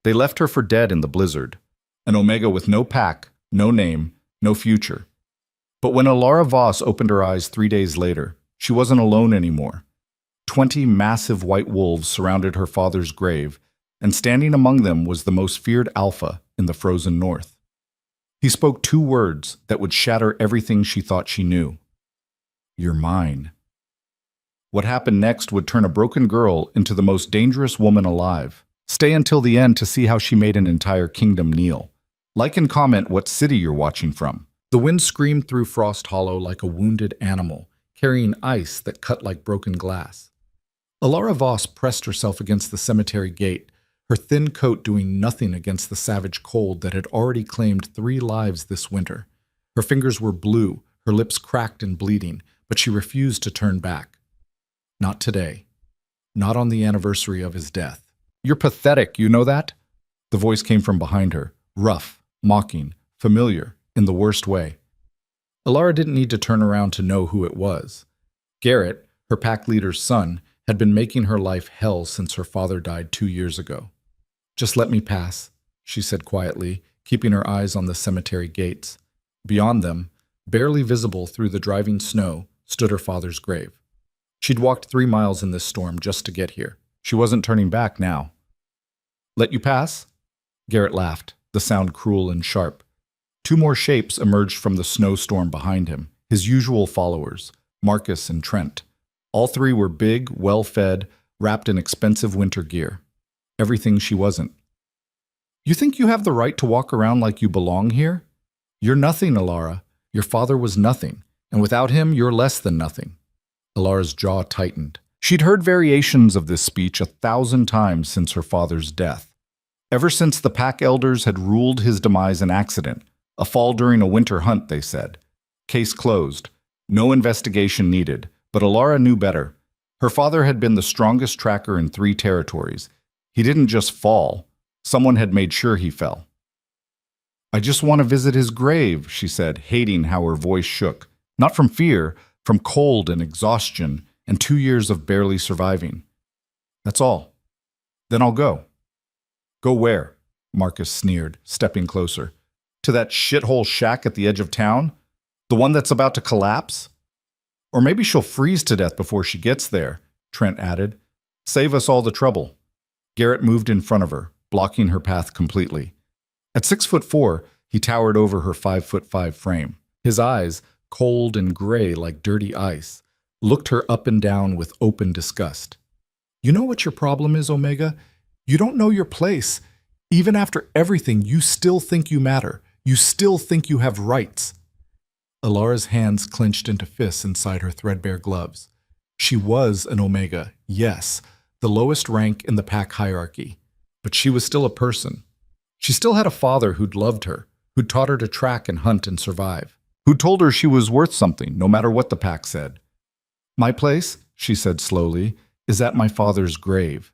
They left her for dead in the blizzard. An Omega with no pack, no name, no future. But when Alara Voss opened her eyes 3 days later, she wasn't alone anymore. 20 massive white wolves surrounded her father's grave, and standing among them was the most feared alpha in the frozen north. He spoke 2 words that would shatter everything she thought she knew. "You're mine." What happened next would turn a broken girl into the most dangerous woman alive. Stay until the end to see how she made an entire kingdom kneel. Like and comment what city you're watching from. The wind screamed through Frost Hollow like a wounded animal, carrying ice that cut like broken glass. Alara Voss pressed herself against the cemetery gate, her thin coat doing nothing against the savage cold that had already claimed 3 lives this winter. Her fingers were blue, her lips cracked and bleeding, but she refused to turn back. Not today. Not on the anniversary of his death. "You're pathetic, you know that?" The voice came from behind her, rough, mocking, familiar, in the worst way. Alara didn't need to turn around to know who it was. Garrett, her pack leader's son, had been making her life hell since her father died 2 years ago. "Just let me pass," she said quietly, keeping her eyes on the cemetery gates. Beyond them, barely visible through the driving snow, stood her father's grave. She'd walked 3 miles in this storm just to get here. She wasn't turning back now. "Let you pass?" Garrett laughed, the sound cruel and sharp. 2 more shapes emerged from the snowstorm behind him, his usual followers, Marcus and Trent. All 3 were big, well-fed, wrapped in expensive winter gear. Everything she wasn't. "You think you have the right to walk around like you belong here? You're nothing, Alara. Your father was nothing, and without him, you're less than nothing." Alara's jaw tightened. She'd heard variations of this speech 1,000 times since her father's death. Ever since the pack elders had ruled his demise an accident, a fall during a winter hunt, they said. Case closed. No investigation needed, but Alara knew better. Her father had been the strongest tracker in 3 territories. He didn't just fall. Someone had made sure he fell. "I just want to visit his grave," she said, hating how her voice shook. Not from fear, from cold and exhaustion, and 2 years of barely surviving. "That's all. Then I'll go." "Go where?" Marcus sneered, stepping closer. "To that shithole shack at the edge of town? The one that's about to collapse? Or maybe she'll freeze to death before she gets there," Trent added. "Save us all the trouble." Garrett moved in front of her, blocking her path completely. At 6'4", he towered over her 5'5" frame. His eyes, cold and gray like dirty ice, looked her up and down with open disgust. "You know what your problem is, Omega? You don't know your place. Even after everything, you still think you matter. You still think you have rights." Alara's hands clenched into fists inside her threadbare gloves. She was an Omega, yes, the lowest rank in the pack hierarchy. But she was still a person. She still had a father who'd loved her, who'd taught her to track and hunt and survive, who told her she was worth something, no matter what the pack said. "My place," she said slowly, "is at my father's grave.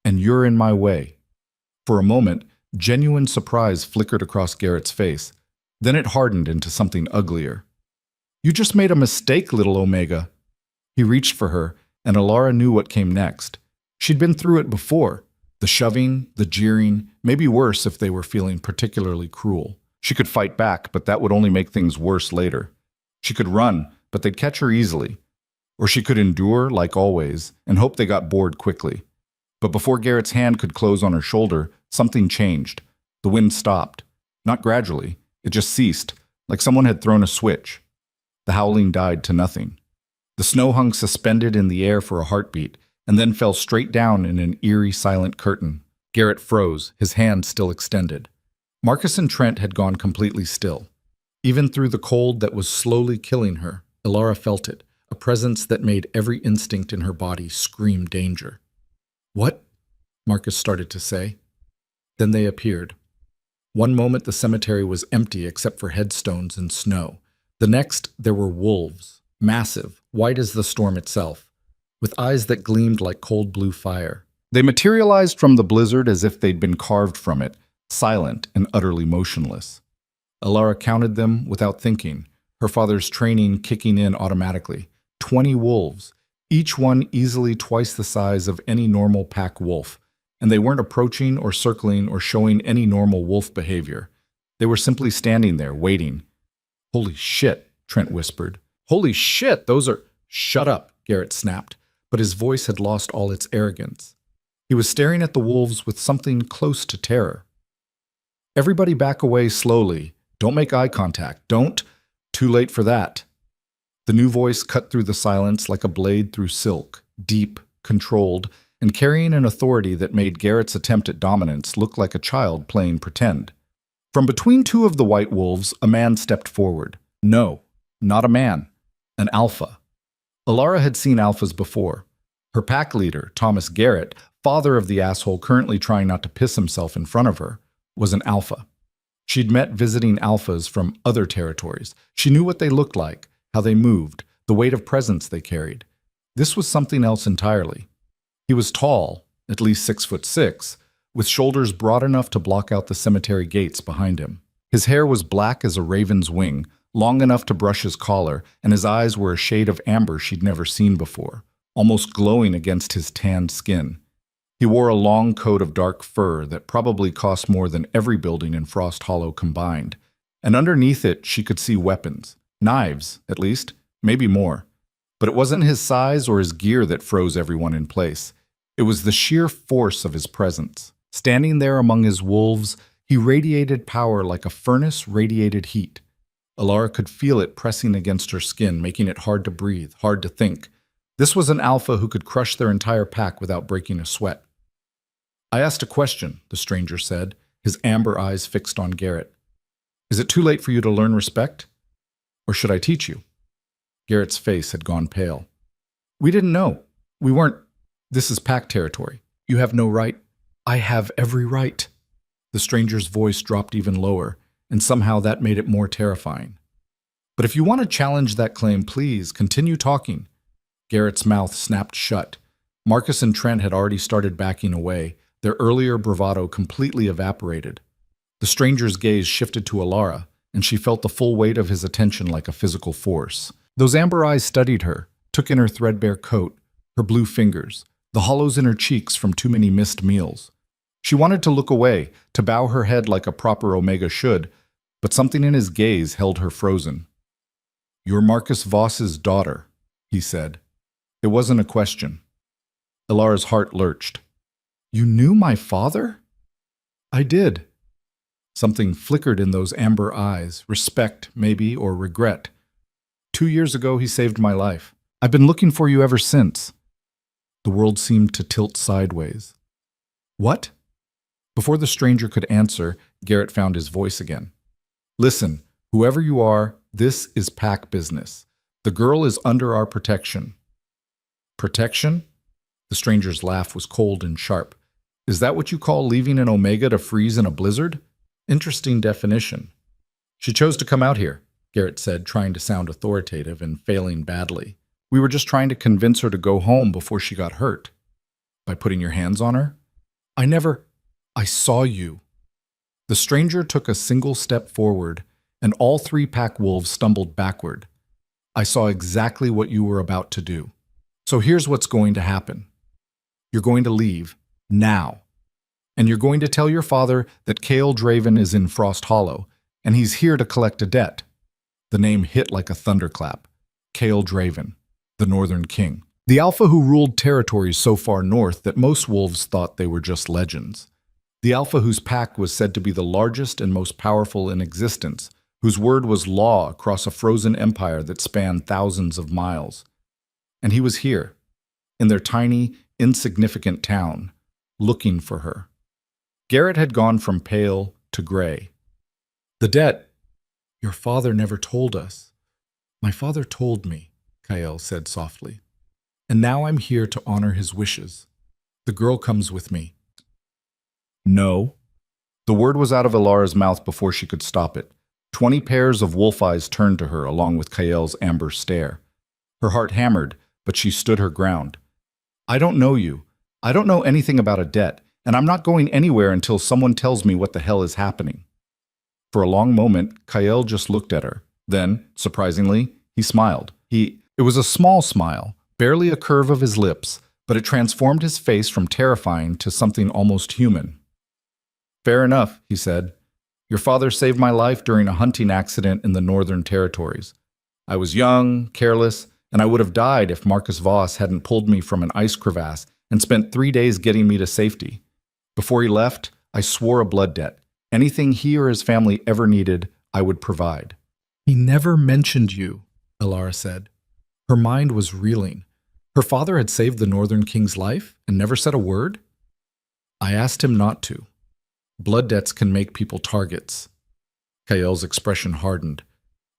And you're in my way." For a moment, genuine surprise flickered across Garrett's face. Then it hardened into something uglier. "You just made a mistake, little Omega." He reached for her, and Alara knew what came next. She'd been through it before. The shoving, the jeering, maybe worse if they were feeling particularly cruel. She could fight back, but that would only make things worse later. She could run, but they'd catch her easily. Or she could endure, like always, and hope they got bored quickly. But before Garrett's hand could close on her shoulder, something changed. The wind stopped. Not gradually. It just ceased, like someone had thrown a switch. The howling died to nothing. The snow hung suspended in the air for a heartbeat, and then fell straight down in an eerie, silent curtain. Garrett froze, his hand still extended. Marcus and Trent had gone completely still. Even through the cold that was slowly killing her, Alara felt it, a presence that made every instinct in her body scream danger. "What?" Marcus started to say. Then they appeared. One moment the cemetery was empty except for headstones and snow. The next there were wolves, massive, white as the storm itself, with eyes that gleamed like cold blue fire. They materialized from the blizzard as if they'd been carved from it, silent and utterly motionless. Alara counted them without thinking, her father's training kicking in automatically. 20 wolves, each one easily twice the size of any normal pack wolf, and they weren't approaching or circling or showing any normal wolf behavior. They were simply standing there, waiting. "Holy shit," Trent whispered. "Holy shit, those are—" "Shut up," Garrett snapped, but his voice had lost all its arrogance. He was staring at the wolves with something close to terror. "Everybody back away slowly. Don't make eye contact. Don't—" "Too late for that." The new voice cut through the silence like a blade through silk, deep, controlled, and carrying an authority that made Garrett's attempt at dominance look like a child playing pretend. From between two of the white wolves, a man stepped forward. No, not a man. An alpha. Alara had seen alphas before. Her pack leader, Thomas Garrett, father of the asshole currently trying not to piss himself in front of her, was an alpha. She'd met visiting alphas from other territories. She knew what they looked like, how they moved, the weight of presence they carried. This was something else entirely. He was tall, at least 6'6", with shoulders broad enough to block out the cemetery gates behind him. His hair was black as a raven's wing, long enough to brush his collar, and his eyes were a shade of amber she'd never seen before, almost glowing against his tanned skin. He wore a long coat of dark fur that probably cost more than every building in Frost Hollow combined, and underneath it she could see weapons, knives, at least, maybe more. But it wasn't his size or his gear that froze everyone in place. It was the sheer force of his presence. Standing there among his wolves, he radiated power like a furnace radiated heat. Alara could feel it pressing against her skin, making it hard to breathe, hard to think. This was an alpha who could crush their entire pack without breaking a sweat. "I asked a question," the stranger said, his amber eyes fixed on Garrett. "Is it too late for you to learn respect? Or should I teach you?" Garrett's face had gone pale. "We didn't know. We weren't. This is pack territory. You have no right." "I have every right." The stranger's voice dropped even lower, and somehow that made it more terrifying. "But if you want to challenge that claim, please continue talking." Garrett's mouth snapped shut. Marcus and Trent had already started backing away, their earlier bravado completely evaporated. The stranger's gaze shifted to Alara, and she felt the full weight of his attention like a physical force. Those amber eyes studied her, took in her threadbare coat, her blue fingers, the hollows in her cheeks from too many missed meals. She wanted to look away, to bow her head like a proper Omega should, but something in his gaze held her frozen. "You're Marcus Voss's daughter," he said. It wasn't a question. Alara's heart lurched. "You knew my father?" "I did." Something flickered in those amber eyes, respect, maybe, or regret. 2 years ago, he saved my life. I've been looking for you ever since." The world seemed to tilt sideways. "What?" Before the stranger could answer, Garrett found his voice again. "Listen, whoever you are, this is pack business. The girl is under our protection." "Protection?" The stranger's laugh was cold and sharp. "Is that what you call leaving an Omega to freeze in a blizzard? Interesting definition." "She chose to come out here," Garrett said, trying to sound authoritative and failing badly. "We were just trying to convince her to go home before she got hurt." "By putting your hands on her?" I saw you." The stranger took a single step forward, and all 3 pack wolves stumbled backward. "I saw exactly what you were about to do. So here's what's going to happen. You're going to leave, now. And you're going to tell your father that Cale Draven is in Frost Hollow, and he's here to collect a debt." The name hit like a thunderclap. Cale Draven, the Northern King. The alpha who ruled territories so far north that most wolves thought they were just legends. The alpha whose pack was said to be the largest and most powerful in existence, whose word was law across a frozen empire that spanned thousands of miles. And he was here, in their tiny, insignificant town, looking for her. Garrett had gone from pale to gray. "The debt. Your father never told us." "My father told me," Kael said softly. "And now I'm here to honor his wishes. The girl comes with me." "No." The word was out of Alara's mouth before she could stop it. 20 pairs of wolf eyes turned to her along with Kael's amber stare. Her heart hammered, but she stood her ground. "I don't know you. I don't know anything about a debt, and I'm not going anywhere until someone tells me what the hell is happening." For a long moment, Kael just looked at her. Then, surprisingly, he smiled. It was a small smile, barely a curve of his lips, but it transformed his face from terrifying to something almost human. "Fair enough," he said. "Your father saved my life during a hunting accident in the Northern Territories. I was young, careless, and I would have died if Marcus Voss hadn't pulled me from an ice crevasse and spent 3 days getting me to safety. Before he left, I swore a blood debt. Anything he or his family ever needed, I would provide." "He never mentioned you," Elara said. Her mind was reeling. Her father had saved the Northern King's life and never said a word? "I asked him not to. Blood debts can make people targets." Kael's expression hardened,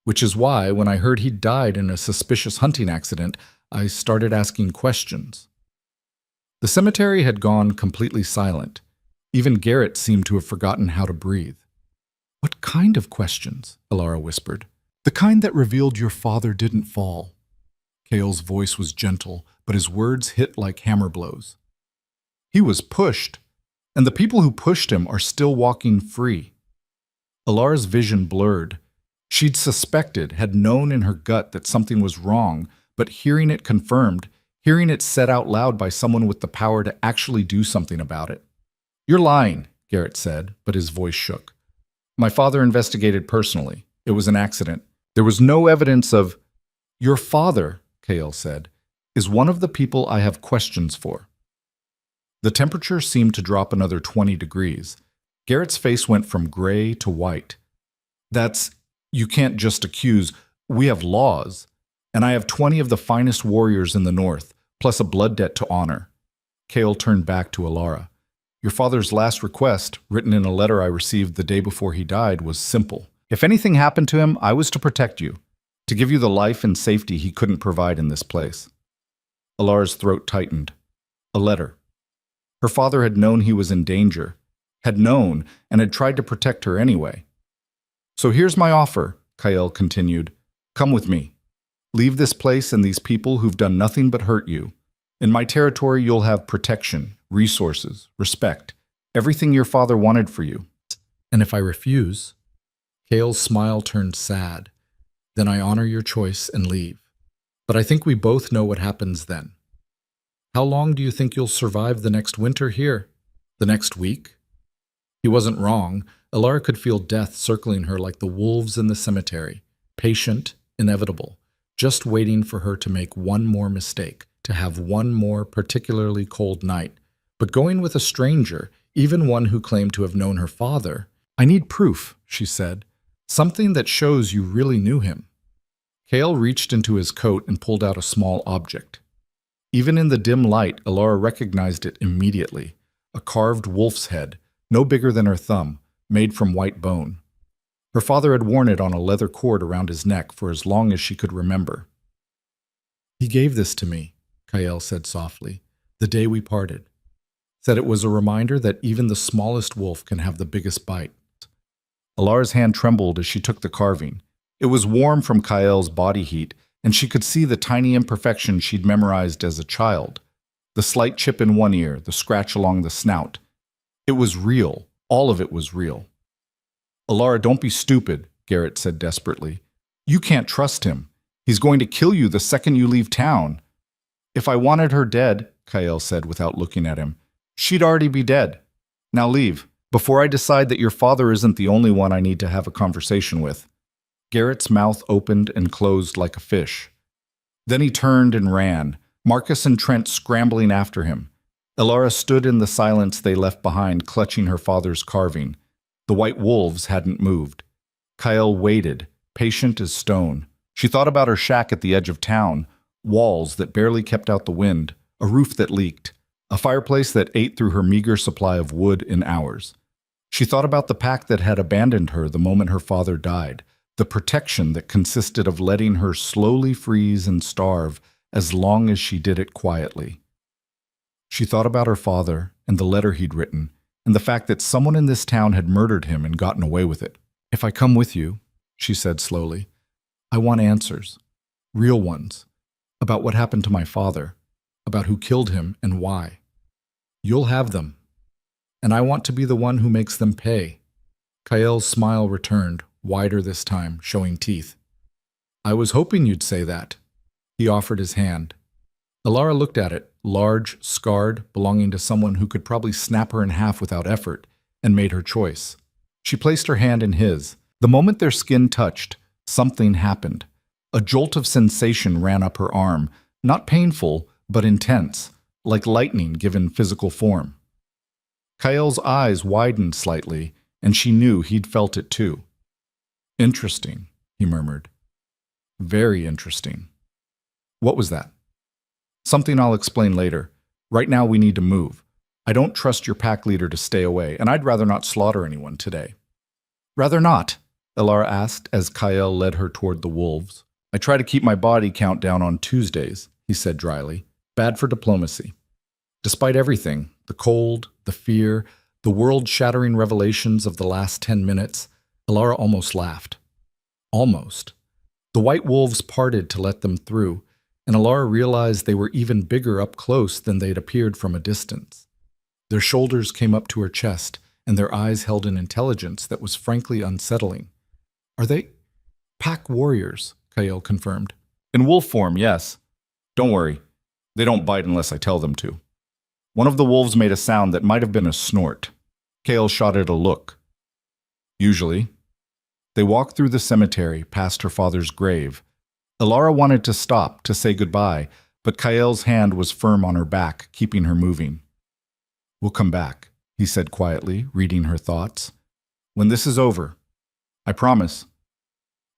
which is why, when I heard he'd died in a suspicious hunting accident, I started asking questions. The cemetery had gone completely silent. Even Garrett seemed to have forgotten how to breathe. "What kind of questions?" Elara whispered. "The kind that revealed your father didn't fall." Kael's voice was gentle, but his words hit like hammer blows. "He was pushed, and the people who pushed him are still walking free." Alara's vision blurred. She'd suspected, had known in her gut that something was wrong, but hearing it confirmed, hearing it said out loud by someone with the power to actually do something about it. "You're lying," Garrett said, but his voice shook. "My father investigated personally. It was an accident. There was no evidence of—" "Your father," Kael said, "is one of the people I have questions for." The temperature seemed to drop another 20 degrees. Garrett's face went from gray to white. You can't just accuse. We have laws. And I have 20 of the finest warriors in the north, plus a blood debt to honor." Kael turned back to Elara. "Your father's last request, written in a letter I received the day before he died, was simple. If anything happened to him, I was to protect you, to give you the life and safety he couldn't provide in this place." Alara's throat tightened. A letter. Her father had known he was in danger, had known, and had tried to protect her anyway. "So here's my offer," Kael continued. "Come with me. Leave this place and these people who've done nothing but hurt you. In my territory, you'll have protection, resources, respect, everything your father wanted for you." "And if I refuse?" Kael's smile turned sad. "Then I honor your choice and leave. But I think we both know what happens then. How long do you think you'll survive the next winter here? The next week?" He wasn't wrong. Elara could feel death circling her like the wolves in the cemetery, patient, inevitable, just waiting for her to make one more mistake, to have one more particularly cold night. But going with a stranger, even one who claimed to have known her father— "I need proof," she said. "Something that shows you really knew him." Kael reached into his coat and pulled out a small object. Even in the dim light, Elara recognized it immediately. A carved wolf's head, no bigger than her thumb, made from white bone. Her father had worn it on a leather cord around his neck for as long as she could remember. "He gave this to me," Kael said softly, "the day we parted. Said it was a reminder that even the smallest wolf can have the biggest bite." Alara's hand trembled as she took the carving. It was warm from Kael's body heat, and she could see the tiny imperfection she'd memorized as a child. The slight chip in one ear, the scratch along the snout. It was real. All of it was real. "Elara, don't be stupid," Garrett said desperately. "You can't trust him. He's going to kill you the second you leave town." "If I wanted her dead," Kael said without looking at him, "she'd already be dead. Now leave, before I decide that your father isn't the only one I need to have a conversation with." Garrett's mouth opened and closed like a fish. Then he turned and ran, Marcus and Trent scrambling after him. Elara stood in the silence they left behind, clutching her father's carving. The white wolves hadn't moved. Kael waited, patient as stone. She thought about her shack at the edge of town, walls that barely kept out the wind, a roof that leaked, a fireplace that ate through her meager supply of wood in hours. She thought about the pack that had abandoned her the moment her father died, the protection that consisted of letting her slowly freeze and starve as long as she did it quietly. She thought about her father and the letter he'd written, and the fact that someone in this town had murdered him and gotten away with it. "If I come with you," she said slowly, "I want answers, real ones, about what happened to my father, about who killed him and why. You'll have them, and I want to be the one who makes them pay." Kael's smile returned, wider this time, showing teeth. "I was hoping you'd say that." He offered his hand. Elara looked at it, large, scarred, belonging to someone who could probably snap her in half without effort, and made her choice. She placed her hand in his. The moment their skin touched, something happened. A jolt of sensation ran up her arm, not painful, but intense, like lightning given physical form. Kael's eyes widened slightly, and she knew he'd felt it too. "Interesting," he murmured. "Very interesting." "What was that?" "Something I'll explain later. Right now we need to move. I don't trust your pack leader to stay away, and I'd rather not slaughter anyone today." "Rather not?" Elara asked as Kael led her toward the wolves. "I try to keep my body count down on Tuesdays," he said dryly. "Bad for diplomacy." Despite everything, the cold, the fear, the world-shattering revelations of the last 10 minutes, Elara almost laughed. Almost. The white wolves parted to let them through, and Elara realized they were even bigger up close than they'd appeared from a distance. Their shoulders came up to her chest, and their eyes held an intelligence that was frankly unsettling. "Are they pack warriors?" Kael confirmed. "In wolf form, yes. Don't worry. They don't bite unless I tell them to." One of the wolves made a sound that might have been a snort. Kael shot it a look. "Usually." They walked through the cemetery, past her father's grave. Elara wanted to stop, to say goodbye, but Kael's hand was firm on her back, keeping her moving. "We'll come back," he said quietly, reading her thoughts. "When this is over. I promise."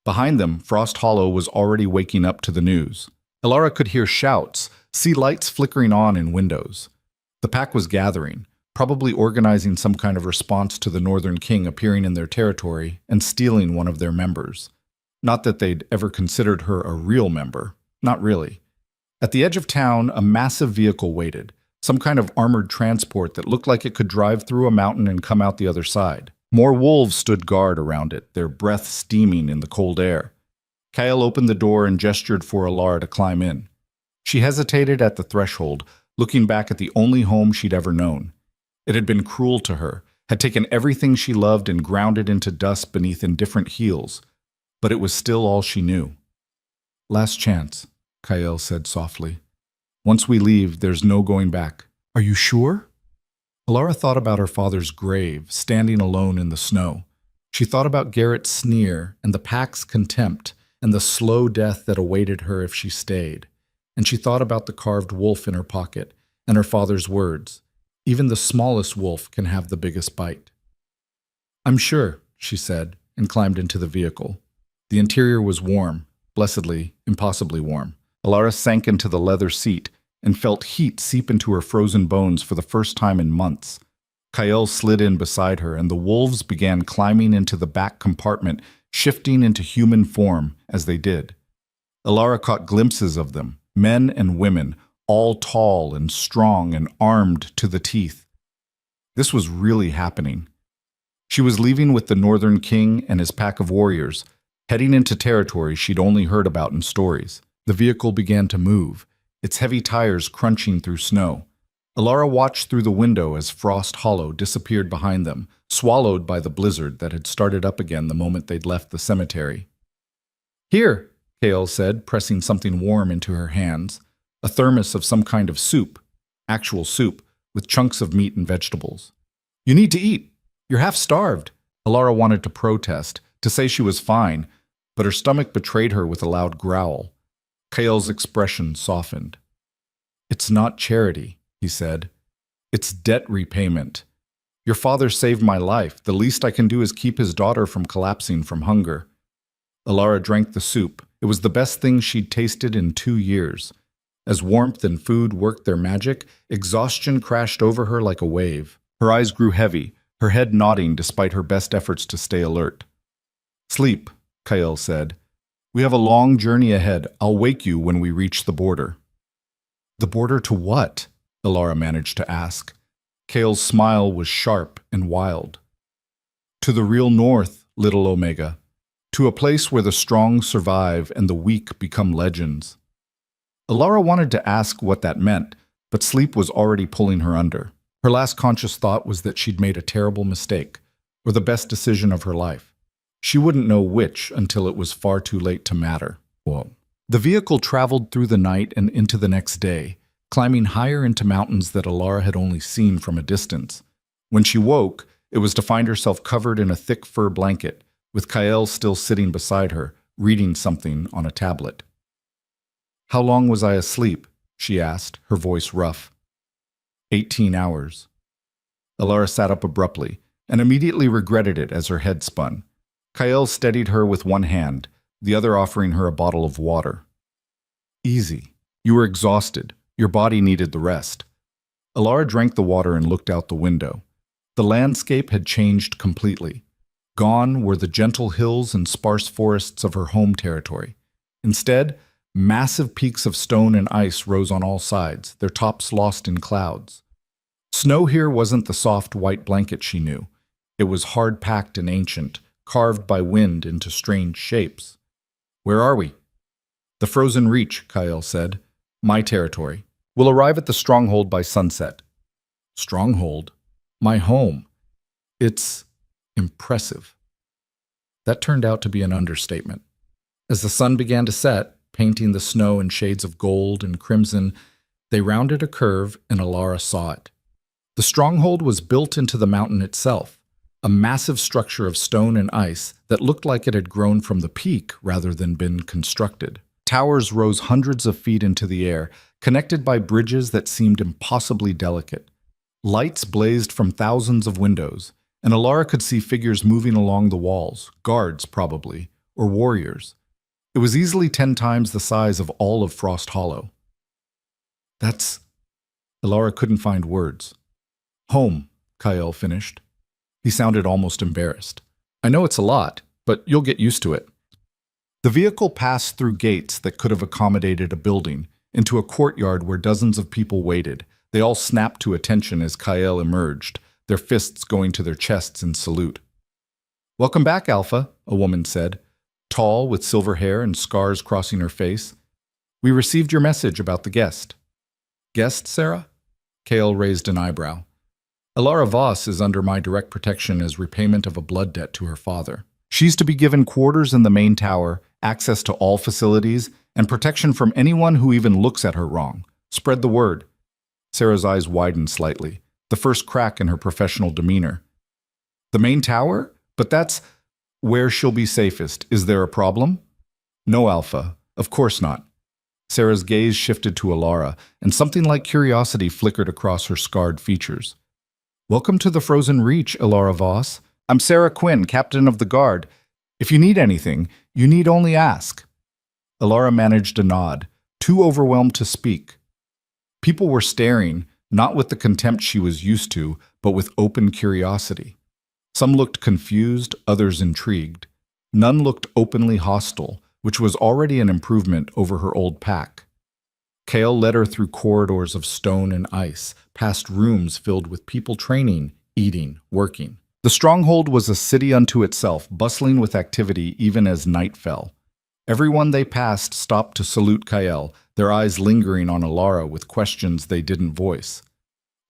Behind them, Frost Hollow was already waking up to the news. Elara could hear shouts, see lights flickering on in windows. The pack was gathering, probably organizing some kind of response to the Northern King appearing in their territory and stealing one of their members. Not that they'd ever considered her a real member. Not really. At the edge of town, a massive vehicle waited, some kind of armored transport that looked like it could drive through a mountain and come out the other side. More wolves stood guard around it, their breath steaming in the cold air. Kael opened the door and gestured for Elara to climb in. She hesitated at the threshold, looking back at the only home she'd ever known. It had been cruel to her, had taken everything she loved and ground it into dust beneath indifferent heels, but it was still all she knew. "Last chance," Kael said softly. "Once we leave, there's no going back." "Are you sure?" Elara thought about her father's grave, standing alone in the snow. She thought about Garrett's sneer and the pack's contempt and the slow death that awaited her if she stayed. And she thought about the carved wolf in her pocket and her father's words. Even the smallest wolf can have the biggest bite. "I'm sure," she said, and climbed into the vehicle. The interior was warm, blessedly, impossibly warm. Elara sank into the leather seat and felt heat seep into her frozen bones for the first time in months. Kael slid in beside her, and the wolves began climbing into the back compartment, shifting into human form as they did. Elara caught glimpses of them, men and women, all tall and strong and armed to the teeth. This was really happening. She was leaving with the Northern King and his pack of warriors, heading into territory she'd only heard about in stories. The vehicle began to move, its heavy tires crunching through snow. Elara watched through the window as Frost Hollow disappeared behind them, swallowed by the blizzard that had started up again the moment they'd left the cemetery. "Here," Kael said, pressing something warm into her hands. A thermos of some kind of soup, actual soup, with chunks of meat and vegetables. "You need to eat. You're half starved." Elara wanted to protest, to say she was fine, but her stomach betrayed her with a loud growl. Kael's expression softened. "It's not charity," he said. "It's debt repayment. Your father saved my life. The least I can do is keep his daughter from collapsing from hunger." Elara drank the soup. It was the best thing she'd tasted in 2 years. As warmth and food worked their magic, exhaustion crashed over her like a wave. Her eyes grew heavy, her head nodding despite her best efforts to stay alert. "Sleep," Kael said. "We have a long journey ahead. I'll wake you when we reach the border." "The border to what?" Elara managed to ask. Kael's smile was sharp and wild. "To the real north, little Omega. To a place where the strong survive and the weak become legends." Elara wanted to ask what that meant, but sleep was already pulling her under. Her last conscious thought was that she'd made a terrible mistake, or the best decision of her life. She wouldn't know which until it was far too late to matter. Whoa. The vehicle traveled through the night and into the next day, climbing higher into mountains that Alara had only seen from a distance. When she woke, it was to find herself covered in a thick fur blanket, with Kael still sitting beside her, reading something on a tablet. "How long was I asleep?" she asked, her voice rough. 18 hours. Alara sat up abruptly, and immediately regretted it as her head spun. Kael steadied her with one hand, the other offering her a bottle of water. "Easy. You were exhausted. Your body needed the rest." Alara drank the water and looked out the window. The landscape had changed completely. Gone were the gentle hills and sparse forests of her home territory. Instead, massive peaks of stone and ice rose on all sides, their tops lost in clouds. Snow here wasn't the soft white blanket she knew. It was hard-packed and ancient, carved by wind into strange shapes. "Where are we?" "The frozen reach," Kael said. "My territory. We'll arrive at the stronghold by sunset." "Stronghold? My home. It's impressive." That turned out to be an understatement. As the sun began to set, painting the snow in shades of gold and crimson, they rounded a curve and Alara saw it. The stronghold was built into the mountain itself, a massive structure of stone and ice that looked like it had grown from the peak rather than been constructed. Towers rose hundreds of feet into the air, connected by bridges that seemed impossibly delicate. Lights blazed from thousands of windows, and Alara could see figures moving along the walls, guards probably, or warriors. It was easily 10 times the size of all of Frost Hollow. Alara couldn't find words. "Home," Kael finished. He sounded almost embarrassed. "I know it's a lot, but you'll get used to it." The vehicle passed through gates that could have accommodated a building, into a courtyard where dozens of people waited. They all snapped to attention as Kael emerged, their fists going to their chests in salute. "Welcome back, Alpha," a woman said, tall with silver hair and scars crossing her face. "We received your message about the guest." "Guest, Sarah?" Kael raised an eyebrow. "Alara Voss is under my direct protection as repayment of a blood debt to her father. She's to be given quarters in the main tower, access to all facilities, and protection from anyone who even looks at her wrong. Spread the word." Sarah's eyes widened slightly, the first crack in her professional demeanor. "The main tower? But that's where she'll be safest. Is there a problem?" "No, Alpha. Of course not." Sarah's gaze shifted to Alara, and something like curiosity flickered across her scarred features. "Welcome to the Frozen Reach, Alara Voss. I'm Sarah Quinn, captain of the guard. If you need anything, you need only ask." Alara managed a nod, too overwhelmed to speak. People were staring, not with the contempt she was used to, but with open curiosity. Some looked confused, others intrigued. None looked openly hostile, which was already an improvement over her old pack. Kael led her through corridors of stone and ice, past rooms filled with people training, eating, working. The stronghold was a city unto itself, bustling with activity even as night fell. Everyone they passed stopped to salute Kael, their eyes lingering on Alara with questions they didn't voice.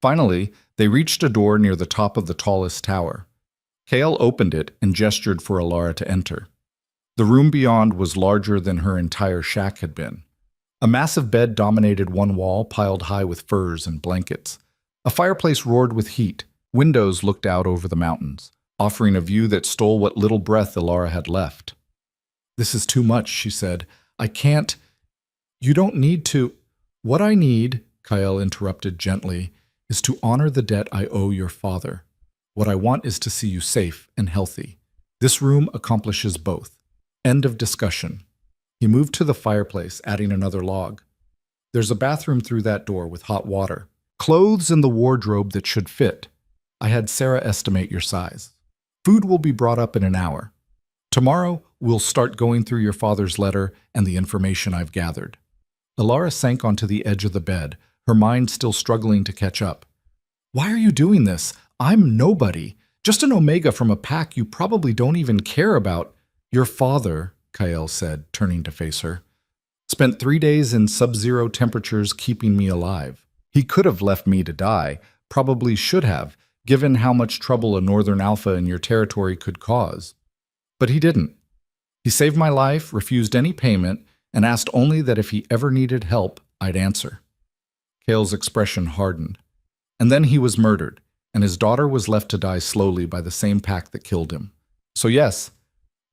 Finally, they reached a door near the top of the tallest tower. Kael opened it and gestured for Alara to enter. The room beyond was larger than her entire shack had been. A massive bed dominated one wall, piled high with furs and blankets. A fireplace roared with heat. Windows looked out over the mountains, offering a view that stole what little breath Alara had left. "This is too much," she said. "I can't—" "You don't need to—" "What I need," Kael interrupted gently, "is to honor the debt I owe your father. What I want is to see you safe and healthy. This room accomplishes both. End of discussion." He moved to the fireplace, adding another log. "There's a bathroom through that door with hot water. Clothes in the wardrobe that should fit. I had Sarah estimate your size. Food will be brought up in an hour. Tomorrow, we'll start going through your father's letter and the information I've gathered." Alara sank onto the edge of the bed, her mind still struggling to catch up. "Why are you doing this? I'm nobody. Just an Omega from a pack you probably don't even care about." "Your father," Kael said, turning to face her, "spent 3 days in sub-zero temperatures keeping me alive. He could have left me to die, probably should have, given how much trouble a Northern Alpha in your territory could cause. But he didn't. He saved my life, refused any payment, and asked only that if he ever needed help, I'd answer." Kale's expression hardened. And then he was murdered, and his daughter was left to die slowly by the same pack that killed him. So yes,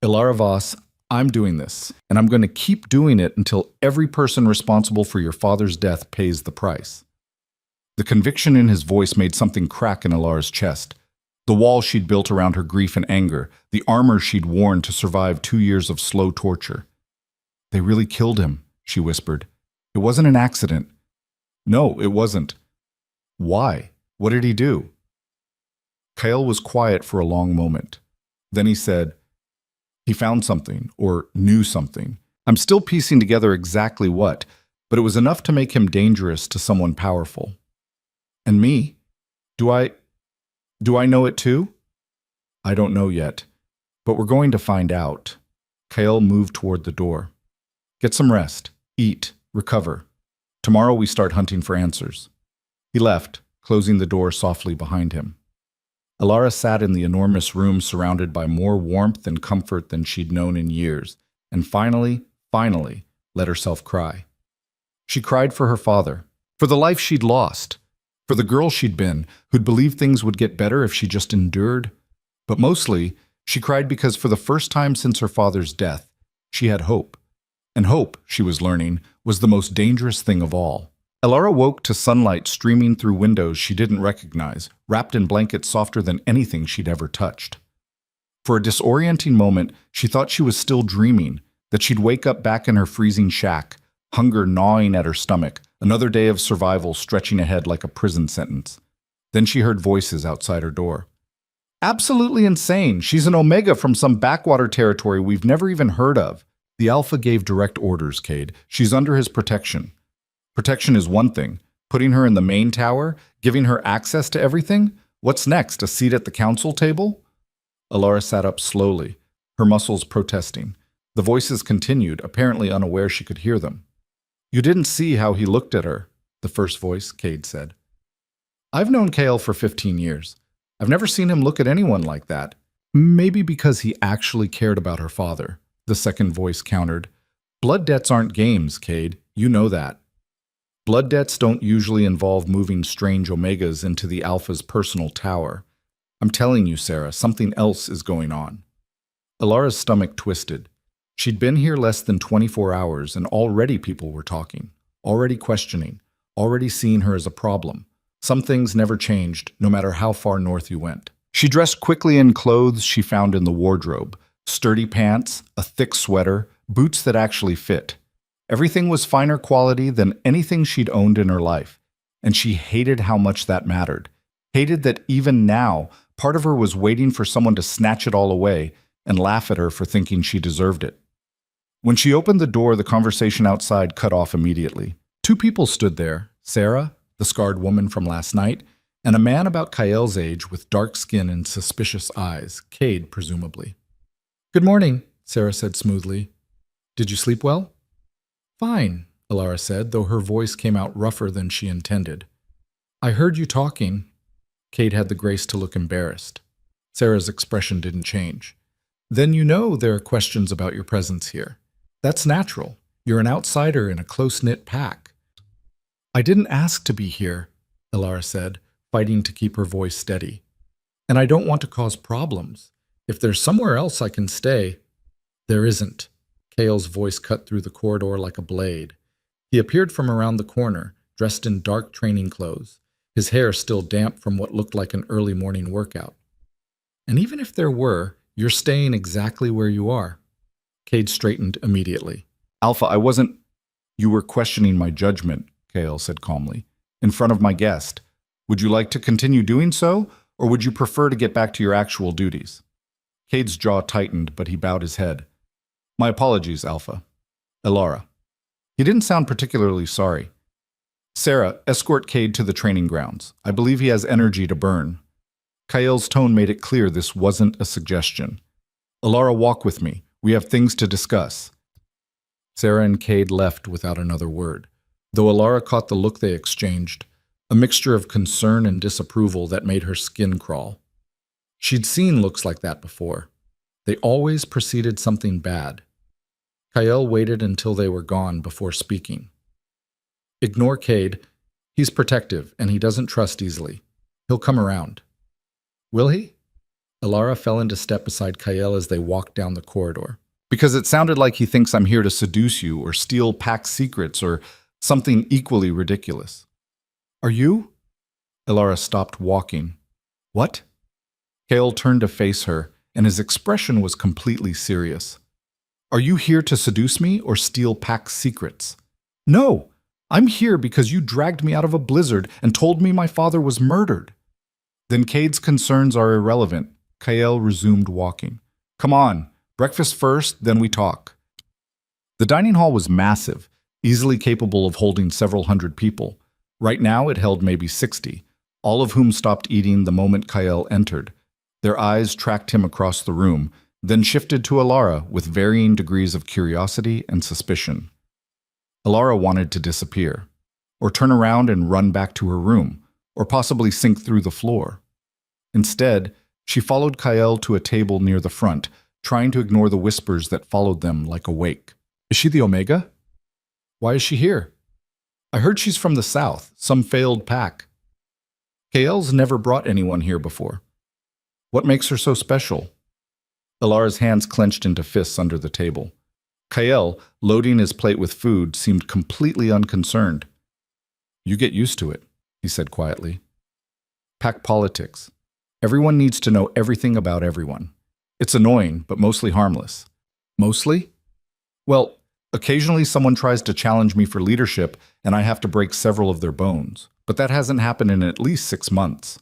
Ilara Voss, I'm doing this, and I'm going to keep doing it until every person responsible for your father's death pays the price. The conviction in his voice made something crack in Ilara's chest. The wall she'd built around her grief and anger, the armor she'd worn to survive 2 years of slow torture. They really killed him, she whispered. It wasn't an accident. No, it wasn't. Why? What did he do? Kale was quiet for a long moment. Then he said, he found something, or knew something. I'm still piecing together exactly what, but it was enough to make him dangerous to someone powerful. And me? Do I know it too? I don't know yet, but we're going to find out. Kale moved toward the door. Get some rest, eat, recover. Tomorrow we start hunting for answers. He left, closing the door softly behind him. Ilara sat in the enormous room surrounded by more warmth and comfort than she'd known in years, and finally let herself cry. She cried for her father, for the life she'd lost, for the girl she'd been, who'd believed things would get better if she just endured. But mostly, she cried because for the first time since her father's death, she had hope. And hope, she was learning, was the most dangerous thing of all. Ilara woke to sunlight streaming through windows she didn't recognize, wrapped in blankets softer than anything she'd ever touched. For a disorienting moment, she thought she was still dreaming, that she'd wake up back in her freezing shack, hunger gnawing at her stomach, another day of survival stretching ahead like a prison sentence. Then she heard voices outside her door. Absolutely insane. She's an Omega from some backwater territory we've never even heard of. The Alpha gave direct orders, Cade. She's under his protection. Protection is one thing. Putting her in the main tower, giving her access to everything? What's next, a seat at the council table? Ilara sat up slowly, her muscles protesting. The voices continued, apparently unaware she could hear them. You didn't see how he looked at her, the first voice, Cade said. I've known Kale for 15 years. I've never seen him look at anyone like that. Maybe because he actually cared about her father, the second voice countered. Blood debts aren't games, Cade. You know that. Blood debts don't usually involve moving strange Omegas into the Alpha's personal tower. I'm telling you, Sarah, something else is going on. Ilara's stomach twisted. She'd been here less than 24 hours, and already people were talking, already questioning, already seeing her as a problem. Some things never changed, no matter how far north you went. She dressed quickly in clothes she found in the wardrobe, sturdy pants, a thick sweater, boots that actually fit. Everything was finer quality than anything she'd owned in her life, and she hated how much that mattered. Hated that even now, part of her was waiting for someone to snatch it all away and laugh at her for thinking she deserved it. When she opened the door, the conversation outside cut off immediately. Two people stood there, Sarah, the scarred woman from last night, and a man about Kael's age with dark skin and suspicious eyes, Cade, presumably. Good morning, Sarah said smoothly. Did you sleep well? Fine, Ilara said, though her voice came out rougher than she intended. I heard you talking. Cade had the grace to look embarrassed. Sarah's expression didn't change. Then you know there are questions about your presence here. That's natural. You're an outsider in a close-knit pack. I didn't ask to be here, Ilara said, fighting to keep her voice steady. And I don't want to cause problems. If there's somewhere else I can stay, there isn't. Kale's voice cut through the corridor like a blade. He appeared from around the corner, dressed in dark training clothes, his hair still damp from what looked like an early morning workout. And even if there were, you're staying exactly where you are. Cade straightened immediately. Alpha, I wasn't... You were questioning my judgment, Kale said calmly, in front of my guest. Would you like to continue doing so, or would you prefer to get back to your actual duties? Cade's jaw tightened, but he bowed his head. My apologies, Alpha. Ilara. He didn't sound particularly sorry. Sarah, escort Cade to the training grounds. I believe he has energy to burn. Kael's tone made it clear this wasn't a suggestion. Ilara, walk with me. We have things to discuss. Sarah and Cade left without another word, though Ilara caught the look they exchanged, a mixture of concern and disapproval that made her skin crawl. She'd seen looks like that before. They always preceded something bad. Kael waited until they were gone before speaking. Ignore Cade. He's protective, and he doesn't trust easily. He'll come around. Will he? Alara fell into step beside Kael as they walked down the corridor. Because it sounded like he thinks I'm here to seduce you or steal Pack's secrets or something equally ridiculous. Are you? Alara stopped walking. What? Kael turned to face her, and his expression was completely serious. Are you here to seduce me or steal Pack's secrets? No, I'm here because you dragged me out of a blizzard and told me my father was murdered. Then Cade's concerns are irrelevant. Kael resumed walking. Come on, breakfast first, then we talk. The dining hall was massive, easily capable of holding several hundred people. Right now it held maybe 60, all of whom stopped eating the moment Kael entered. Their eyes tracked him across the room, then shifted to Alara with varying degrees of curiosity and suspicion. Alara wanted to disappear, or turn around and run back to her room, or possibly sink through the floor. Instead, she followed Kael to a table near the front, trying to ignore the whispers that followed them like a wake. Is she the Omega? Why is she here? I heard she's from the south, some failed pack. Kael's never brought anyone here before. What makes her so special? Alara's hands clenched into fists under the table. Kael, loading his plate with food, seemed completely unconcerned. You get used to it, he said quietly. Pack politics. Everyone needs to know everything about everyone. It's annoying, but mostly harmless. Mostly? Well, occasionally someone tries to challenge me for leadership, and I have to break several of their bones. But that hasn't happened in at least 6 months.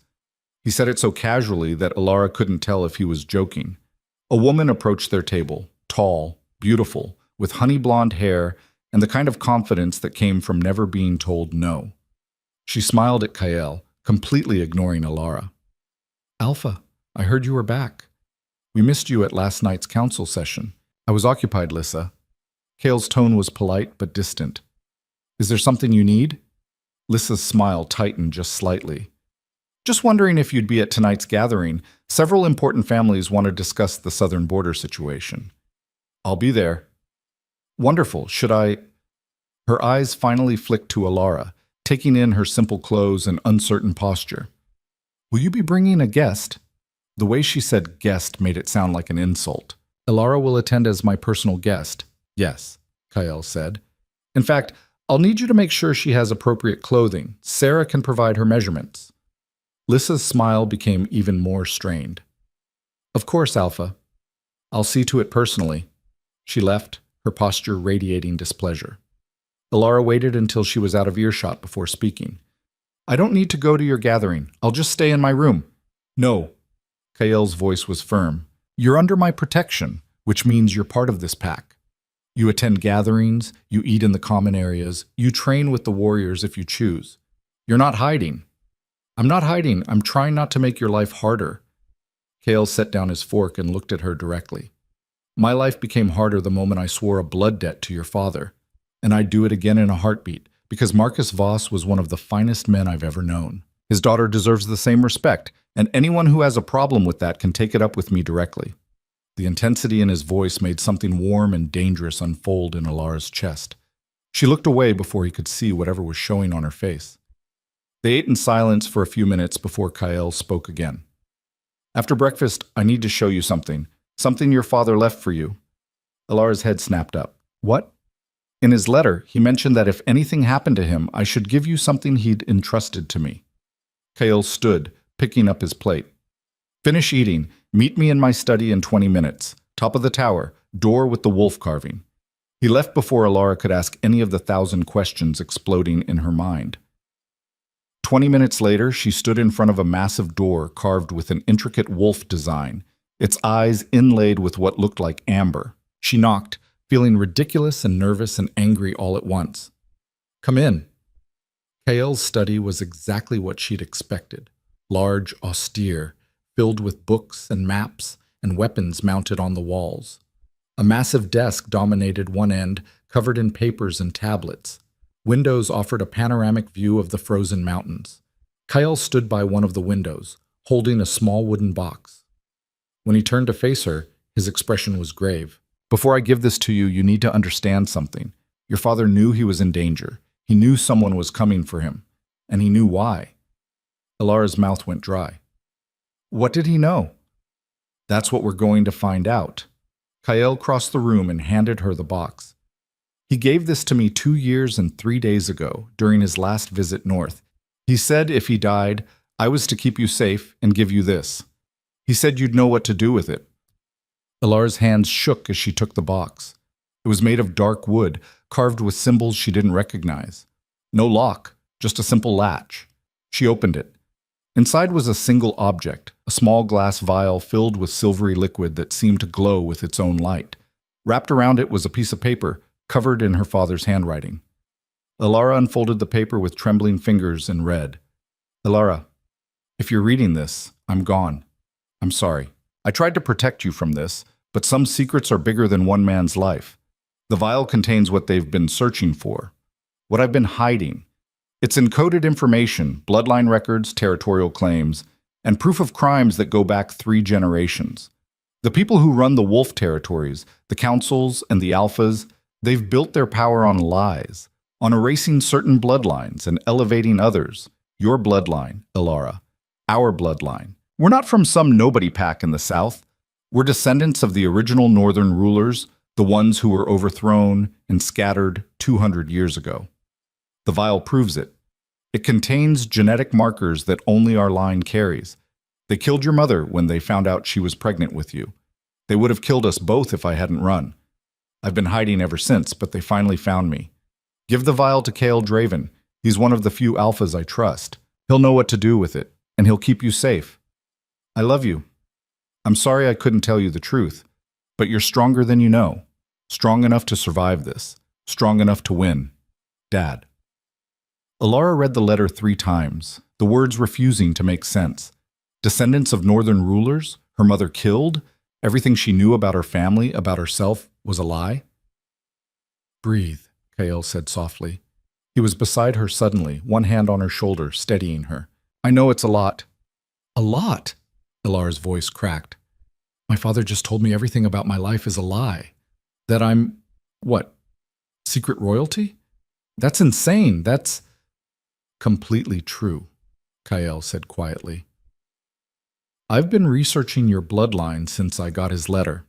He said it so casually that Alara couldn't tell if he was joking. A woman approached their table, tall, beautiful, with honey blonde hair and the kind of confidence that came from never being told no. She smiled at Kael, completely ignoring Alara. Alpha, I heard you were back. We missed you at last night's council session. I was occupied, Lissa. Kael's tone was polite but distant. Is there something you need? Lissa's smile tightened just slightly. Just wondering if you'd be at tonight's gathering. Several important families want to discuss the southern border situation. I'll be there. Wonderful. Should I? Her eyes finally flicked to Alara, taking in her simple clothes and uncertain posture. Will you be bringing a guest? The way she said guest made it sound like an insult. Alara will attend as my personal guest. Yes, Kael said. In fact, I'll need you to make sure she has appropriate clothing. Sarah can provide her measurements. Lissa's smile became even more strained. Of course, Alpha. I'll see to it personally. She left, her posture radiating displeasure. Alara waited until she was out of earshot before speaking. I don't need to go to your gathering. I'll just stay in my room. No. Kael's voice was firm. You're under my protection, which means you're part of this pack. You attend gatherings, you eat in the common areas, you train with the warriors if you choose. You're not hiding. I'm not hiding. I'm trying not to make your life harder. Kael set down his fork and looked at her directly. My life became harder the moment I swore a blood debt to your father, and I'd do it again in a heartbeat, because Marcus Voss was one of the finest men I've ever known. His daughter deserves the same respect, and anyone who has a problem with that can take it up with me directly. The intensity in his voice made something warm and dangerous unfold in Alara's chest. She looked away before he could see whatever was showing on her face. They ate in silence for a few minutes before Kael spoke again. After breakfast, I need to show you something. Something your father left for you. Alara's head snapped up. What? In his letter, he mentioned that if anything happened to him, I should give you something he'd entrusted to me. Kael stood, picking up his plate. Finish eating. Meet me in my study in 20 minutes. Top of the tower. Door with the wolf carving. He left before Alara could ask any of the 1,000 questions exploding in her mind. 20 minutes later, she stood in front of a massive door carved with an intricate wolf design, its eyes inlaid with what looked like amber. She knocked, feeling ridiculous and nervous and angry all at once. Come in. Kael's study was exactly what she'd expected. Large, austere, filled with books and maps and weapons mounted on the walls. A massive desk dominated one end, covered in papers and tablets. Windows offered a panoramic view of the frozen mountains. Kael stood by one of the windows, holding a small wooden box. When he turned to face her, his expression was grave. Before I give this to you, you need to understand something. Your father knew he was in danger. He knew someone was coming for him. and he knew why. Ilara's mouth went dry. What did he know? That's what we're going to find out. Kael crossed the room and handed her the box. He gave this to me 2 years and 3 days ago, during his last visit north. He said if he died, I was to keep you safe and give you this. He said you'd know what to do with it. Ilara's hands shook as she took the box. It was made of dark wood, carved with symbols she didn't recognize. No lock, just a simple latch. She opened it. Inside was a single object, a small glass vial filled with silvery liquid that seemed to glow with its own light. Wrapped around it was a piece of paper, covered in her father's handwriting. Ilara unfolded the paper with trembling fingers and read, Ilara, if you're reading this, I'm gone. I'm sorry. I tried to protect you from this, but some secrets are bigger than one man's life. The vial contains what they've been searching for, what I've been hiding. It's encoded information, bloodline records, territorial claims, and proof of crimes that go back 3 generations. The people who run the wolf territories, the councils and the alphas, they've built their power on lies, on erasing certain bloodlines and elevating others. Your bloodline, Ilara. Our bloodline. We're not from some nobody pack in the south. We're descendants of the original northern rulers, the ones who were overthrown and scattered 200 years ago. The vial proves it. It contains genetic markers that only our line carries. They killed your mother when they found out she was pregnant with you. They would have killed us both if I hadn't run. I've been hiding ever since, but they finally found me. Give the vial to Kael Draven. He's one of the few alphas I trust. He'll know what to do with it, and he'll keep you safe. I love you. I'm sorry I couldn't tell you the truth, but you're stronger than you know. Strong enough to survive this. Strong enough to win. Dad. Ilara read the letter 3 times, the words refusing to make sense. Descendants of northern rulers, her mother killed, everything she knew about her family, about herself, was a lie. Breathe, Kael said softly. He was beside her suddenly, one hand on her shoulder, steadying her. I know it's a lot. A lot? Ilara's voice cracked. My father just told me everything about my life is a lie. That I'm, what, secret royalty? That's insane. That's completely true, Kael said quietly. I've been researching your bloodline since I got his letter.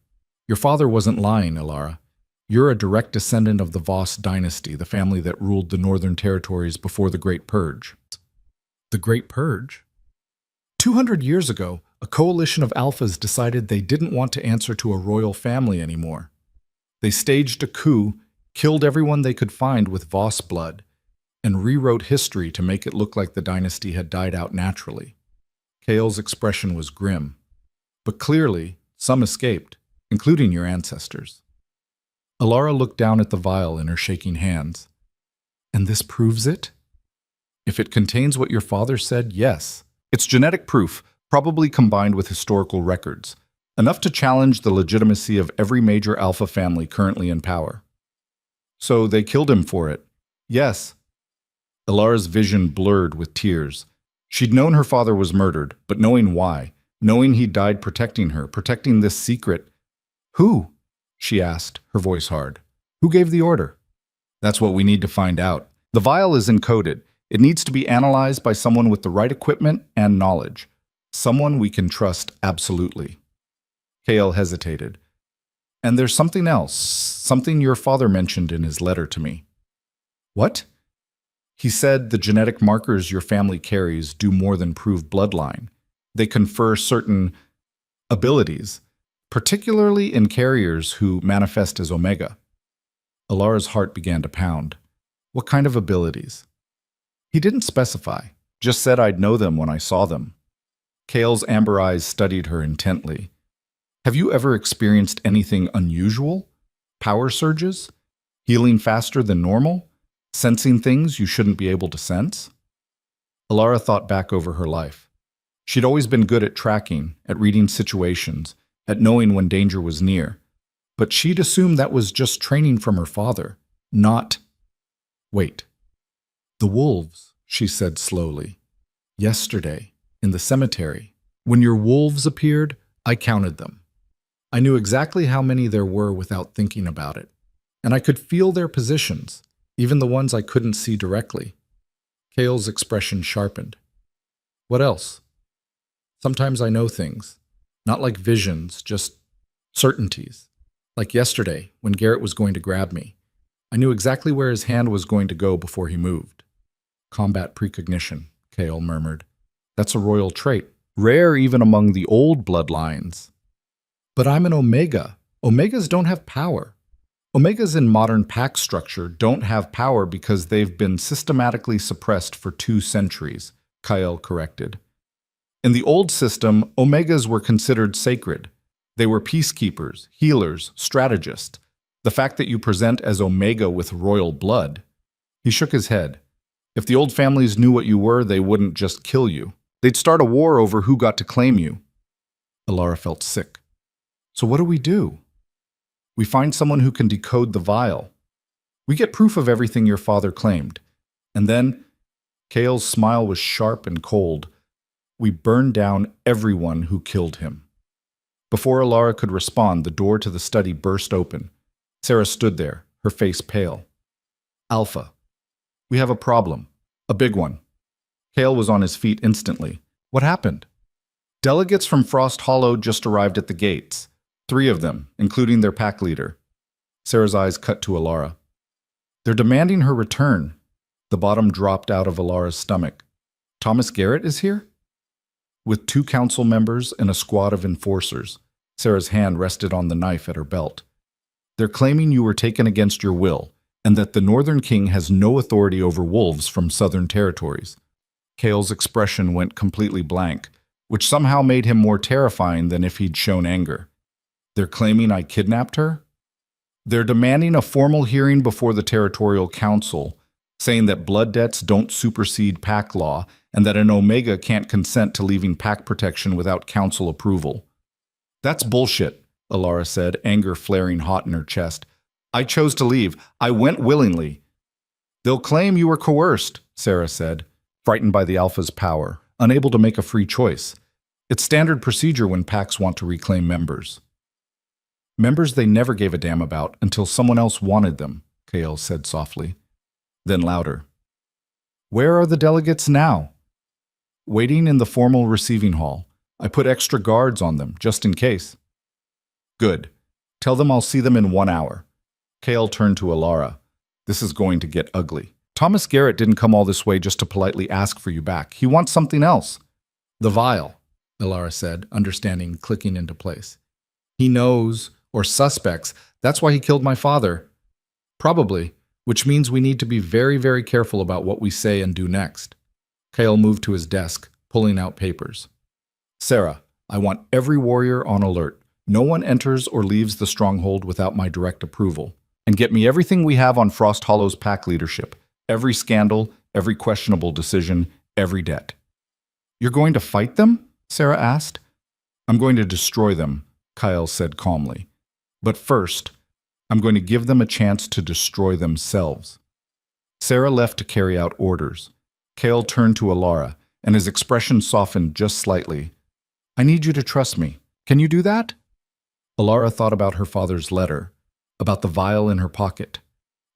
Your father wasn't lying, Ilara. You're a direct descendant of the Voss dynasty, the family that ruled the northern territories before the Great Purge. The Great Purge? 200 years ago, a coalition of alphas decided they didn't want to answer to a royal family anymore. They staged a coup, killed everyone they could find with Voss blood, and rewrote history to make it look like the dynasty had died out naturally. Kael's expression was grim. But clearly, some escaped, including your ancestors. Ilara looked down at the vial in her shaking hands. And this proves it? If it contains what your father said, yes. It's genetic proof, probably combined with historical records, enough to challenge the legitimacy of every major alpha family currently in power. So they killed him for it. Yes. Ilara's vision blurred with tears. She'd known her father was murdered, but knowing why, knowing he died protecting her, protecting this secret. Who? She asked, her voice hard. Who gave the order? That's what we need to find out. The vial is encoded. It needs to be analyzed by someone with the right equipment and knowledge. Someone we can trust absolutely. Kael hesitated. And there's something else, something your father mentioned in his letter to me. What? He said the genetic markers your family carries do more than prove bloodline. They confer certain abilities, particularly in carriers who manifest as Omega. Ilara's heart began to pound. What kind of abilities? He didn't specify, just said I'd know them when I saw them. Kael's amber eyes studied her intently. Have you ever experienced anything unusual? Power surges? Healing faster than normal? Sensing things you shouldn't be able to sense? Ilara thought back over her life. She'd always been good at tracking, at reading situations, at knowing when danger was near. But she'd assumed that was just training from her father, not... Wait. The wolves, she said slowly. Yesterday, in the cemetery, when your wolves appeared, I counted them. I knew exactly how many there were without thinking about it, and I could feel their positions, even the ones I couldn't see directly. Kale's expression sharpened. What else? Sometimes I know things. Not like visions, just certainties. Like yesterday, when Garrett was going to grab me. I knew exactly where his hand was going to go before he moved. Combat precognition, Kale murmured. That's a royal trait, rare even among the old bloodlines. But I'm an Omega. Omegas don't have power. Omegas in modern pack structure don't have power because they've been systematically suppressed for 2 centuries, Kyle corrected. In the old system, Omegas were considered sacred. They were peacekeepers, healers, strategists. The fact that you present as Omega with royal blood. He shook his head. If the old families knew what you were, they wouldn't just kill you. They'd start a war over who got to claim you. Alara felt sick. So what do? We find someone who can decode the vial. We get proof of everything your father claimed. And then, Kale's smile was sharp and cold. We burn down everyone who killed him. Before Alara could respond, the door to the study burst open. Sarah stood there, her face pale. Alpha, we have a problem. A big one. Kale was on his feet instantly. What happened? Delegates from Frost Hollow just arrived at the gates. 3 of them, including their pack leader. Sarah's eyes cut to Alara. They're demanding her return. The bottom dropped out of Alara's stomach. Thomas Garrett is here? With 2 council members and a squad of enforcers. Sarah's hand rested on the knife at her belt. They're claiming you were taken against your will, and that the Northern King has no authority over wolves from southern territories. Kale's expression went completely blank, which somehow made him more terrifying than if he'd shown anger. They're claiming I kidnapped her? They're demanding a formal hearing before the Territorial Council, saying that blood debts don't supersede pack law and that an Omega can't consent to leaving pack protection without council approval. That's bullshit, Alara said, anger flaring hot in her chest. I chose to leave. I went willingly. They'll claim you were coerced, Sarah said, frightened by the Alpha's power, unable to make a free choice. It's standard procedure when packs want to reclaim members. Members they never gave a damn about until someone else wanted them, Kale said softly. Then louder. Where are the delegates now? Waiting in the formal receiving hall. I put extra guards on them, just in case. Good. Tell them I'll see them in 1 hour. Kale turned to Alara. This is going to get ugly. Thomas Garrett didn't come all this way just to politely ask for you back. He wants something else. The vial, Alara said, understanding clicking into place. He knows, or suspects, that's why he killed my father. Probably, which means we need to be very, very careful about what we say and do next. Kale moved to his desk, pulling out papers. Sarah, I want every warrior on alert. No one enters or leaves the stronghold without my direct approval. And get me everything we have on Frost Hollow's pack leadership. Every scandal, every questionable decision, every debt. You're going to fight them? Sarah asked. I'm going to destroy them, Kyle said calmly. But first, I'm going to give them a chance to destroy themselves. Sarah left to carry out orders. Kale turned to Alara, and his expression softened just slightly. I need you to trust me. Can you do that? Alara thought about her father's letter, about the vial in her pocket,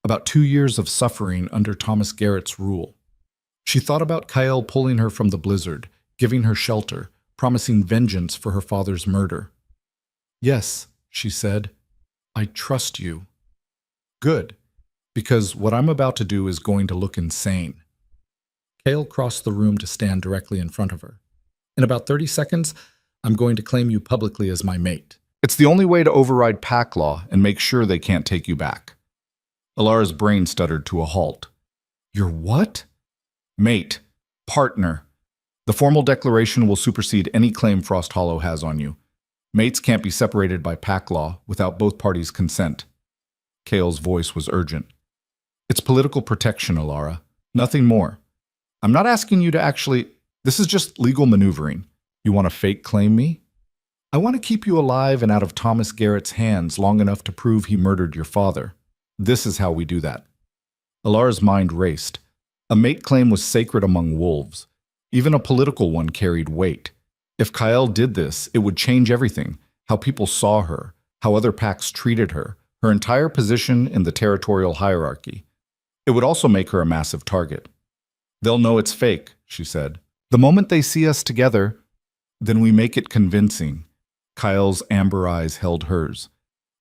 about 2 years of suffering under Thomas Garrett's rule. She thought about Kyle pulling her from the blizzard, giving her shelter, promising vengeance for her father's murder. Yes, she said, I trust you. Good, because what I'm about to do is going to look insane. Kale crossed the room to stand directly in front of her. In about 30 seconds, I'm going to claim you publicly as my mate. It's the only way to override pack law and make sure they can't take you back. Alara's brain stuttered to a halt. Your what? Mate. Partner. The formal declaration will supersede any claim Frost Hollow has on you. Mates can't be separated by pack law without both parties' consent. Kale's voice was urgent. It's political protection, Alara. Nothing more. I'm not asking you to actually... This is just legal maneuvering. You want to fake claim me? I want to keep you alive and out of Thomas Garrett's hands long enough to prove he murdered your father. This is how we do that. Alara's mind raced. A mate claim was sacred among wolves. Even a political one carried weight. If Kyle did this, it would change everything. How people saw her, how other packs treated her, her entire position in the territorial hierarchy. It would also make her a massive target. They'll know it's fake, she said. The moment they see us together, then we make it convincing. Kyle's amber eyes held hers.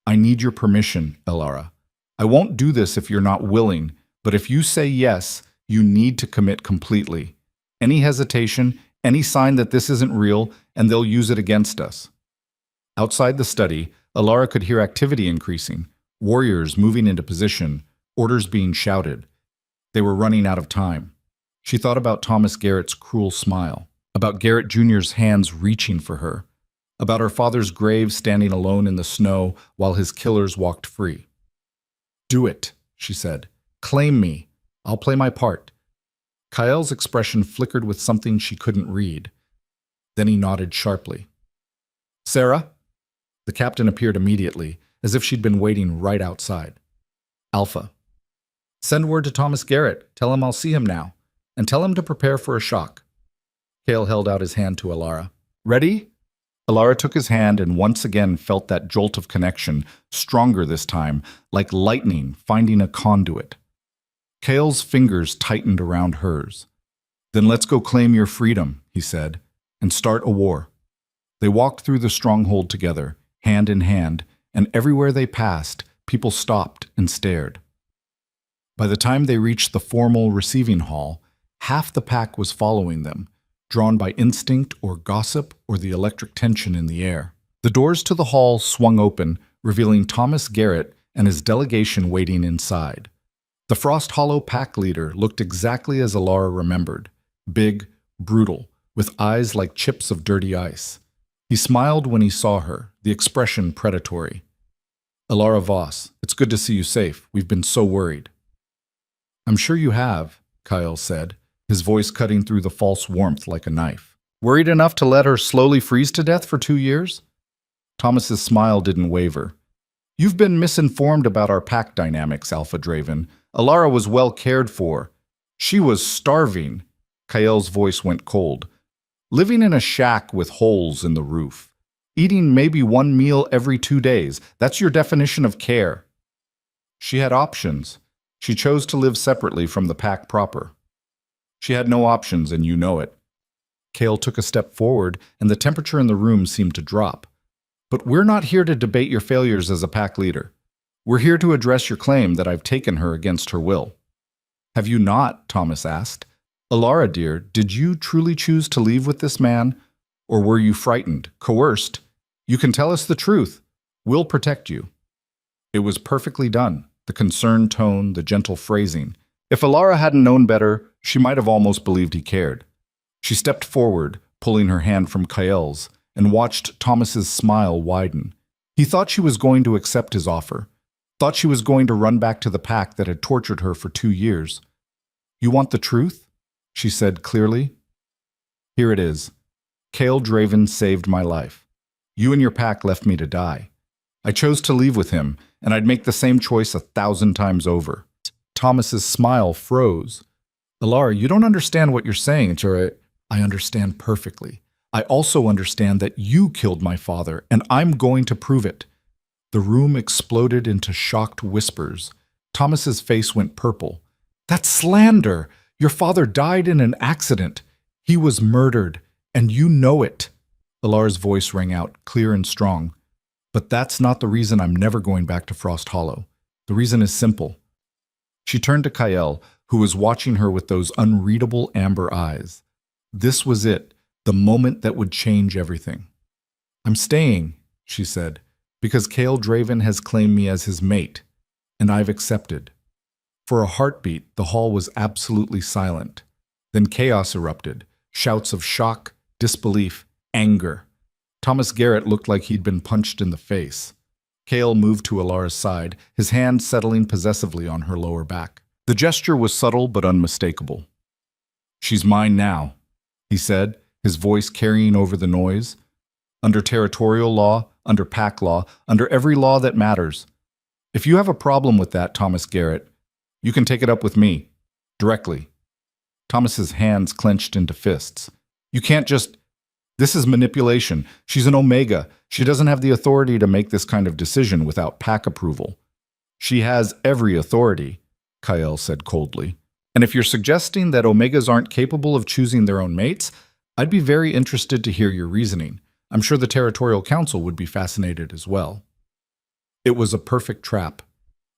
I need your permission, Elara. I won't do this if you're not willing, but if you say yes, you need to commit completely. Any hesitation, any sign that this isn't real, and they'll use it against us. Outside the study, Elara could hear activity increasing, warriors moving into position, orders being shouted. They were running out of time. She thought about Thomas Garrett's cruel smile, about Garrett Jr.'s hands reaching for her, about her father's grave standing alone in the snow while his killers walked free. Do it, she said. Claim me. I'll play my part. Kyle's expression flickered with something she couldn't read. Then he nodded sharply. Sarah? The captain appeared immediately, as if she'd been waiting right outside. Alpha. Send word to Thomas Garrett. Tell him I'll see him now. And tell him to prepare for a shock. Cale held out his hand to Elara. Ready? Elara took his hand and once again felt that jolt of connection, stronger this time, like lightning finding a conduit. Cale's fingers tightened around hers. Then let's go claim your freedom, he said, and start a war. They walked through the stronghold together, hand in hand, and everywhere they passed, people stopped and stared. By the time they reached the formal receiving hall, half the pack was following them, drawn by instinct or gossip or the electric tension in the air. The doors to the hall swung open, revealing Thomas Garrett and his delegation waiting inside. The Frost Hollow pack leader looked exactly as Elara remembered, big, brutal, with eyes like chips of dirty ice. He smiled when he saw her, the expression predatory. Elara Voss, it's good to see you safe. We've been so worried. I'm sure you have, Kyle said, his voice cutting through the false warmth like a knife. Worried enough to let her slowly freeze to death for 2 years? Thomas's smile didn't waver. You've been misinformed about our pack dynamics, Alpha Draven. Elara was well cared for. She was starving. Kyle's voice went cold. Living in a shack with holes in the roof. Eating maybe 1 meal every 2 days. That's your definition of care. She had options. She chose to live separately from the pack proper. She had no options, and you know it. Cale took a step forward, and the temperature in the room seemed to drop. But we're not here to debate your failures as a pack leader. We're here to address your claim that I've taken her against her will. Have you not? Thomas asked. Elara, dear, did you truly choose to leave with this man? Or were you frightened, coerced? You can tell us the truth. We'll protect you. It was perfectly done. The concerned tone, the gentle phrasing. If Elara hadn't known better, she might have almost believed he cared. She stepped forward, pulling her hand from Kyle's, and watched Thomas's smile widen. He thought she was going to accept his offer, thought she was going to run back to the pack that had tortured her for 2 years. You want the truth? She said clearly. Here it is. Cale Draven saved my life. You and your pack left me to die. I chose to leave with him, and I'd make the same choice 1,000 times over. Thomas's smile froze. Elara, you don't understand what you're saying, Jure. I understand perfectly. I also understand that you killed my father, and I'm going to prove it. The room exploded into shocked whispers. Thomas's face went purple. That's slander! Your father died in an accident. He was murdered, and you know it. Elara's voice rang out, clear and strong. But that's not the reason I'm never going back to Frost Hollow. The reason is simple. She turned to Kyle, who was watching her with those unreadable amber eyes. This was it, the moment that would change everything. I'm staying, she said, because Cale Draven has claimed me as his mate, and I've accepted. For a heartbeat, the hall was absolutely silent. Then chaos erupted, shouts of shock, disbelief, anger. Thomas Garrett looked like he'd been punched in the face. Cale moved to Elara's side, his hand settling possessively on her lower back. The gesture was subtle but unmistakable. She's mine now, he said, his voice carrying over the noise. Under territorial law, under pack law, under every law that matters. If you have a problem with that, Thomas Garrett, you can take it up with me, directly. Thomas's hands clenched into fists. You can't just... This is manipulation. She's an Omega. She doesn't have the authority to make this kind of decision without pack approval. She has every authority, Kyle said coldly. And if you're suggesting that Omegas aren't capable of choosing their own mates, I'd be very interested to hear your reasoning. I'm sure the Territorial Council would be fascinated as well. It was a perfect trap.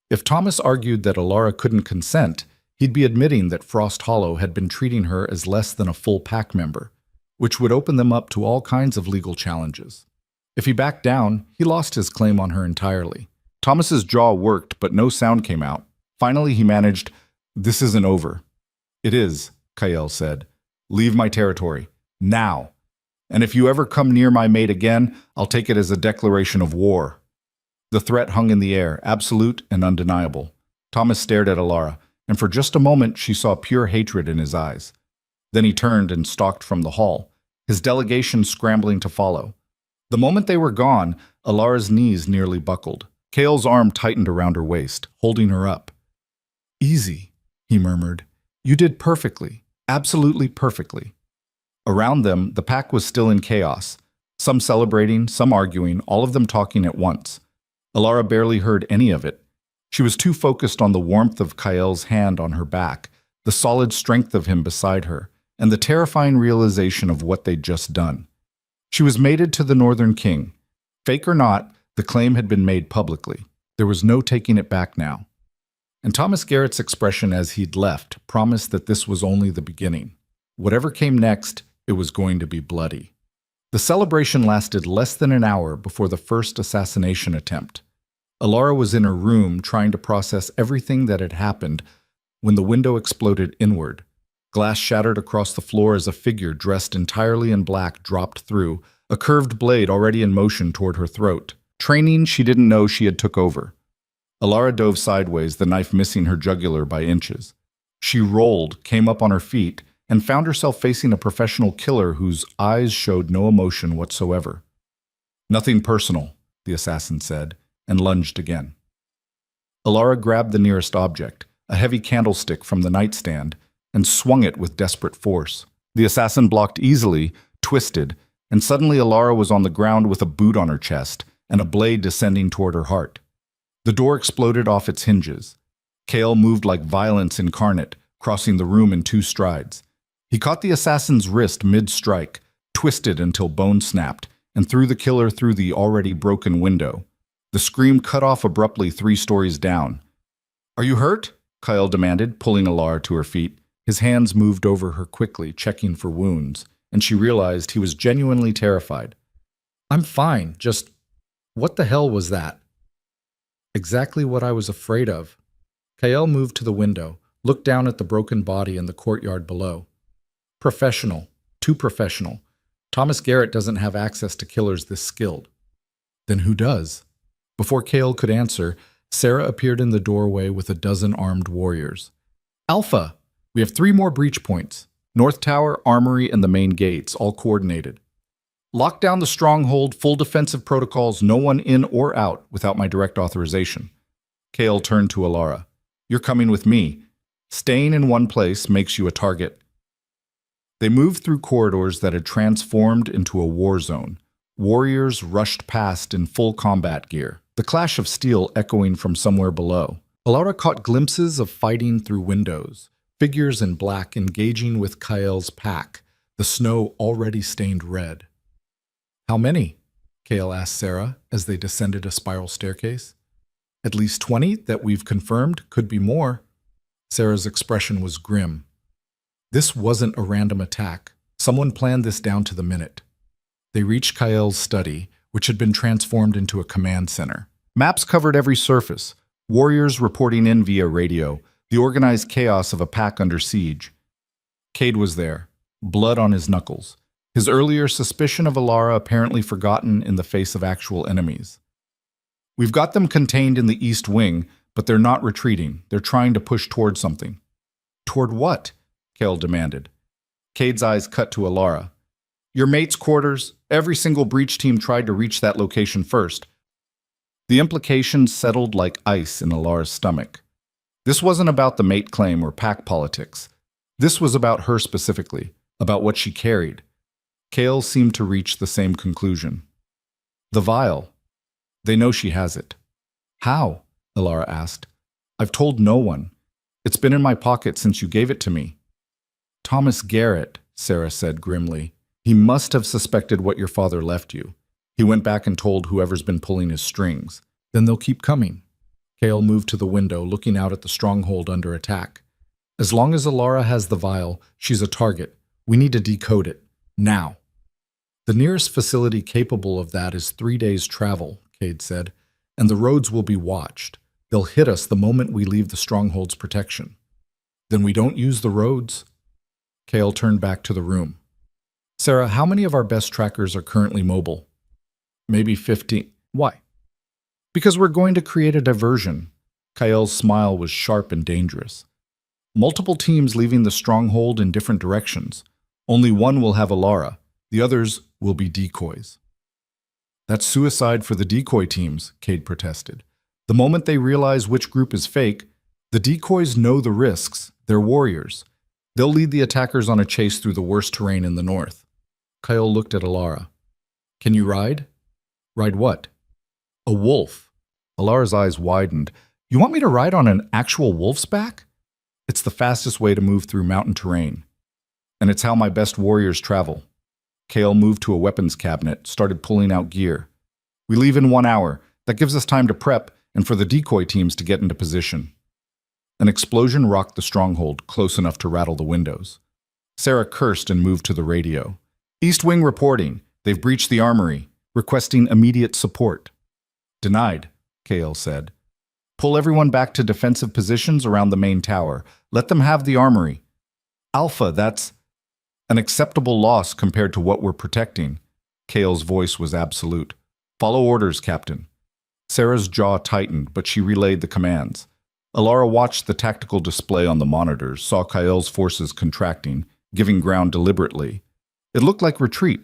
If Thomas argued that Alara couldn't consent, he'd be admitting that Frost Hollow had been treating her as less than a full pack member, which would open them up to all kinds of legal challenges. If he backed down, he lost his claim on her entirely. Thomas's jaw worked, but no sound came out. Finally, he managed, "This isn't over." "It is," Kael said. "Leave my territory. Now. And if you ever come near my mate again, I'll take it as a declaration of war." The threat hung in the air, absolute and undeniable. Thomas stared at Alara, and for just a moment she saw pure hatred in his eyes. Then he turned and stalked from the hall, his delegation scrambling to follow. The moment they were gone, Alara's knees nearly buckled. Kael's arm tightened around her waist, holding her up. "Easy," he murmured. "You did perfectly, absolutely perfectly." Around them, the pack was still in chaos, some celebrating, some arguing, all of them talking at once. Alara barely heard any of it. She was too focused on the warmth of Kael's hand on her back, the solid strength of him beside her, and the terrifying realization of what they'd just done. She was mated to the Northern King. Fake or not, the claim had been made publicly. There was no taking it back now. And Thomas Garrett's expression as he'd left promised that this was only the beginning. Whatever came next, it was going to be bloody. The celebration lasted less than an hour before the first assassination attempt. Alara was in her room trying to process everything that had happened when the window exploded inward. Glass shattered across the floor as a figure dressed entirely in black dropped through, a curved blade already in motion toward her throat. Training she didn't know she had took over. Alara dove sideways, the knife missing her jugular by inches. She rolled, came up on her feet, and found herself facing a professional killer whose eyes showed no emotion whatsoever. "Nothing personal," the assassin said, and lunged again. Alara grabbed the nearest object, a heavy candlestick from the nightstand, and swung it with desperate force. The assassin blocked easily, twisted, and suddenly Alara was on the ground with a boot on her chest and a blade descending toward her heart. The door exploded off its hinges. Kael moved like violence incarnate, crossing the room in 2 strides. He caught the assassin's wrist mid-strike, twisted until bone snapped, and threw the killer through the already broken window. The scream cut off abruptly 3 stories down. "Are you hurt?" Kael demanded, pulling Alara to her feet. His hands moved over her quickly, checking for wounds, and she realized he was genuinely terrified. "I'm fine, just... what the hell was that?" "Exactly what I was afraid of." Kael moved to the window, looked down at the broken body in the courtyard below. "Professional. Too professional. Thomas Garrett doesn't have access to killers this skilled." "Then who does?" Before Kael could answer, Sarah appeared in the doorway with a dozen armed warriors. "Alpha! We have 3 more breach points. North Tower, Armory, and the main gates, all coordinated. Lock down the stronghold, full defensive protocols, no one in or out without my direct authorization." Kael turned to Alara. "You're coming with me. Staying in one place makes you a target." They moved through corridors that had transformed into a war zone. Warriors rushed past in full combat gear, the clash of steel echoing from somewhere below. Alara caught glimpses of fighting through windows, figures in black engaging with Kael's pack, the snow already stained red. "How many?" Kael asked Sarah as they descended a spiral staircase. "At least 20 that we've confirmed, could be more." Sarah's expression was grim. This wasn't a random attack. Someone planned this down to the minute. They reached Kael's study, which had been transformed into a command center. Maps covered every surface, warriors reporting in via radio, the organized chaos of a pack under siege. Cade was there, blood on his knuckles, his earlier suspicion of Alara apparently forgotten in the face of actual enemies. "We've got them contained in the East Wing, but they're not retreating. They're trying to push toward something." "Toward what?" Kael demanded. Cade's eyes cut to Alara. "Your mate's quarters. Every single breach team tried to reach that location first." The implications settled like ice in Alara's stomach. This wasn't about the mate claim or pack politics. This was about her specifically, about what she carried. Kael seemed to reach the same conclusion. "The vial. They know she has it." "How?" Alara asked. "I've told no one. It's been in my pocket since you gave it to me. Thomas Garrett, Sarah said grimly. He must have suspected what your father left you. He went back and told whoever's been pulling his strings. Then they'll keep coming. Cale moved to the window, looking out at the stronghold under attack. As long as Alara has the vial, she's a target. We need to decode it. Now. The nearest facility capable of that is 3 days' travel, Cade said, and the roads will be watched. They'll hit us the moment we leave the stronghold's protection. Then we don't use the roads? Cale turned back to the room. Sarah, how many of our best trackers are currently mobile? Maybe 15. Why? Because we're going to create a diversion. Kael's smile was sharp and dangerous. Multiple teams leaving the stronghold in different directions. Only one will have Alara. The others will be decoys. That's suicide for the decoy teams, Cade protested. The moment they realize which group is fake, the decoys know the risks. They're warriors. They'll lead the attackers on a chase through the worst terrain in the north. Kael looked at Alara. Can you ride? Ride what? A wolf. Alara's eyes widened. You want me to ride on an actual wolf's back? It's the fastest way to move through mountain terrain. And it's how my best warriors travel. Kael moved to a weapons cabinet, started pulling out gear. We leave in 1 hour. That gives us time to prep and for the decoy teams to get into position. An explosion rocked the stronghold, close enough to rattle the windows. Sarah cursed and moved to the radio. East Wing reporting. They've breached the armory, requesting immediate support. Denied, Kael said. Pull everyone back to defensive positions around the main tower. Let them have the armory. Alpha, that's an acceptable loss compared to what we're protecting. Kael's voice was absolute. Follow orders, Captain. Sarah's jaw tightened, but she relayed the commands. Alara watched the tactical display on the monitors, saw Kael's forces contracting, giving ground deliberately. It looked like retreat.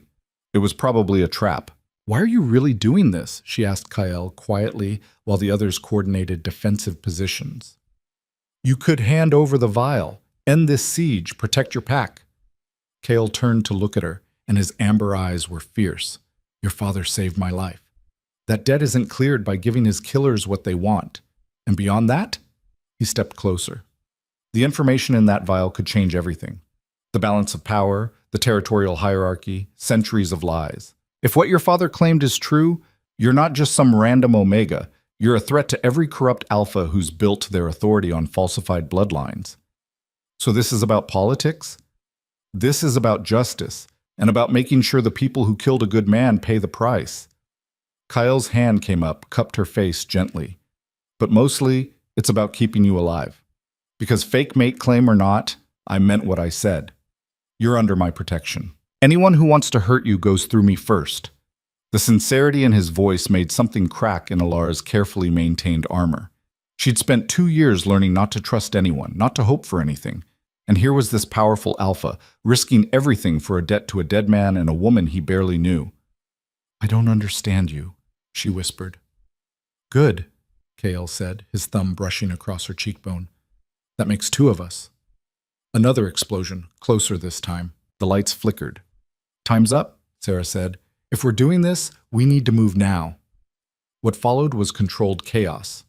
It was probably a trap. Why are you really doing this? She asked Kael quietly while the others coordinated defensive positions. You could hand over the vial, end this siege, protect your pack. Kael turned to look at her, and his amber eyes were fierce. Your father saved my life. That debt isn't cleared by giving his killers what they want. And beyond that? He stepped closer. The information in that vial could change everything. The balance of power, the territorial hierarchy, centuries of lies. If what your father claimed is true, you're not just some random Omega. You're a threat to every corrupt Alpha who's built their authority on falsified bloodlines. So this is about politics? This is about justice, and about making sure the people who killed a good man pay the price. Kael's hand came up, cupped her face gently. But mostly, it's about keeping you alive. Because fake mate claim or not, I meant what I said. You're under my protection. Anyone who wants to hurt you goes through me first. The sincerity in his voice made something crack in Alara's carefully maintained armor. She'd spent 2 years learning not to trust anyone, not to hope for anything. And here was this powerful Alpha, risking everything for a debt to a dead man and a woman he barely knew. I don't understand you, she whispered. Good, Kael said, his thumb brushing across her cheekbone. That makes 2 of us. Another explosion, closer this time. The lights flickered. Time's up, Sarah said. If we're doing this, we need to move now. What followed was controlled chaos.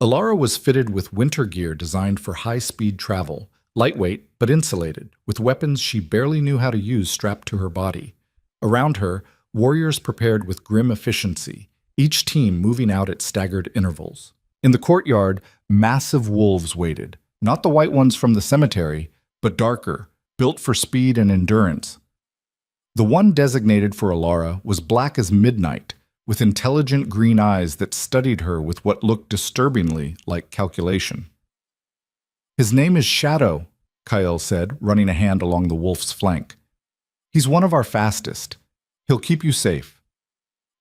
Alara was fitted with winter gear designed for high-speed travel, lightweight but insulated, with weapons she barely knew how to use strapped to her body. Around her, warriors prepared with grim efficiency, each team moving out at staggered intervals. In the courtyard, massive wolves waited, not the white ones from the cemetery, but darker, built for speed and endurance. The one designated for Alara was black as midnight, with intelligent green eyes that studied her with what looked disturbingly like calculation. His name is Shadow, Kael said, running a hand along the wolf's flank. He's one of our fastest. He'll keep you safe.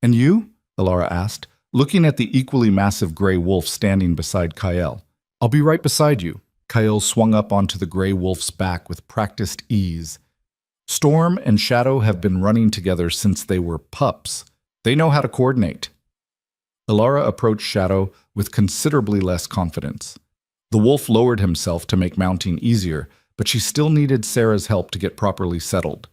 And you? Alara asked, looking at the equally massive gray wolf standing beside Kael. I'll be right beside you. Kael swung up onto the gray wolf's back with practiced ease. Storm and Shadow have been running together since they were pups. They know how to coordinate. Alara approached Shadow with considerably less confidence. The wolf lowered himself to make mounting easier, but she still needed Sarah's help to get properly settled.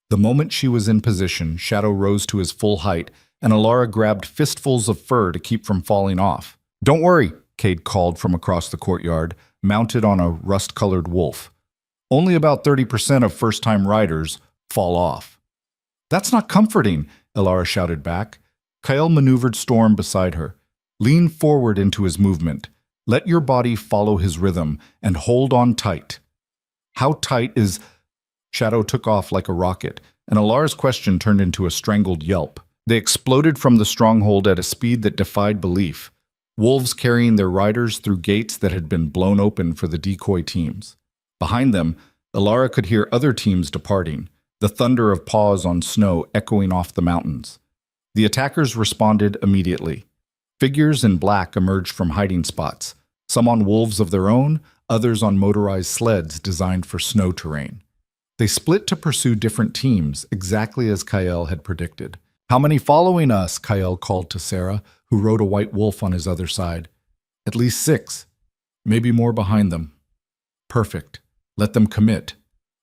The moment she was in position, Shadow rose to his full height, and Alara grabbed fistfuls of fur to keep from falling off. Don't worry, Cade called from across the courtyard. mounted on a rust-colored wolf. Only about 30% of first-time riders fall off. That's not comforting, Elara shouted back. Kyle maneuvered Storm beside her. Lean forward into his movement. Let your body follow his rhythm and hold on tight. How tight is... Shadow took off like a rocket, and Alara's question turned into a strangled yelp. They exploded from the stronghold at a speed that defied belief, wolves carrying their riders through gates that had been blown open for the decoy teams. Behind them, Elara could hear other teams departing, the thunder of paws on snow echoing off the mountains. The attackers responded immediately. Figures in black emerged from hiding spots, some on wolves of their own, others on motorized sleds designed for snow terrain. They split to pursue different teams, exactly as Kyle had predicted. "How many following us?" Kyle called to Sarah, who rode a white wolf on his other side. "At least 6. Maybe more behind them." "Perfect. Let them commit."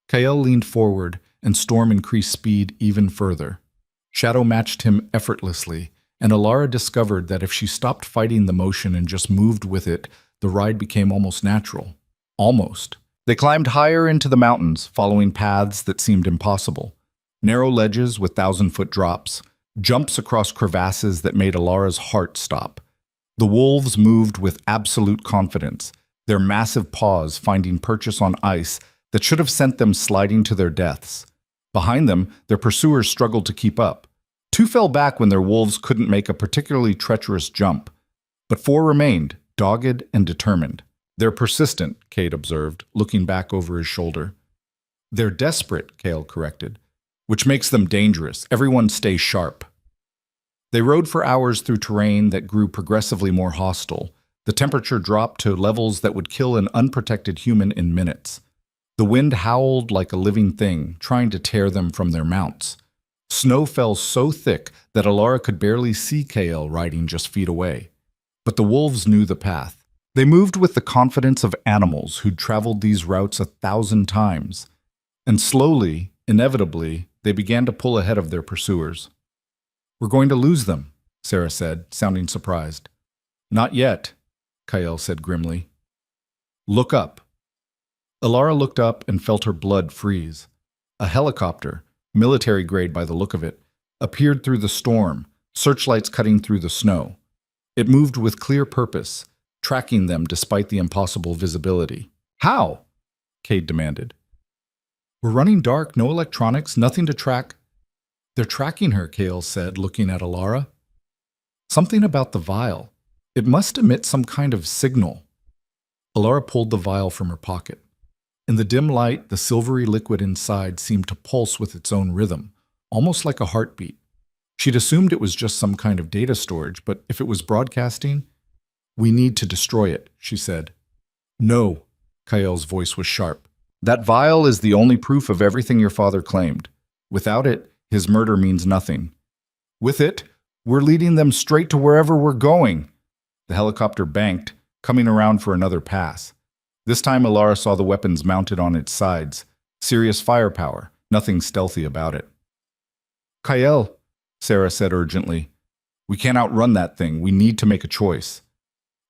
Kyle leaned forward, and Storm increased speed even further. Shadow matched him effortlessly, and Elara discovered that if she stopped fighting the motion and just moved with it, the ride became almost natural. Almost. They climbed higher into the mountains, following paths that seemed impossible. Narrow ledges with 1,000-foot drops, jumps across crevasses that made Alara's heart stop. The wolves moved with absolute confidence, their massive paws finding purchase on ice that should have sent them sliding to their deaths. Behind them, their pursuers struggled to keep up. 2 fell back when their wolves couldn't make a particularly treacherous jump. But 4 remained, dogged and determined. "They're persistent," Cade observed, looking back over his shoulder. "They're desperate," Cale corrected, "which makes them dangerous. Everyone stay sharp." They rode for hours through terrain that grew progressively more hostile. The temperature dropped to levels that would kill an unprotected human in minutes. The wind howled like a living thing, trying to tear them from their mounts. Snow fell so thick that Elara could barely see Kale riding just feet away. But the wolves knew the path. They moved with the confidence of animals who'd traveled these routes 1,000 times. And slowly, inevitably, they began to pull ahead of their pursuers. "We're going to lose them," Sarah said, sounding surprised. "Not yet," Kyle said grimly. "Look up." Elara looked up and felt her blood freeze. A helicopter, military grade by the look of it, appeared through the storm, searchlights cutting through the snow. It moved with clear purpose, tracking them despite the impossible visibility. "How?" Cade demanded. "We're running dark, no electronics, nothing to track." "They're tracking her," Kale said, looking at Elara. "Something about the vial. It must emit some kind of signal." Elara pulled the vial from her pocket. In the dim light, the silvery liquid inside seemed to pulse with its own rhythm, almost like a heartbeat. She'd assumed it was just some kind of data storage, but if it was broadcasting... "We need to destroy it," she said. "No," Kyle's voice was sharp. "That vial is the only proof of everything your father claimed. Without it, his murder means nothing. With it, we're leading them straight to wherever we're going." The helicopter banked, coming around for another pass. This time Elara saw the weapons mounted on its sides. Serious firepower, nothing stealthy about it. "Kyle," Sarah said urgently. "We can't outrun that thing. We need to make a choice."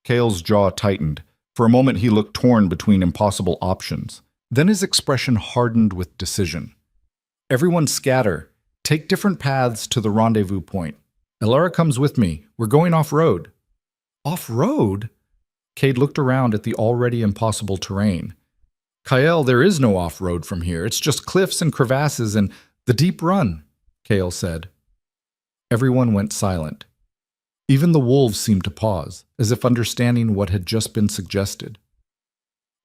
Kale's jaw tightened. For a moment he looked torn between impossible options. Then his expression hardened with decision. "Everyone scatter. Take different paths to the rendezvous point. Elara comes with me. We're going off-road." "Off-road?" Cade looked around at the already impossible terrain. "Kyle, there is no off-road from here. It's just cliffs and crevasses and the deep run," Kale said. Everyone went silent. Even the wolves seemed to pause, as if understanding what had just been suggested.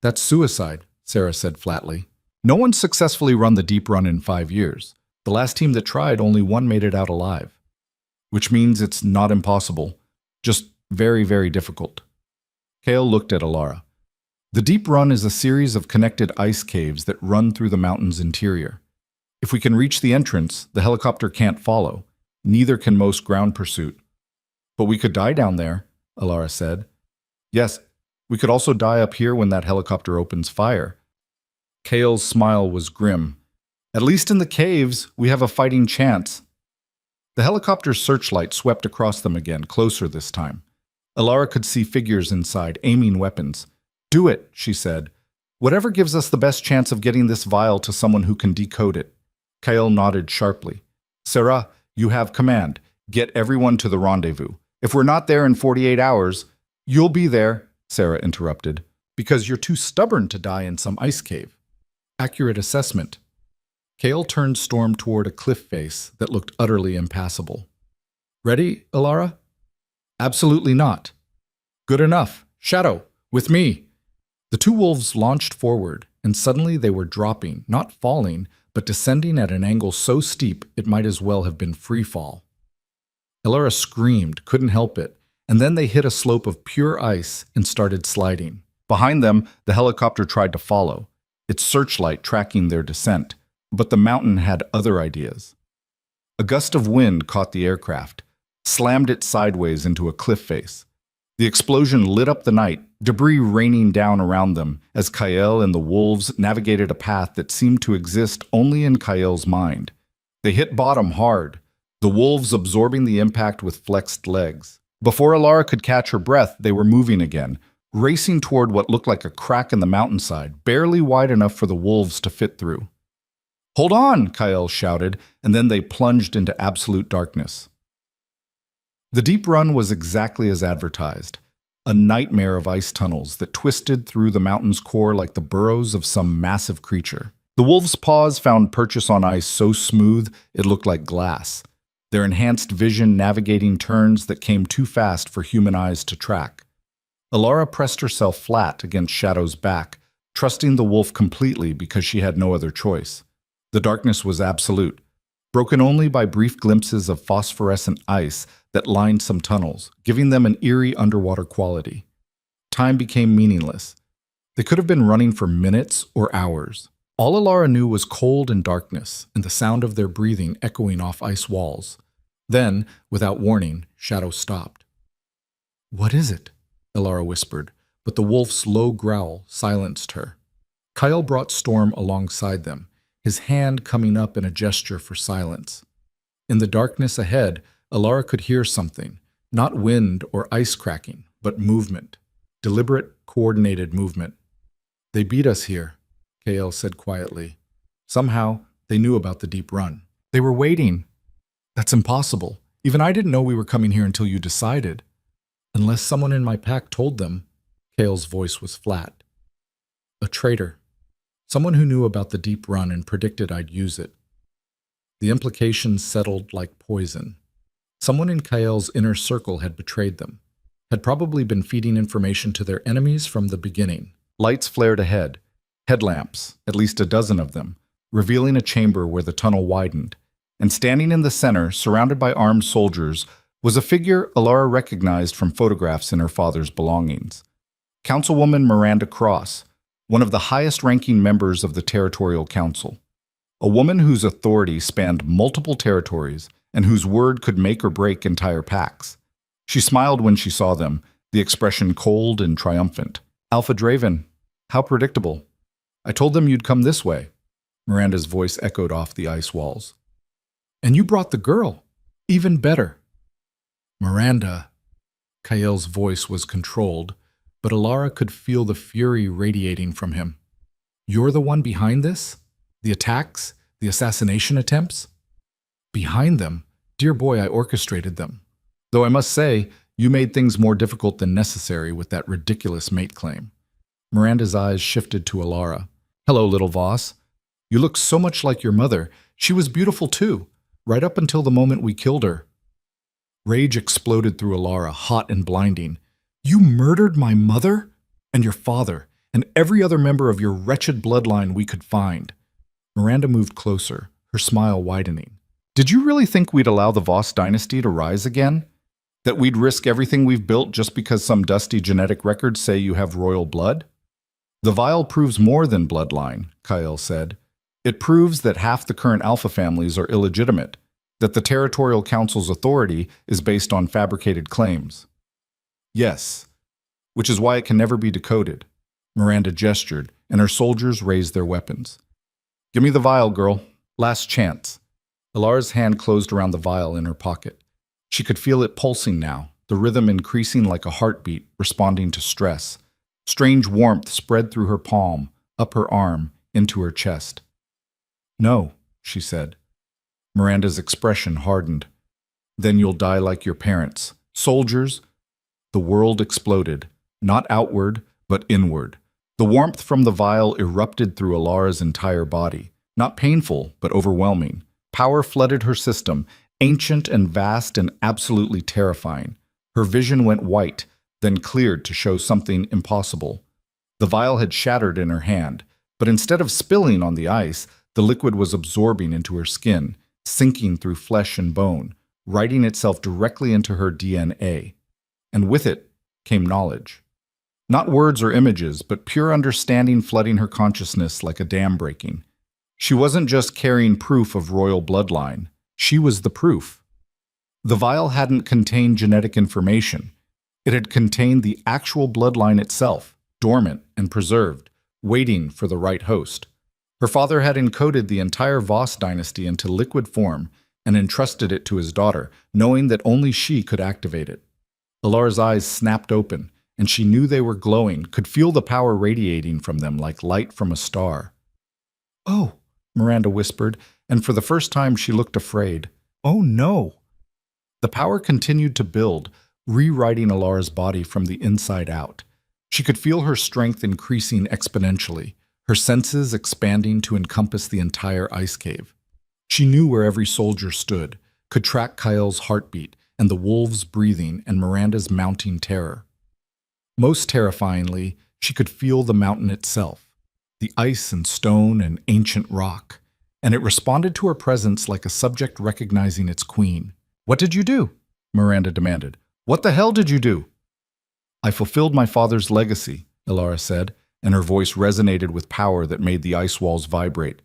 "That's suicide," Sarah said flatly. "No one's successfully run the deep run in 5 years. The last team that tried, only one made it out alive. Which means it's not impossible, just very, very difficult." Kale looked at Elara. "The deep run is a series of connected ice caves that run through the mountain's interior. If we can reach the entrance, the helicopter can't follow. Neither can most ground pursuit." "But we could die down there," Elara said. "Yes, we could also die up here when that helicopter opens fire." Kale's smile was grim. "At least in the caves, we have a fighting chance." The helicopter's searchlight swept across them again, closer this time. Elara could see figures inside, aiming weapons. Do it, she said. Whatever gives us the best chance of getting this vial to someone who can decode it. Kael nodded sharply. Sarah, you have command. Get everyone to the rendezvous. If we're not there in 48 hours, you'll be there, Sarah interrupted, because you're too stubborn to die in some ice cave. Accurate assessment. Kael turned Storm toward a cliff face that looked utterly impassable. Ready, Alara? Absolutely not. Good enough. Shadow, with me. The two wolves launched forward, and suddenly they were dropping, not falling, but descending at an angle so steep it might as well have been free fall. Alara screamed, couldn't help it, and then they hit a slope of pure ice and started sliding. Behind them, the helicopter tried to follow, its searchlight tracking their descent, but the mountain had other ideas. A gust of wind caught the aircraft, slammed it sideways into a cliff face. The explosion lit up the night, debris raining down around them as Kael and the wolves navigated a path that seemed to exist only in Kael's mind. They hit bottom hard, the wolves absorbing the impact with flexed legs. Before Alara could catch her breath, they were moving again, racing toward what looked like a crack in the mountainside, barely wide enough for the wolves to fit through. Hold on, Kael shouted, and then they plunged into absolute darkness. The deep run was exactly as advertised, a nightmare of ice tunnels that twisted through the mountain's core like the burrows of some massive creature. The wolves' paws found purchase on ice so smooth it looked like glass, their enhanced vision navigating turns that came too fast for human eyes to track. Alara pressed herself flat against Shadow's back, trusting the wolf completely because she had no other choice. The darkness was absolute, broken only by brief glimpses of phosphorescent ice that lined some tunnels, giving them an eerie underwater quality. Time became meaningless. They could have been running for minutes or hours. All Alara knew was cold and darkness, and the sound of their breathing echoing off ice walls. Then, without warning, Shadow stopped. "What is it?" Alara whispered, but the wolf's low growl silenced her. Kael brought Storm alongside them, his hand coming up in a gesture for silence. In the darkness ahead, Alara could hear something, not wind or ice cracking, but movement, deliberate, coordinated movement. "They beat us here," Kael said quietly. Somehow, they knew about the deep run. "They were waiting." "That's impossible. Even I didn't know we were coming here until you decided." "Unless someone in my pack told them." Kael's voice was flat. "A traitor. Someone who knew about the deep run and predicted I'd use it." The implications settled like poison. Someone in Kael's inner circle had betrayed them, had probably been feeding information to their enemies from the beginning. Lights flared ahead, headlamps, at least a dozen of them, revealing a chamber where the tunnel widened. And standing in the center, surrounded by armed soldiers, was a figure Alara recognized from photographs in her father's belongings. Councilwoman Miranda Cross, one of the highest-ranking members of the Territorial Council. A woman whose authority spanned multiple territories and whose word could make or break entire packs. She smiled when she saw them, the expression cold and triumphant. "Alpha Draven, how predictable. I told them you'd come this way." Miranda's voice echoed off the ice walls. "And you brought the girl. Even better." "Miranda." Kael's voice was controlled, but Alara could feel the fury radiating from him. "You're the one behind this? The attacks? The assassination attempts?" "Behind them? Dear boy, I orchestrated them. Though I must say, you made things more difficult than necessary with that ridiculous mate claim." Miranda's eyes shifted to Alara. "Hello, little Voss. You look so much like your mother. She was beautiful too, right up until the moment we killed her." Rage exploded through Alara, hot and blinding. "You murdered my mother? And your father, and every other member of your wretched bloodline we could find." Miranda moved closer, her smile widening. "Did you really think we'd allow the Voss dynasty to rise again? That we'd risk everything we've built just because some dusty genetic records say you have royal blood?" "The vial proves more than bloodline," Kael said. "It proves that half the current Alpha families are illegitimate, that the Territorial Council's authority is based on fabricated claims." "Yes, which is why it can never be decoded." Miranda gestured, and her soldiers raised their weapons. "Give me the vial, girl. Last chance." Alara's hand closed around the vial in her pocket. She could feel it pulsing now, the rhythm increasing like a heartbeat, responding to stress. Strange warmth spread through her palm, up her arm, into her chest. "No," she said. Miranda's expression hardened. "Then you'll die like your parents. Soldiers." The world exploded, not outward, but inward. The warmth from the vial erupted through Alara's entire body. Not painful, but overwhelming. Power flooded her system, ancient and vast and absolutely terrifying. Her vision went white, then cleared to show something impossible. The vial had shattered in her hand, but instead of spilling on the ice, the liquid was absorbing into her skin, sinking through flesh and bone, writing itself directly into her DNA. And with it came knowledge. Not words or images, but pure understanding flooding her consciousness like a dam breaking. She wasn't just carrying proof of royal bloodline. She was the proof. The vial hadn't contained genetic information. It had contained the actual bloodline itself, dormant and preserved, waiting for the right host. Her father had encoded the entire Voss dynasty into liquid form and entrusted it to his daughter, knowing that only she could activate it. Alara's eyes snapped open, and she knew they were glowing, could feel the power radiating from them like light from a star. "Oh," Miranda whispered, and for the first time she looked afraid. "Oh no." The power continued to build, rewriting Alara's body from the inside out. She could feel her strength increasing exponentially, her senses expanding to encompass the entire ice cave. She knew where every soldier stood, could track Kyle's heartbeat and the wolves' breathing and Miranda's mounting terror. Most terrifyingly, she could feel the mountain itself, the ice and stone and ancient rock, and it responded to her presence like a subject recognizing its queen. "What did you do?" Miranda demanded. "What the hell did you do?" "I fulfilled my father's legacy," Alara said, and her voice resonated with power that made the ice walls vibrate.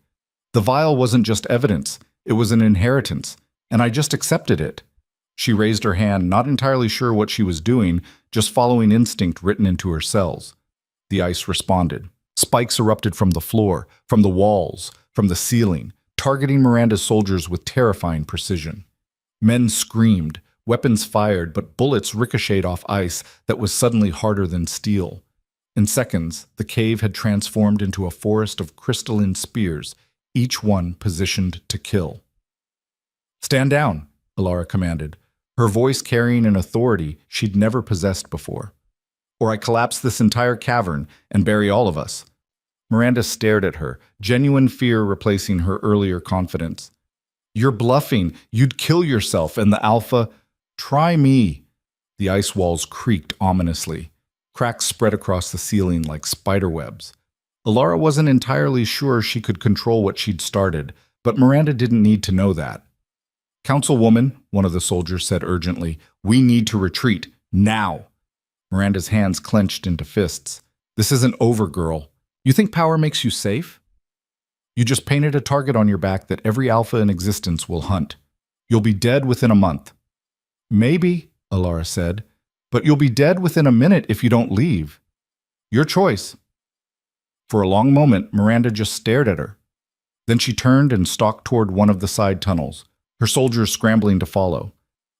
"The vial wasn't just evidence, it was an inheritance, and I just accepted it." She raised her hand, not entirely sure what she was doing, just following instinct written into her cells. The ice responded. Spikes erupted from the floor, from the walls, from the ceiling, targeting Miranda's soldiers with terrifying precision. Men screamed, weapons fired, but bullets ricocheted off ice that was suddenly harder than steel. In seconds, the cave had transformed into a forest of crystalline spears, each one positioned to kill. "Stand down," Alara commanded, her voice carrying an authority she'd never possessed before. "Or I collapse this entire cavern and bury all of us." Miranda stared at her, genuine fear replacing her earlier confidence. "You're bluffing. You'd kill yourself and the Alpha." "Try me." The ice walls creaked ominously. Cracks spread across the ceiling like spiderwebs. Alara wasn't entirely sure she could control what she'd started, but Miranda didn't need to know that. "Councilwoman," one of the soldiers said urgently, "we need to retreat, now." Miranda's hands clenched into fists. "This isn't over, girl. You think power makes you safe? You just painted a target on your back that every alpha in existence will hunt. You'll be dead within a month." "Maybe," Alara said, "but you'll be dead within a minute if you don't leave. Your choice." For a long moment, Miranda just stared at her. Then she turned and stalked toward one of the side tunnels, her soldiers scrambling to follow.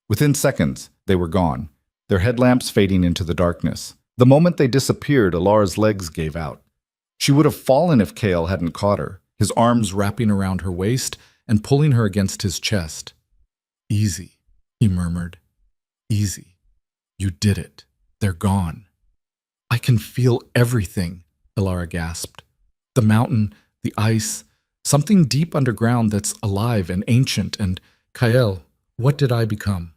Within seconds, they were gone, their headlamps fading into the darkness. The moment they disappeared, Alara's legs gave out. She would have fallen if Kale hadn't caught her, his arms wrapping around her waist and pulling her against his chest. "Easy," he murmured. "Easy. You did it. They're gone." "I can feel everything," Alara gasped. "The mountain, the ice, something deep underground that's alive and ancient and, Kael, what did I become?"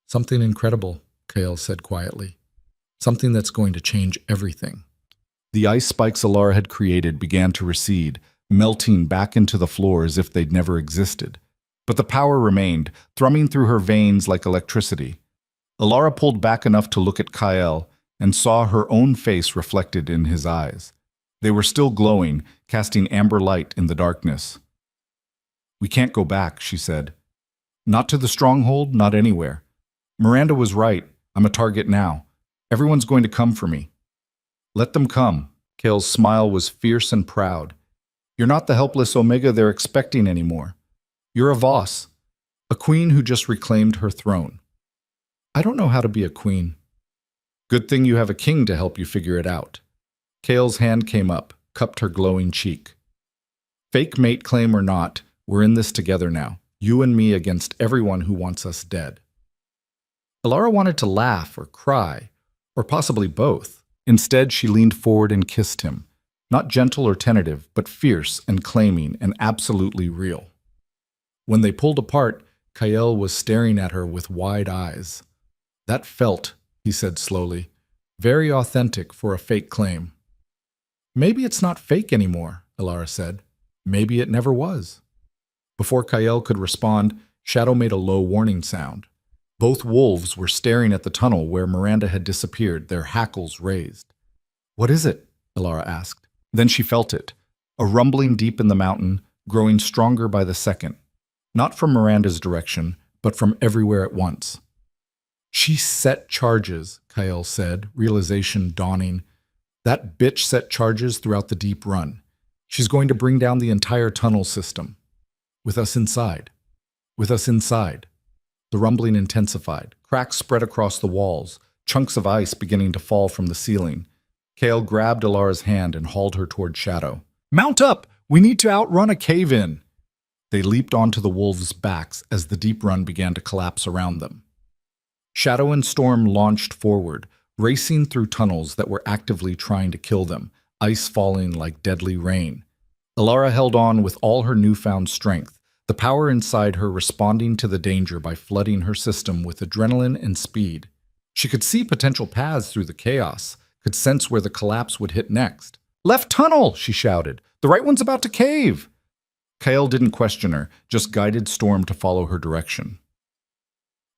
"Something incredible," Kael said quietly. "Something that's going to change everything." The ice spikes Alara had created began to recede, melting back into the floor as if they'd never existed. But the power remained, thrumming through her veins like electricity. Alara pulled back enough to look at Kael and saw her own face reflected in his eyes. They were still glowing, casting amber light in the darkness. "We can't go back," she said. "Not to the stronghold, not anywhere. Miranda was right. I'm a target now. Everyone's going to come for me." "Let them come." Kale's smile was fierce and proud. "You're not the helpless Omega they're expecting anymore. You're a Voss, a queen who just reclaimed her throne." "I don't know how to be a queen." Good thing you have a king to help you figure it out. Kale's hand came up, cupped her glowing cheek. Fake mate claim or not, we're in this together now. You and me against everyone who wants us dead. Alara wanted to laugh or cry, or possibly both. Instead, she leaned forward and kissed him. Not gentle or tentative, but fierce and claiming and absolutely real. When they pulled apart, Kael was staring at her with wide eyes. That felt, he said slowly, very authentic for a fake claim. Maybe it's not fake anymore, Alara said. Maybe it never was. Before Kael could respond, Shadow made a low warning sound. Both wolves were staring at the tunnel where Miranda had disappeared, their hackles raised. What is it? Alara asked. Then she felt it, a rumbling deep in the mountain, growing stronger by the second. Not from Miranda's direction, but from everywhere at once. She set charges, Kael said, realization dawning. That bitch set charges throughout the deep run. She's going to bring down the entire tunnel system. With us inside. With us inside. The rumbling intensified. Cracks spread across the walls, chunks of ice beginning to fall from the ceiling. Kael grabbed Alara's hand and hauled her toward Shadow. Mount up! We need to outrun a cave-in! They leaped onto the wolves' backs as the deep run began to collapse around them. Shadow and Storm launched forward, racing through tunnels that were actively trying to kill them, ice falling like deadly rain. Alara held on with all her newfound strength, the power inside her responding to the danger by flooding her system with adrenaline and speed. She could see potential paths through the chaos, could sense where the collapse would hit next. Left tunnel, she shouted. The right one's about to cave. Kael didn't question her, just guided Storm to follow her direction.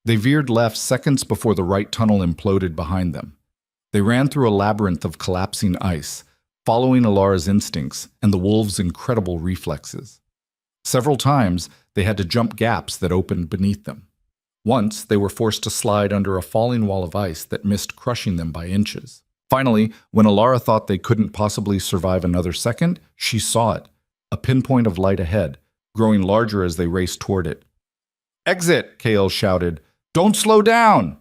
They veered left seconds before the right tunnel imploded behind them. They ran through a labyrinth of collapsing ice, following Alara's instincts and the wolves' incredible reflexes. Several times, they had to jump gaps that opened beneath them. Once, they were forced to slide under a falling wall of ice that missed crushing them by inches. Finally, when Alara thought they couldn't possibly survive another second, she saw it, a pinpoint of light ahead, growing larger as they raced toward it. Exit, Kael shouted. Don't slow down!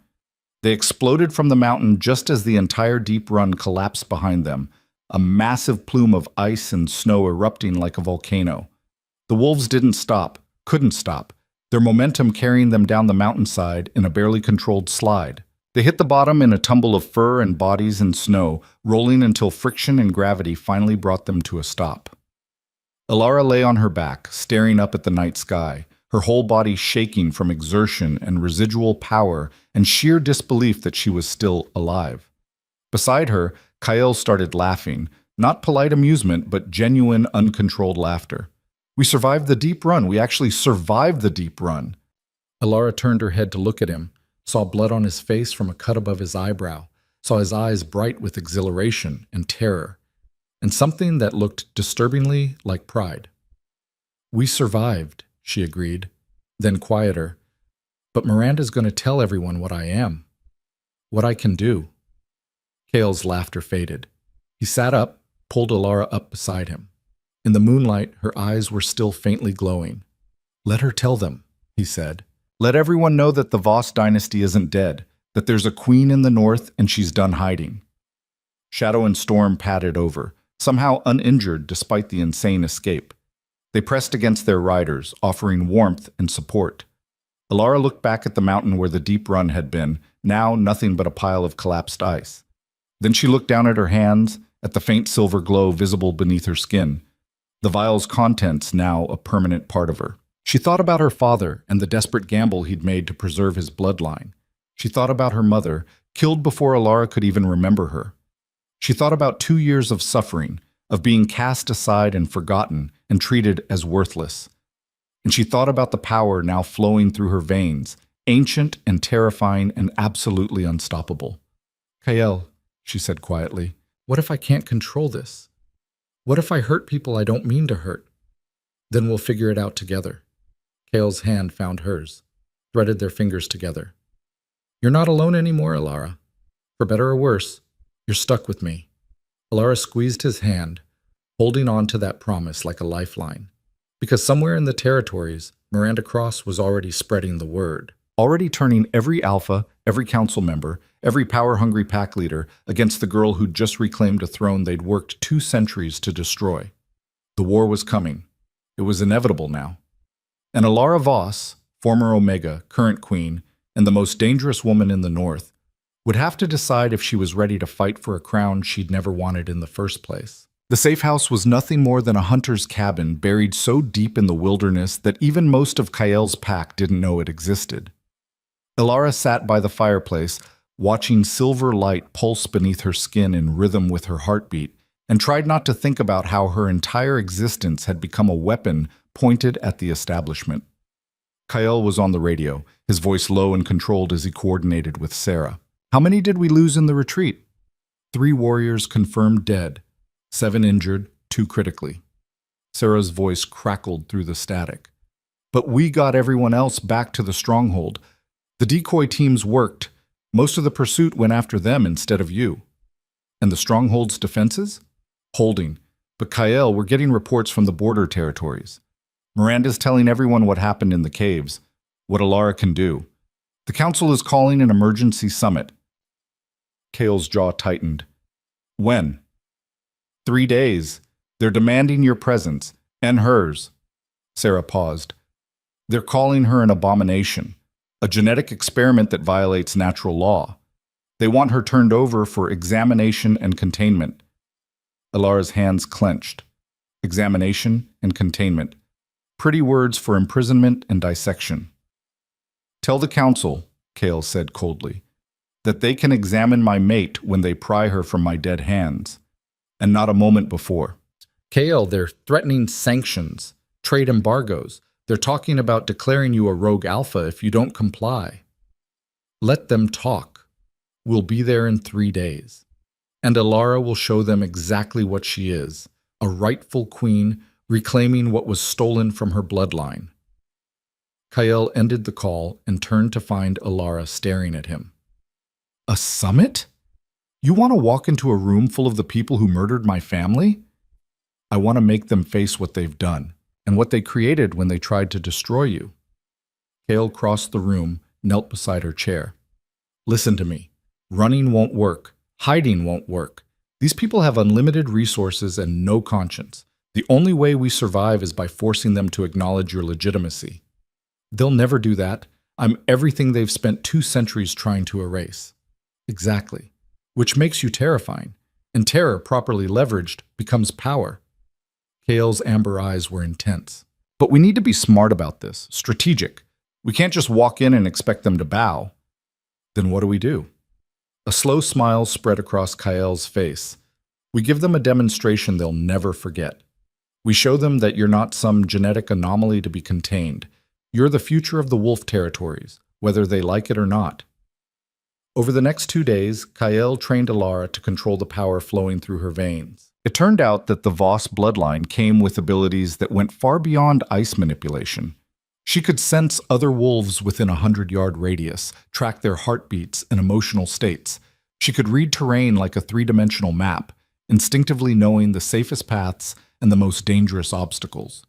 They exploded from the mountain just as the entire deep run collapsed behind them, a massive plume of ice and snow erupting like a volcano. The wolves didn't stop, couldn't stop, their momentum carrying them down the mountainside in a barely controlled slide. They hit the bottom in a tumble of fur and bodies and snow, rolling until friction and gravity finally brought them to a stop. Alara lay on her back, staring up at the night sky, her whole body shaking from exertion and residual power and sheer disbelief that she was still alive. Beside her, Kael started laughing, not polite amusement, but genuine, uncontrolled laughter. We survived the deep run. We actually survived the deep run. Alara turned her head to look at him, saw blood on his face from a cut above his eyebrow, saw his eyes bright with exhilaration and terror, and something that looked disturbingly like pride. We survived, she agreed, then quieter. But Miranda's going to tell everyone what I am, what I can do. Kael's laughter faded. He sat up, pulled Alara up beside him. In the moonlight, her eyes were still faintly glowing. Let her tell them, he said. Let everyone know that the Voss dynasty isn't dead, that there's a queen in the north and she's done hiding. Shadow and Storm padded over, somehow uninjured despite the insane escape. They pressed against their riders, offering warmth and support. Alara looked back at the mountain where the deep run had been, now nothing but a pile of collapsed ice. Then she looked down at her hands, at the faint silver glow visible beneath her skin, the vial's contents now a permanent part of her. She thought about her father and the desperate gamble he'd made to preserve his bloodline. She thought about her mother, killed before Alara could even remember her. She thought about 2 years of suffering, of being cast aside and forgotten and treated as worthless. And she thought about the power now flowing through her veins, ancient and terrifying and absolutely unstoppable. Kael, she said quietly, what if I can't control this? What if I hurt people I don't mean to hurt? Then we'll figure it out together. Kael's hand found hers, threaded their fingers together. You're not alone anymore, Alara. For better or worse, you're stuck with me. Alara squeezed his hand, holding on to that promise like a lifeline. Because somewhere in the territories, Miranda Cross was already spreading the word, already turning every alpha, every council member, every power-hungry pack leader, against the girl who'd just reclaimed a throne they'd worked 2 centuries to destroy. The war was coming. It was inevitable now. And Alara Voss, former Omega, current queen, and the most dangerous woman in the North, would have to decide if she was ready to fight for a crown she'd never wanted in the first place. The safe house was nothing more than a hunter's cabin buried so deep in the wilderness that even most of Kael's pack didn't know it existed. Alara sat by the fireplace, watching silver light pulse beneath her skin in rhythm with her heartbeat, and tried not to think about how her entire existence had become a weapon pointed at the establishment. Kael was on the radio, his voice low and controlled as he coordinated with Sarah. "How many did we lose in the retreat?" 3 warriors confirmed dead, 7 injured, 2 critically. Sarah's voice crackled through the static. "But we got everyone else back to the stronghold. The decoy teams worked. Most of the pursuit went after them instead of you." "And the stronghold's defenses?" "Holding. But Kael, we're getting reports from the border territories. Miranda's telling everyone what happened in the caves, what Alara can do. The council is calling an emergency summit." Kael's jaw tightened. "When?" 3 days. They're demanding your presence, and hers." Sarah paused. "They're calling her an abomination, a genetic experiment that violates natural law. They want her turned over for examination and containment." Alara's hands clenched. Examination and containment. Pretty words for imprisonment and dissection. "Tell the council," Kael said coldly, "that they can examine my mate when they pry her from my dead hands, and not a moment before." "Kael, they're threatening sanctions, trade embargoes. They're talking about declaring you a rogue alpha if you don't comply." "Let them talk. We'll be there in 3 days. And Alara will show them exactly what she is, a rightful queen reclaiming what was stolen from her bloodline." Kael ended the call and turned to find Alara staring at him. "A summit? You want to walk into a room full of the people who murdered my family? I want to make them face what they've done, and what they created when they tried to destroy you." Kael crossed the room, knelt beside her chair. "Listen to me. Running won't work. Hiding won't work. These people have unlimited resources and no conscience. The only way we survive is by forcing them to acknowledge your legitimacy. They'll never do that. I'm everything they've spent 2 centuries trying to erase." "Exactly. Which makes you terrifying. And terror, properly leveraged, becomes power." Kael's amber eyes were intense. "But we need to be smart about this, strategic. We can't just walk in and expect them to bow." "Then what do we do?" A slow smile spread across Kael's face. "We give them a demonstration they'll never forget. We show them that you're not some genetic anomaly to be contained. You're the future of the wolf territories, whether they like it or not." Over the next 2 days, Kael trained Alara to control the power flowing through her veins. It turned out that the Voss bloodline came with abilities that went far beyond ice manipulation. She could sense other wolves within a 100-yard radius, track their heartbeats and emotional states. She could read terrain like a 3-dimensional map, instinctively knowing the safest paths and the most dangerous obstacles.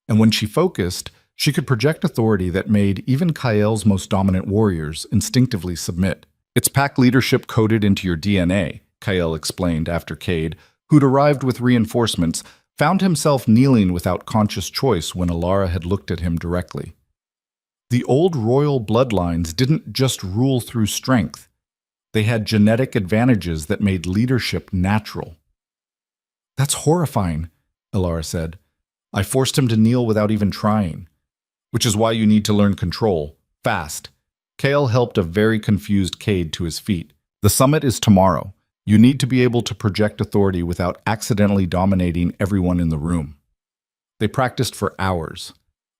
And when she focused, she could project authority that made even Kael's most dominant warriors instinctively submit. "It's pack leadership coded into your DNA," Kael explained after Cade, who'd arrived with reinforcements, found himself kneeling without conscious choice when Alara had looked at him directly. The old royal bloodlines didn't just rule through strength. They had genetic advantages that made leadership natural. "That's horrifying," Alara said. "I forced him to kneel without even trying. Which is why you need to learn control. Fast." Kael helped a very confused Cade to his feet. "The summit is tomorrow. You need to be able to project authority without accidentally dominating everyone in the room." They practiced for hours.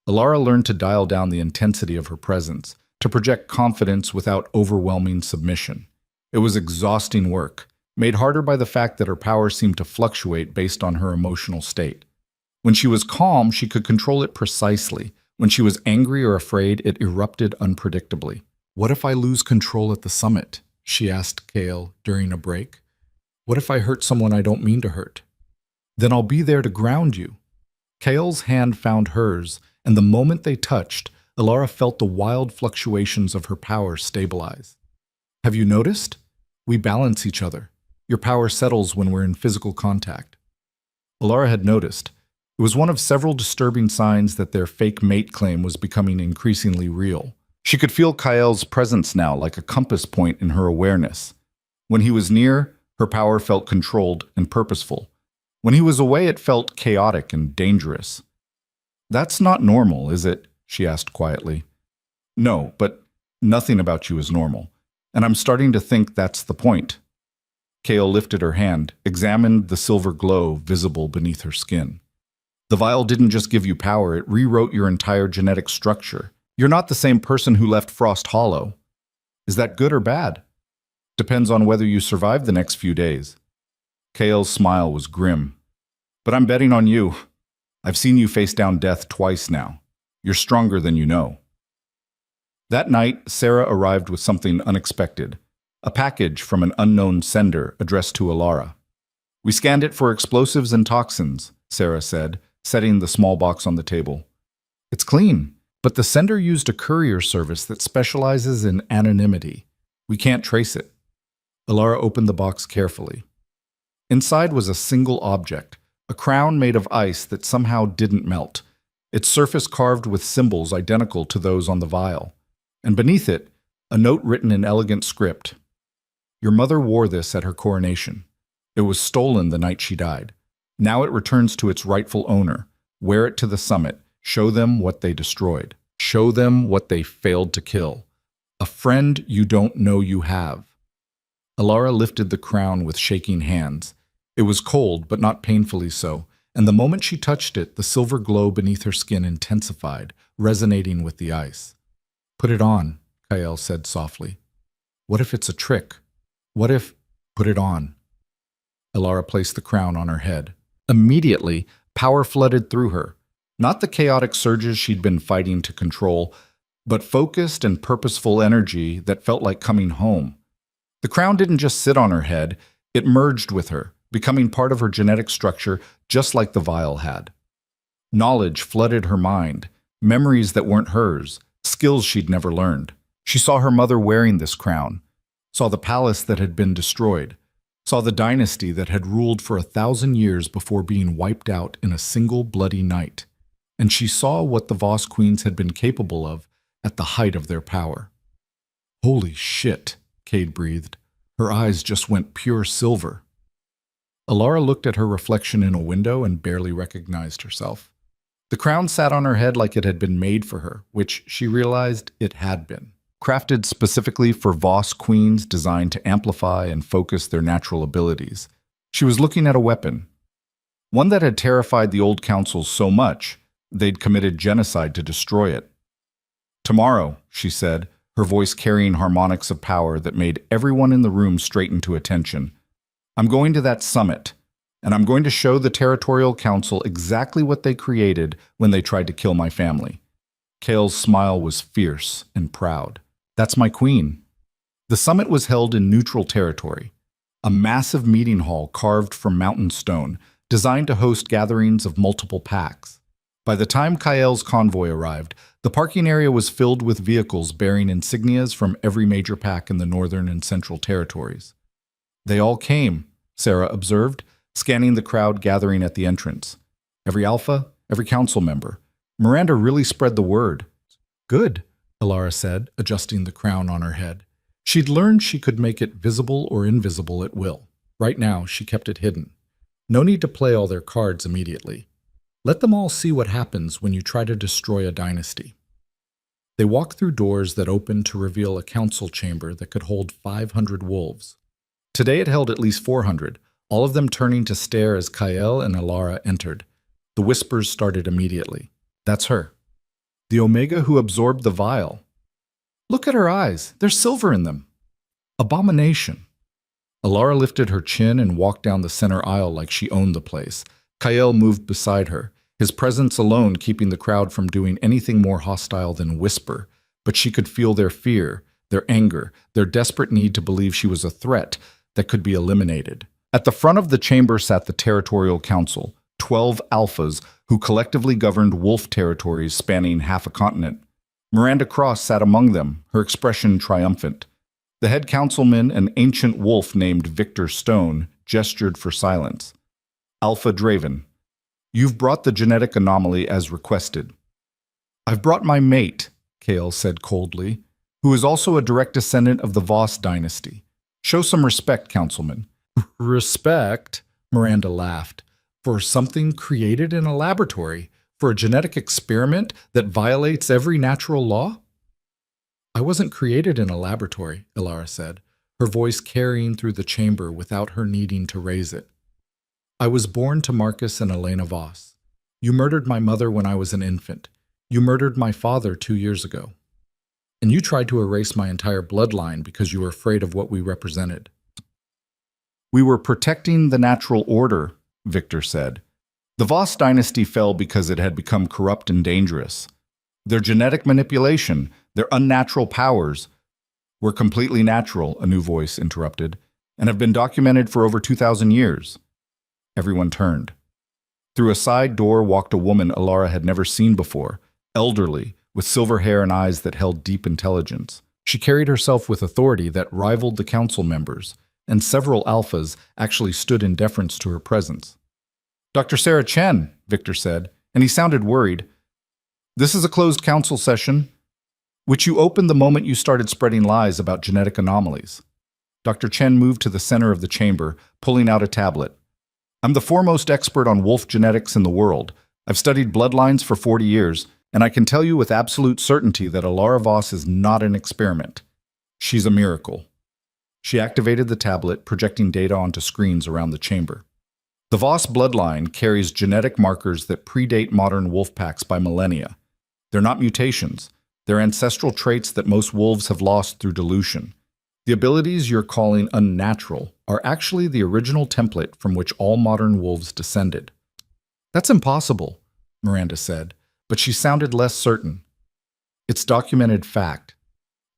Alara learned to dial down the intensity of her presence, to project confidence without overwhelming submission. It was exhausting work, made harder by the fact that her power seemed to fluctuate based on her emotional state. When she was calm, she could control it precisely. When she was angry or afraid, it erupted unpredictably. "What if I lose control at the summit?" she asked Kael during a break. "What if I hurt someone I don't mean to hurt?" "Then I'll be there to ground you." Kael's hand found hers, and the moment they touched, Alara felt the wild fluctuations of her power stabilize. "Have you noticed?" We balance each other. Your power settles when we're in physical contact. Alara had noticed. It was one of several disturbing signs that their fake mate claim was becoming increasingly real. She could feel Kael's presence now like a compass point in her awareness. When he was near, her power felt controlled and purposeful. When he was away, it felt chaotic and dangerous. "That's not normal, is it?" she asked quietly. "No, but nothing about you is normal. And I'm starting to think that's the point." Kael lifted her hand, examined the silver glow visible beneath her skin. "The vial didn't just give you power, it rewrote your entire genetic structure. You're not the same person who left Frost Hollow. Is that good or bad? Depends on whether you survive the next few days." Kael's smile was grim. "But I'm betting on you. I've seen you face down death twice now. You're stronger than you know." That night, Sarah arrived with something unexpected. A package from an unknown sender addressed to Alara. "We scanned it for explosives and toxins," Sarah said, setting the small box on the table. "It's clean, but the sender used a courier service that specializes in anonymity. We can't trace it." Alara opened the box carefully. Inside was a single object, a crown made of ice that somehow didn't melt, its surface carved with symbols identical to those on the vial. And beneath it, a note written in elegant script. "Your mother wore this at her coronation. It was stolen the night she died. Now it returns to its rightful owner. Wear it to the summit. Show them what they destroyed. Show them what they failed to kill. A friend you don't know you have." Alara lifted the crown with shaking hands. It was cold, but not painfully so, and the moment she touched it, the silver glow beneath her skin intensified, resonating with the ice. "Put it on," Kael said softly. "What if it's a trick? What if—" "Put it on." Alara placed the crown on her head. Immediately, power flooded through her. Not the chaotic surges she'd been fighting to control, but focused and purposeful energy that felt like coming home. The crown didn't just sit on her head, it merged with her, becoming part of her genetic structure just like the vial had. Knowledge flooded her mind, memories that weren't hers, skills she'd never learned. She saw her mother wearing this crown, saw the palace that had been destroyed, saw the dynasty that had ruled for 1,000 years before being wiped out in a single bloody night. And she saw what the Voss queens had been capable of at the height of their power. "Holy shit," Cade breathed. Her eyes just went pure silver. Alara looked at her reflection in a window and barely recognized herself. The crown sat on her head like it had been made for her, which she realized it had been. Crafted specifically for Voss queens designed to amplify and focus their natural abilities. She was looking at a weapon. One that had terrified the old councils so much, they'd committed genocide to destroy it. "Tomorrow," she said, her voice carrying harmonics of power that made everyone in the room straighten to attention. "I'm going to that summit, and I'm going to show the Territorial Council exactly what they created when they tried to kill my family." Kael's smile was fierce and proud. "That's my queen." The summit was held in neutral territory, a massive meeting hall carved from mountain stone, designed to host gatherings of multiple packs. By the time Kael's convoy arrived, the parking area was filled with vehicles bearing insignias from every major pack in the northern and central territories. "They all came," Sarah observed, scanning the crowd gathering at the entrance. "Every alpha, every council member. Miranda really spread the word." "Good," Alara said, adjusting the crown on her head. She'd learned she could make it visible or invisible at will. Right now, she kept it hidden. No need to play all their cards immediately. Let them all see what happens when you try to destroy a dynasty. They walked through doors that opened to reveal a council chamber that could hold 500 wolves. Today it held at least 400, all of them turning to stare as Kael and Alara entered. The whispers started immediately. "That's her. The Omega who absorbed the vial. Look at her eyes. There's silver in them. Abomination." Alara lifted her chin and walked down the center aisle like she owned the place. Kael moved beside her, his presence alone keeping the crowd from doing anything more hostile than whisper. But she could feel their fear, their anger, their desperate need to believe she was a threat that could be eliminated. At the front of the chamber sat the Territorial Council, 12 alphas who collectively governed wolf territories spanning half a continent. Miranda Cross sat among them, her expression triumphant. The head councilman, an ancient wolf named Victor Stone, gestured for silence. Alpha Draven, you've brought the genetic anomaly as requested. I've brought my mate, Kale said coldly, who is also a direct descendant of the Voss dynasty. Show some respect, councilman. Respect? Miranda laughed. For something created in a laboratory? For a genetic experiment that violates every natural law? I wasn't created in a laboratory, Ilara said, her voice carrying through the chamber without her needing to raise it. I was born to Marcus and Elena Voss. You murdered my mother when I was an infant. You murdered my father 2 years ago. And you tried to erase my entire bloodline because you were afraid of what we represented. We were protecting the natural order, Victor said. The Voss dynasty fell because it had become corrupt and dangerous. Their genetic manipulation, their unnatural powers, were completely natural, a new voice interrupted, and have been documented for over 2,000 years. Everyone turned. Through a side door walked a woman Ilara had never seen before, elderly, with silver hair and eyes that held deep intelligence. She carried herself with authority that rivaled the council members, and several alphas actually stood in deference to her presence. Dr. Sarah Chen, Victor said, and he sounded worried. This is a closed council session, which you opened the moment you started spreading lies about genetic anomalies. Dr. Chen moved to the center of the chamber, pulling out a tablet. I'm the foremost expert on wolf genetics in the world. I've studied bloodlines for 40 years, and I can tell you with absolute certainty that Ilara Voss is not an experiment. She's a miracle. She activated the tablet, projecting data onto screens around the chamber. The Voss bloodline carries genetic markers that predate modern wolf packs by millennia. They're not mutations. They're ancestral traits that most wolves have lost through dilution. The abilities you're calling unnatural are actually the original template from which all modern wolves descended. That's impossible, Miranda said, but she sounded less certain. It's documented fact.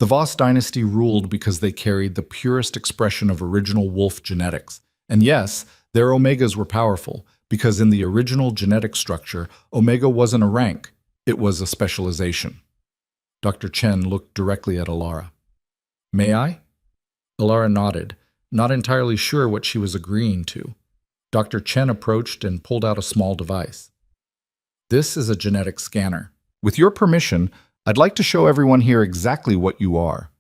The Voss dynasty ruled because they carried the purest expression of original wolf genetics. And yes, their omegas were powerful, because in the original genetic structure, omega wasn't a rank, it was a specialization. Dr. Chen looked directly at Ilara. May I? Ilara nodded, not entirely sure what she was agreeing to. Dr. Chen approached and pulled out a small device. This is a genetic scanner. With your permission, I'd like to show everyone here exactly what you are.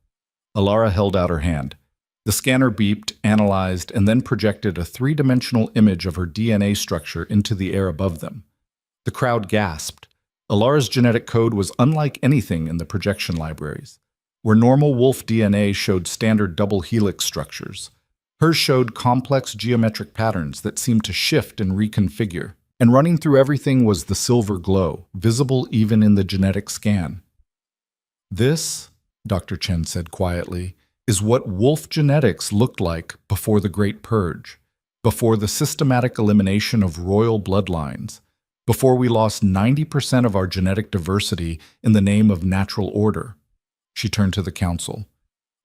Ilara held out her hand. The scanner beeped, analyzed, and then projected a three-dimensional image of her DNA structure into the air above them. The crowd gasped. Ilara's genetic code was unlike anything in the projection libraries. Where normal wolf DNA showed standard double helix structures, hers showed complex geometric patterns that seemed to shift and reconfigure. And running through everything was the silver glow, visible even in the genetic scan. This, Dr. Chen said quietly, is what wolf genetics looked like before the Great Purge, before the systematic elimination of royal bloodlines, before we lost 90% of our genetic diversity in the name of natural order. She turned to the council.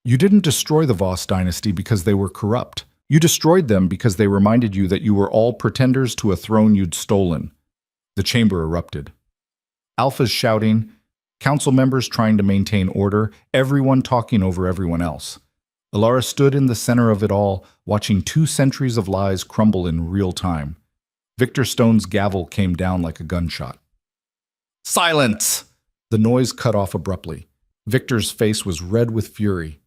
You didn't destroy the Voss dynasty because they were corrupt. You destroyed them because they reminded you that you were all pretenders to a throne you'd stolen. The chamber erupted. Alphas shouting, council members trying to maintain order, everyone talking over everyone else. Ilara stood in the center of it all, watching 2 centuries of lies crumble in real time. Victor Stone's gavel came down like a gunshot. Silence! The noise cut off abruptly. Victor's face was red with fury.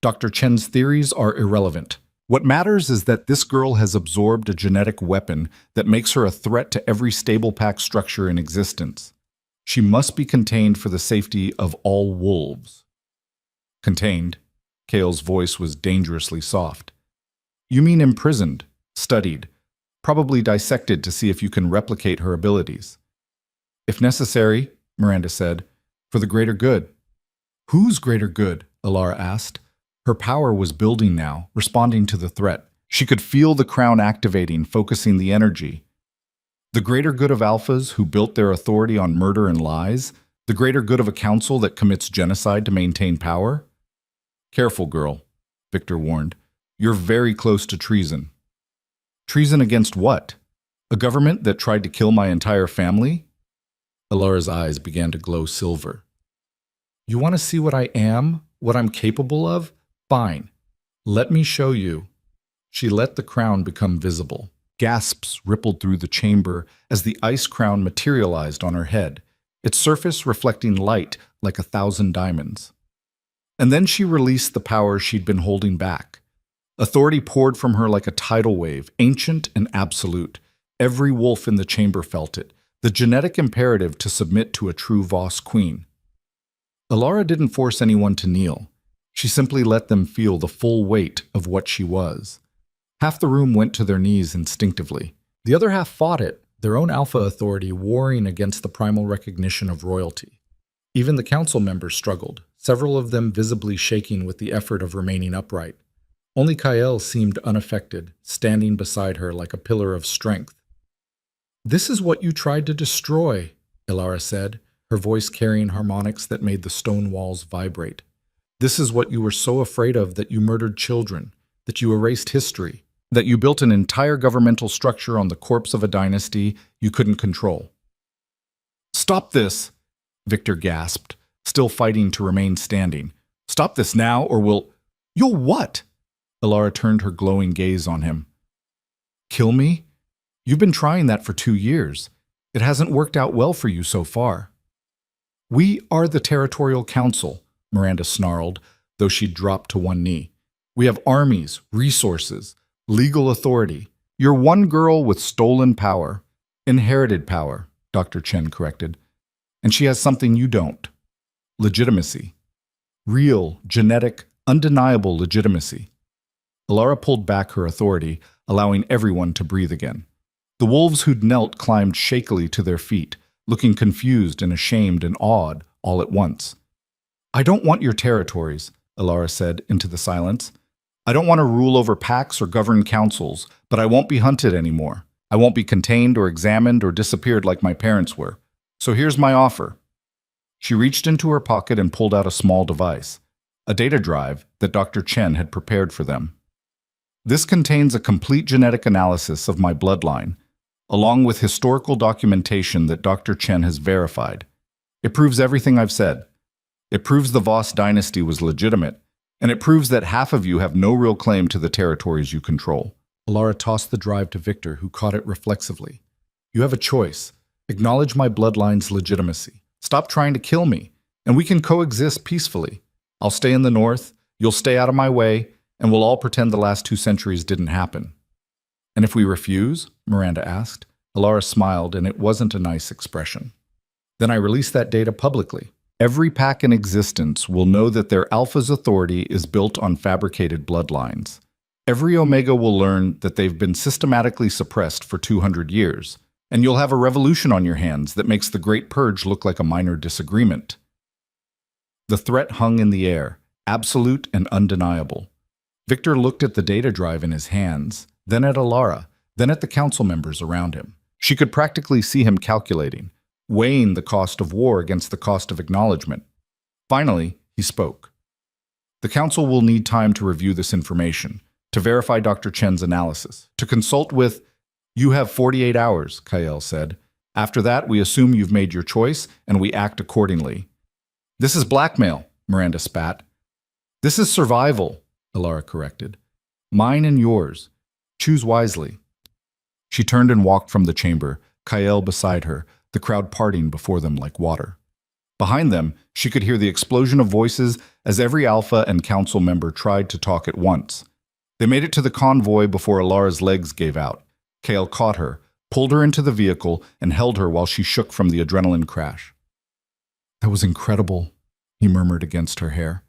Dr. Chen's theories are irrelevant. What matters is that this girl has absorbed a genetic weapon that makes her a threat to every stable pack structure in existence. She must be contained for the safety of all wolves. Contained? Kale's voice was dangerously soft. You mean imprisoned, studied, probably dissected to see if you can replicate her abilities. If necessary, Miranda said, for the greater good. Whose greater good? Ilara asked. Her power was building now, responding to the threat. She could feel the crown activating, focusing the energy. The greater good of alphas who built their authority on murder and lies? The greater good of a council that commits genocide to maintain power? Careful, girl, Victor warned. You're very close to treason. Treason against what? A government that tried to kill my entire family? Ilara's eyes began to glow silver. You want to see what I am? What I'm capable of? Fine. Let me show you. She let the crown become visible. Gasps rippled through the chamber as the ice crown materialized on her head, its surface reflecting light like 1,000 diamonds. And then she released the power she'd been holding back. Authority poured from her like a tidal wave, ancient and absolute. Every wolf in the chamber felt it, the genetic imperative to submit to a true Voss queen. Alara didn't force anyone to kneel. She simply let them feel the full weight of what she was. Half the room went to their knees instinctively. The other half fought it, their own alpha authority warring against the primal recognition of royalty. Even the council members struggled, several of them visibly shaking with the effort of remaining upright. Only Kael seemed unaffected, standing beside her like a pillar of strength. "This is what you tried to destroy," Ilara said, her voice carrying harmonics that made the stone walls vibrate. "This is what you were so afraid of, that you murdered children, that you erased history, that you built an entire governmental structure on the corpse of a dynasty you couldn't control." "Stop this!" Victor gasped, still fighting to remain standing. "Stop this now, or You'll what?" Ilara turned her glowing gaze on him. "Kill me? You've been trying that for 2 years. It hasn't worked out well for you so far." "We are the Territorial Council," Miranda snarled, though she'd dropped to one knee. "We have armies, resources, legal authority. You're one girl with stolen power. Inherited power," Dr. Chen corrected. "And she has something you don't. Legitimacy. Real, genetic, undeniable legitimacy." Alara pulled back her authority, allowing everyone to breathe again. The wolves who'd knelt climbed shakily to their feet, looking confused and ashamed and awed all at once. "I don't want your territories," Alara said into the silence. "I don't want to rule over packs or govern councils, but I won't be hunted anymore. I won't be contained or examined or disappeared like my parents were. So here's my offer." She reached into her pocket and pulled out a small device, a data drive that Dr. Chen had prepared for them. "This contains a complete genetic analysis of my bloodline, along with historical documentation that Dr. Chen has verified. It proves everything I've said. It proves the Voss dynasty was legitimate, and it proves that half of you have no real claim to the territories you control." Alara tossed the drive to Victor, who caught it reflexively. "You have a choice. Acknowledge my bloodline's legitimacy. Stop trying to kill me, and we can coexist peacefully. I'll stay in the north, you'll stay out of my way, and we'll all pretend the last 2 centuries didn't happen." "And if we refuse?" Miranda asked. Alara smiled, and it wasn't a nice expression. "Then I release that data publicly. Every pack in existence will know that their alpha's authority is built on fabricated bloodlines. Every omega will learn that they've been systematically suppressed for 200 years, and you'll have a revolution on your hands that makes the Great Purge look like a minor disagreement." The threat hung in the air, absolute and undeniable. Victor looked at the data drive in his hands, then at Alara, then at the council members around him. She could practically see him calculating, weighing the cost of war against the cost of acknowledgement. Finally, he spoke. "The council will need time to review this information, to verify Dr. Chen's analysis, to consult with—" "You have 48 hours, Kael said. "After that, we assume you've made your choice, and we act accordingly." "This is blackmail," Miranda spat. "This is survival," Alara corrected. "Mine and yours. Choose wisely." She turned and walked from the chamber, Kael beside her, the crowd parting before them like water. Behind them, she could hear the explosion of voices as every alpha and council member tried to talk at once. They made it to the convoy before Alara's legs gave out. Kael caught her, pulled her into the vehicle, and held her while she shook from the adrenaline crash. "That was incredible," he murmured against her hair.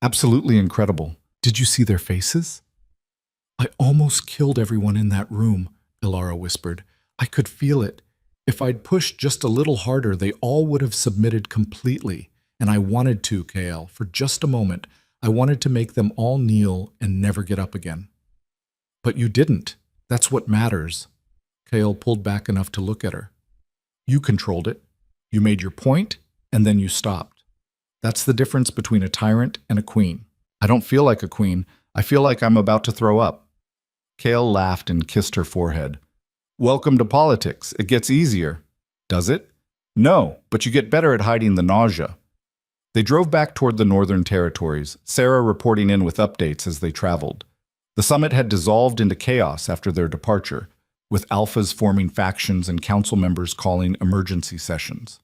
"Absolutely incredible. Did you see their faces?" "I almost killed everyone in that room," Ilara whispered. "I could feel it. If I'd pushed just a little harder, they all would have submitted completely. And I wanted to, Kael, for just a moment. I wanted to make them all kneel and never get up again." "But you didn't. That's what matters." Kael pulled back enough to look at her. "You controlled it. You made your point, and then you stopped. That's the difference between a tyrant and a queen. I don't feel like a queen. I feel like I'm about to throw up." Kael laughed and kissed her forehead. "Welcome to politics. It gets easier." "Does it?" "No, but you get better at hiding the nausea." They drove back toward the Northern Territories, Sarah reporting in with updates as they traveled. The summit had dissolved into chaos after their departure, with alphas forming factions and council members calling emergency sessions.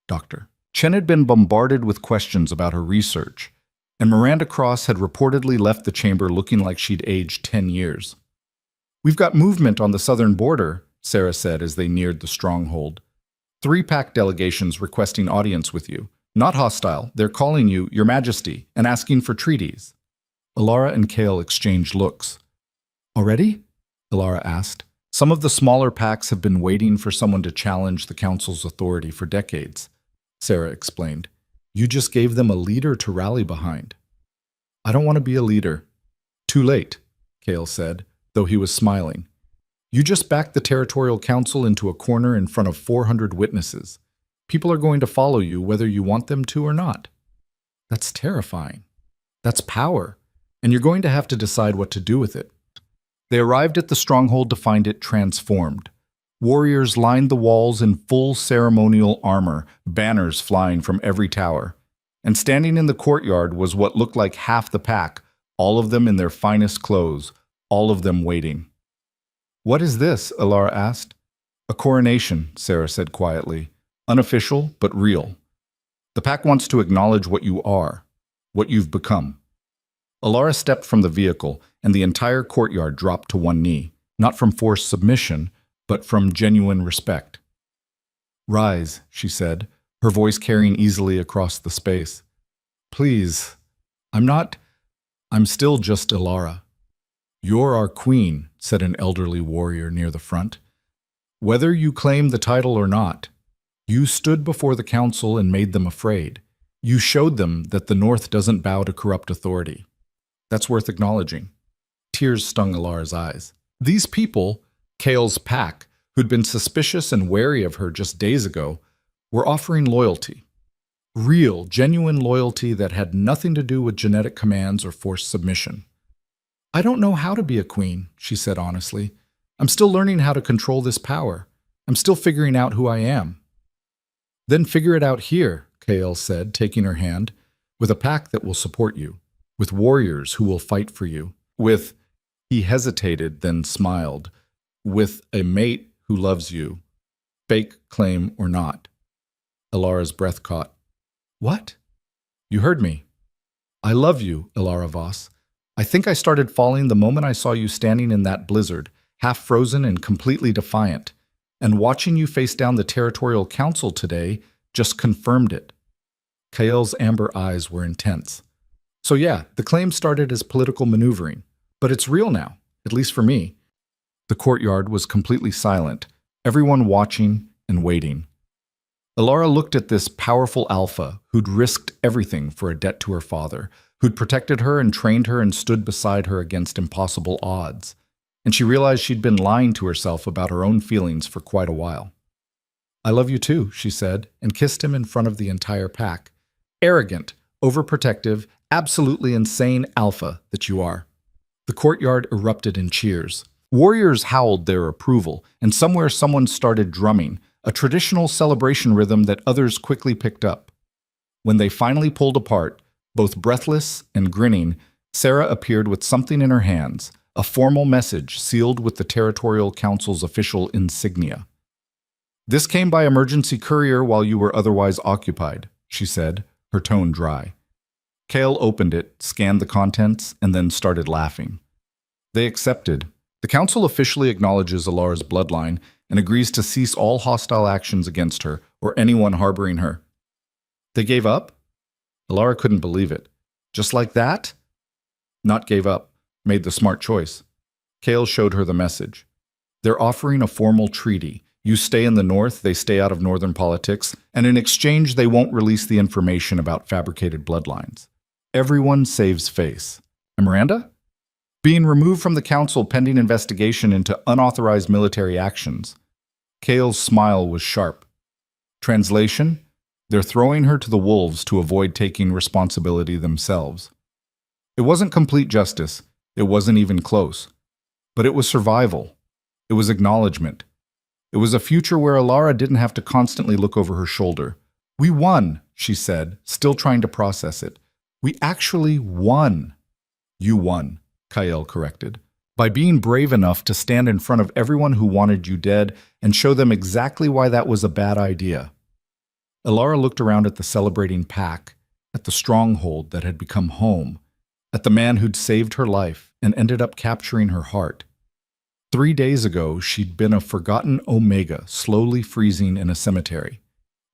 Dr. Chen had been bombarded with questions about her research, and Miranda Cross had reportedly left the chamber looking like she'd aged 10 years. "We've got movement on the southern border," Sarah said as they neared the stronghold. 3 pack delegations requesting audience with you. Not hostile, they're calling you, Your Majesty, and asking for treaties. Alara and Kale exchanged looks. "Already?" Alara asked. "Some of the smaller packs have been waiting for someone to challenge the Council's authority for decades," Sarah explained. "You just gave them a leader to rally behind." "I don't want to be a leader." "Too late," Kale said, though he was smiling. "You just backed the Territorial Council into a corner in front of 400 witnesses. People are going to follow you whether you want them to or not. That's terrifying. That's power, and you're going to have to decide what to do with it." They arrived at the stronghold to find it transformed. Warriors lined the walls in full ceremonial armor, banners flying from every tower. And standing in the courtyard was what looked like half the pack, all of them in their finest clothes, all of them waiting. "What is this?" Alara asked. "A coronation," Sarah said quietly. "Unofficial, but real. The pack wants to acknowledge what you are, what you've become." Alara stepped from the vehicle, and the entire courtyard dropped to one knee, not from forced submission, but from genuine respect. "Rise," she said, her voice carrying easily across the space. "Please, I'm still just Alara." "You're our queen," said an elderly warrior near the front. "Whether you claim the title or not, you stood before the council and made them afraid. You showed them that the North doesn't bow to corrupt authority. That's worth acknowledging." Tears stung Alara's eyes. These people, Kale's pack, who'd been suspicious and wary of her just days ago, were offering loyalty. Real, genuine loyalty that had nothing to do with genetic commands or forced submission. "I don't know how to be a queen," she said honestly. "I'm still learning how to control this power. I'm still figuring out who I am." "Then figure it out here," Kale said, taking her hand, "with a pack that will support you, with warriors who will fight for you, with—" He hesitated, then smiled, "with a mate who loves you, fake claim or not." Alara's breath caught. "What?" "You heard me. I love you, Alara Voss. I think I started falling the moment I saw you standing in that blizzard, half frozen and completely defiant. And watching you face down the Territorial Council today just confirmed it." Kael's amber eyes were intense. "So yeah, the claim started as political maneuvering, but it's real now, at least for me." The courtyard was completely silent, everyone watching and waiting. Alara looked at this powerful alpha who'd risked everything for a debt to her father, who'd protected her and trained her and stood beside her against impossible odds. And she realized she'd been lying to herself about her own feelings for quite a while. "I love you too," she said, and kissed him in front of the entire pack. "Arrogant, overprotective, absolutely insane alpha that you are." The courtyard erupted in cheers. Warriors howled their approval, and somewhere someone started drumming, a traditional celebration rhythm that others quickly picked up. When they finally pulled apart, both breathless and grinning, Sarah appeared with something in her hands, a formal message sealed with the Territorial Council's official insignia. "This came by emergency courier while you were otherwise occupied," she said, her tone dry. Kale opened it, scanned the contents, and then started laughing. They accepted. The Council officially acknowledges Alara's bloodline and agrees to cease all hostile actions against her or anyone harboring her. They gave up? Alara couldn't believe it. Just like that? Not gave up. Made the smart choice. Kale showed her the message. They're offering a formal treaty. You stay in the North, they stay out of Northern politics, and in exchange they won't release the information about fabricated bloodlines. Everyone saves face. And Miranda? Being removed from the Council pending investigation into unauthorized military actions. Kale's smile was sharp. Translation? They're throwing her to the wolves to avoid taking responsibility themselves. It wasn't complete justice. It wasn't even close. But it was survival. It was acknowledgement. It was a future where Alara didn't have to constantly look over her shoulder. "We won," she said, still trying to process it. We actually won. You won, Kyle corrected, by being brave enough to stand in front of everyone who wanted you dead and show them exactly why that was a bad idea. Elara looked around at the celebrating pack, at the stronghold that had become home, at the man who'd saved her life and ended up capturing her heart. 3 days ago, she'd been a forgotten Omega slowly freezing in a cemetery.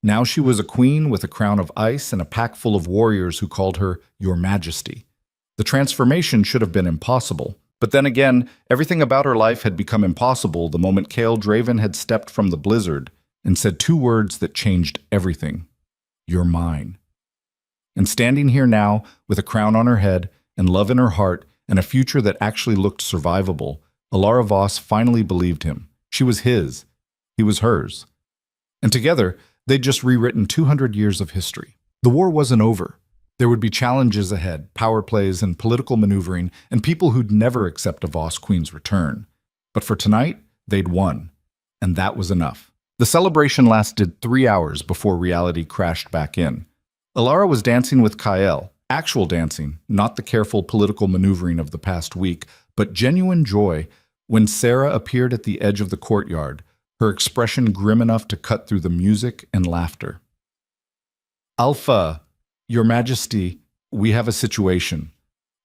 Now she was a queen with a crown of ice and a pack full of warriors who called her Your Majesty. The transformation should have been impossible. But then again, everything about her life had become impossible the moment Kael Draven had stepped from the blizzard and said 2 words that changed everything. You're mine. And standing here now, with a crown on her head and love in her heart and a future that actually looked survivable, Elara Voss finally believed him. She was his. He was hers. And together, they'd just rewritten 200 years of history. The war wasn't over. There would be challenges ahead, power plays and political maneuvering, and people who'd never accept a Voss Queen's return. But for tonight, they'd won. And that was enough. The celebration lasted 3 hours before reality crashed back in. Elara was dancing with Kyle, actual dancing, not the careful political maneuvering of the past week, but genuine joy when Sarah appeared at the edge of the courtyard, her expression grim enough to cut through the music and laughter. Alpha, Your Majesty, we have a situation.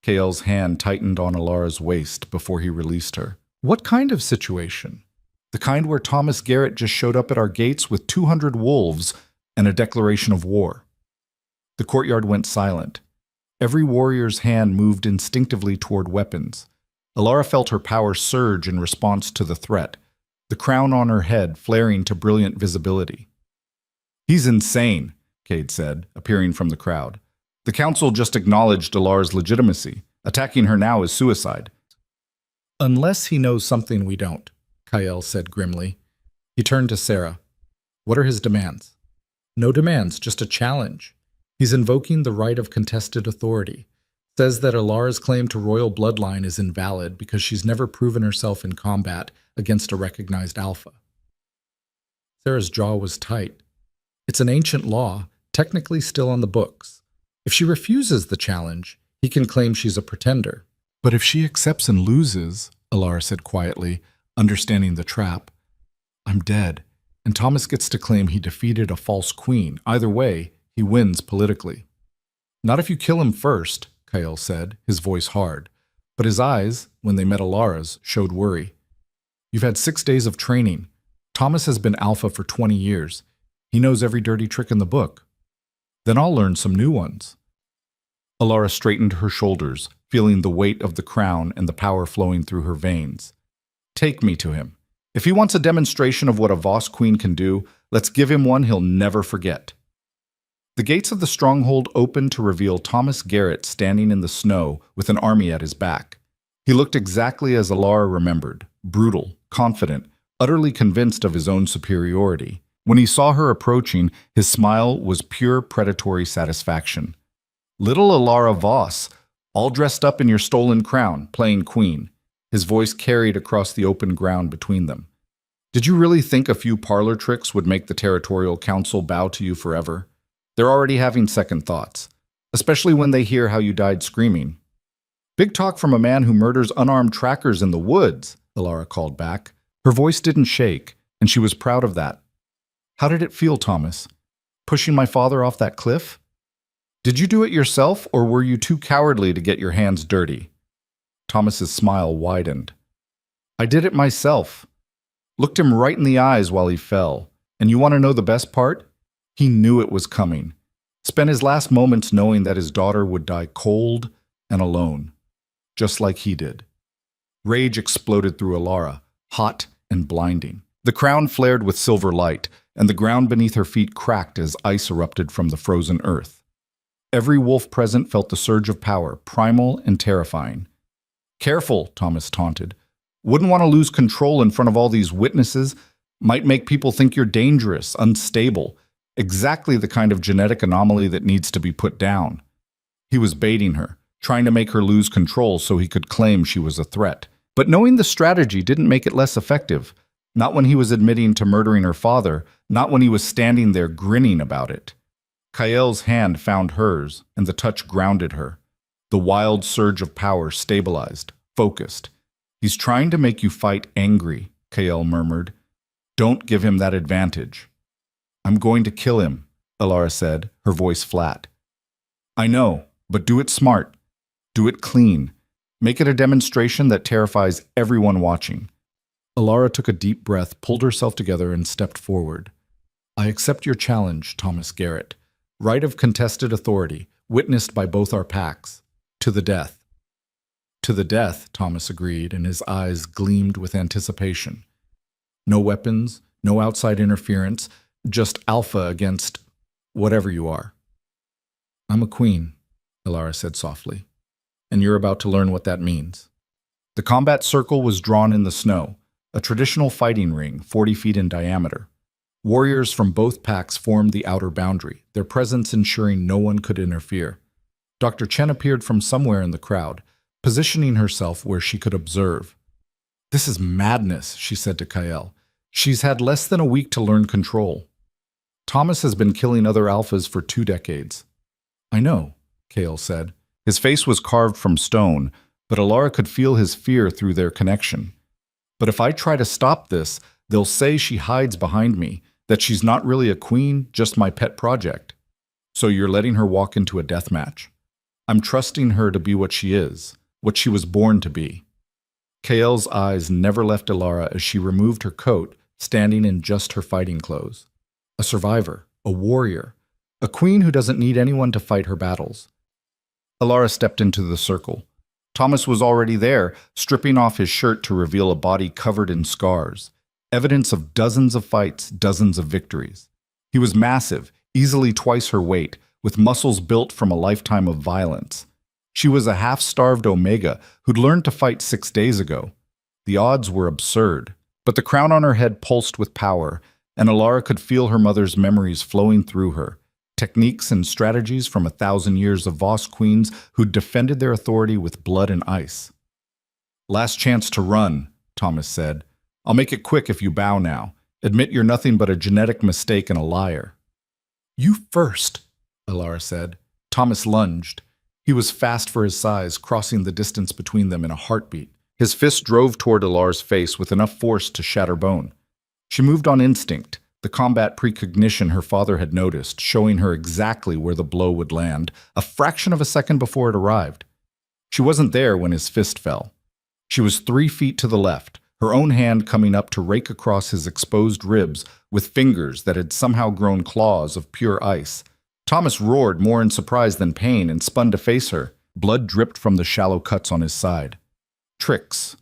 Kael's hand tightened on Elara's waist before he released her. What kind of situation? The kind where Thomas Garrett just showed up at our gates with 200 wolves and a declaration of war. The courtyard went silent. Every warrior's hand moved instinctively toward weapons. Elara felt her power surge in response to the threat, the crown on her head flaring to brilliant visibility. He's insane, Cade said, appearing from the crowd. The council just acknowledged Elara's legitimacy. Attacking her now is suicide. Unless he knows something we don't, Kyle said grimly. He turned to Sarah. What are his demands? No demands, just a challenge. He's invoking the right of contested authority. Says that Elara's claim to royal bloodline is invalid because she's never proven herself in combat against a recognized alpha. Sarah's jaw was tight. It's an ancient law, technically still on the books. If she refuses the challenge, he can claim she's a pretender. But if she accepts and loses, Elara said quietly, understanding the trap, I'm dead, and Thomas gets to claim he defeated a false queen. Either way, he wins politically. Not if you kill him first, Kyle said, his voice hard. But his eyes, when they met Elara's, showed worry. You've had 6 days of training. Thomas has been alpha for 20 years. He knows every dirty trick in the book. Then I'll learn some new ones. Elara straightened her shoulders, feeling the weight of the crown and the power flowing through her veins. Take me to him. If he wants a demonstration of what a Voss Queen can do, let's give him one he'll never forget. The gates of the stronghold opened to reveal Thomas Garrett standing in the snow with an army at his back. He looked exactly as Elara remembered, brutal, confident, utterly convinced of his own superiority. When he saw her approaching, his smile was pure predatory satisfaction. Little Elara Voss, all dressed up in your stolen crown, playing queen. His voice carried across the open ground between them. Did you really think a few parlor tricks would make the Territorial Council bow to you forever? They're already having second thoughts, especially when they hear how you died screaming. Big talk from a man who murders unarmed trackers in the woods, Elara called back. Her voice didn't shake, and she was proud of that. How did it feel, Thomas? Pushing my father off that cliff? Did you do it yourself, or were you too cowardly to get your hands dirty? Thomas's smile widened. I did it myself. Looked him right in the eyes while he fell. And you want to know the best part? He knew it was coming. Spent his last moments knowing that his daughter would die cold and alone, just like he did. Rage exploded through Elara, hot and blinding. The crown flared with silver light, and the ground beneath her feet cracked as ice erupted from the frozen earth. Every wolf present felt the surge of power, primal and terrifying. Careful, Thomas taunted. Wouldn't want to lose control in front of all these witnesses. Might make people think you're dangerous, unstable. Exactly the kind of genetic anomaly that needs to be put down. He was baiting her, trying to make her lose control so he could claim she was a threat. But knowing the strategy didn't make it less effective. Not when he was admitting to murdering her father, not when he was standing there grinning about it. Kael's hand found hers, and the touch grounded her. The wild surge of power stabilized, focused. He's trying to make you fight angry, Kael murmured. Don't give him that advantage. I'm going to kill him, Alara said, her voice flat. I know, but do it smart. Do it clean. Make it a demonstration that terrifies everyone watching. Alara took a deep breath, pulled herself together, and stepped forward. I accept your challenge, Thomas Garrett. Right of contested authority, witnessed by both our packs. To the death. To the death, Thomas agreed, and his eyes gleamed with anticipation. No weapons, no outside interference, just alpha against whatever you are. I'm a queen, Alara said softly, and you're about to learn what that means. The combat circle was drawn in the snow, a traditional fighting ring 40 feet in diameter. Warriors from both packs formed the outer boundary, their presence ensuring no one could interfere. Dr. Chen appeared from somewhere in the crowd, positioning herself where she could observe. This is madness, she said to Kael. She's had less than a week to learn control. Thomas has been killing other alphas for 2 decades. I know, Kael said. His face was carved from stone, but Alara could feel his fear through their connection. But if I try to stop this, they'll say she hides behind me, that she's not really a queen, just my pet project. So you're letting her walk into a death match. I'm trusting her to be what she is, what she was born to be. Kael's eyes never left Alara as she removed her coat, standing in just her fighting clothes. A survivor, a warrior, a queen who doesn't need anyone to fight her battles. Alara stepped into the circle. Thomas was already there, stripping off his shirt to reveal a body covered in scars, evidence of dozens of fights, dozens of victories. He was massive, easily twice her weight, with muscles built from a lifetime of violence. She was a half-starved Omega who'd learned to fight 6 days ago. The odds were absurd, but the crown on her head pulsed with power, and Alara could feel her mother's memories flowing through her, techniques and strategies from 1,000 years of Voss queens who'd defended their authority with blood and ice. Last chance to run, Thomas said. I'll make it quick if you bow now. Admit you're nothing but a genetic mistake and a liar. You first, Alara said. Thomas lunged. He was fast for his size, crossing the distance between them in a heartbeat. His fist drove toward Alara's face with enough force to shatter bone. She moved on instinct, the combat precognition her father had noticed, showing her exactly where the blow would land, a fraction of a second before it arrived. She wasn't there when his fist fell. She was 3 feet to the left, her own hand coming up to rake across his exposed ribs with fingers that had somehow grown claws of pure ice. Thomas roared more in surprise than pain and spun to face her. Blood dripped from the shallow cuts on his side. Tricks.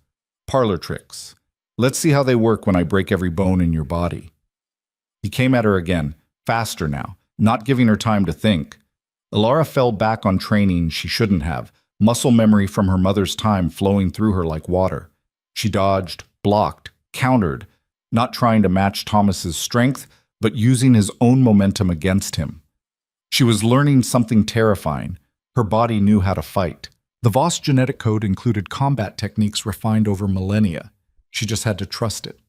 Parlor tricks. Let's see how they work when I break every bone in your body. He came at her again, faster now, not giving her time to think. Alara fell back on training she shouldn't have, muscle memory from her mother's time flowing through her like water. She dodged, blocked, countered, not trying to match Thomas's strength, but using his own momentum against him. She was learning something terrifying. Her body knew how to fight. The Voss genetic code included combat techniques refined over millennia. She just had to trust it.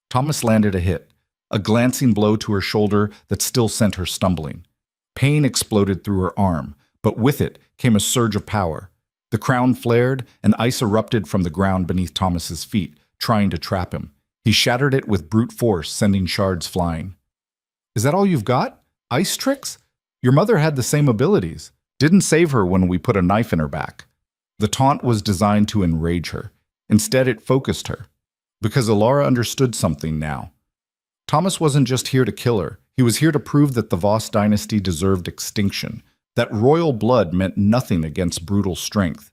Thomas landed a hit, a glancing blow to her shoulder that still sent her stumbling. Pain exploded through her arm, but with it came a surge of power. The crown flared, and ice erupted from the ground beneath Thomas's feet, trying to trap him. He shattered it with brute force, sending shards flying. Is that all you've got? Ice tricks? Your mother had the same abilities. Didn't save her when we put a knife in her back. The taunt was designed to enrage her. Instead, it focused her. Because Alara understood something now. Thomas wasn't just here to kill her. He was here to prove that the Voss dynasty deserved extinction, that royal blood meant nothing against brutal strength.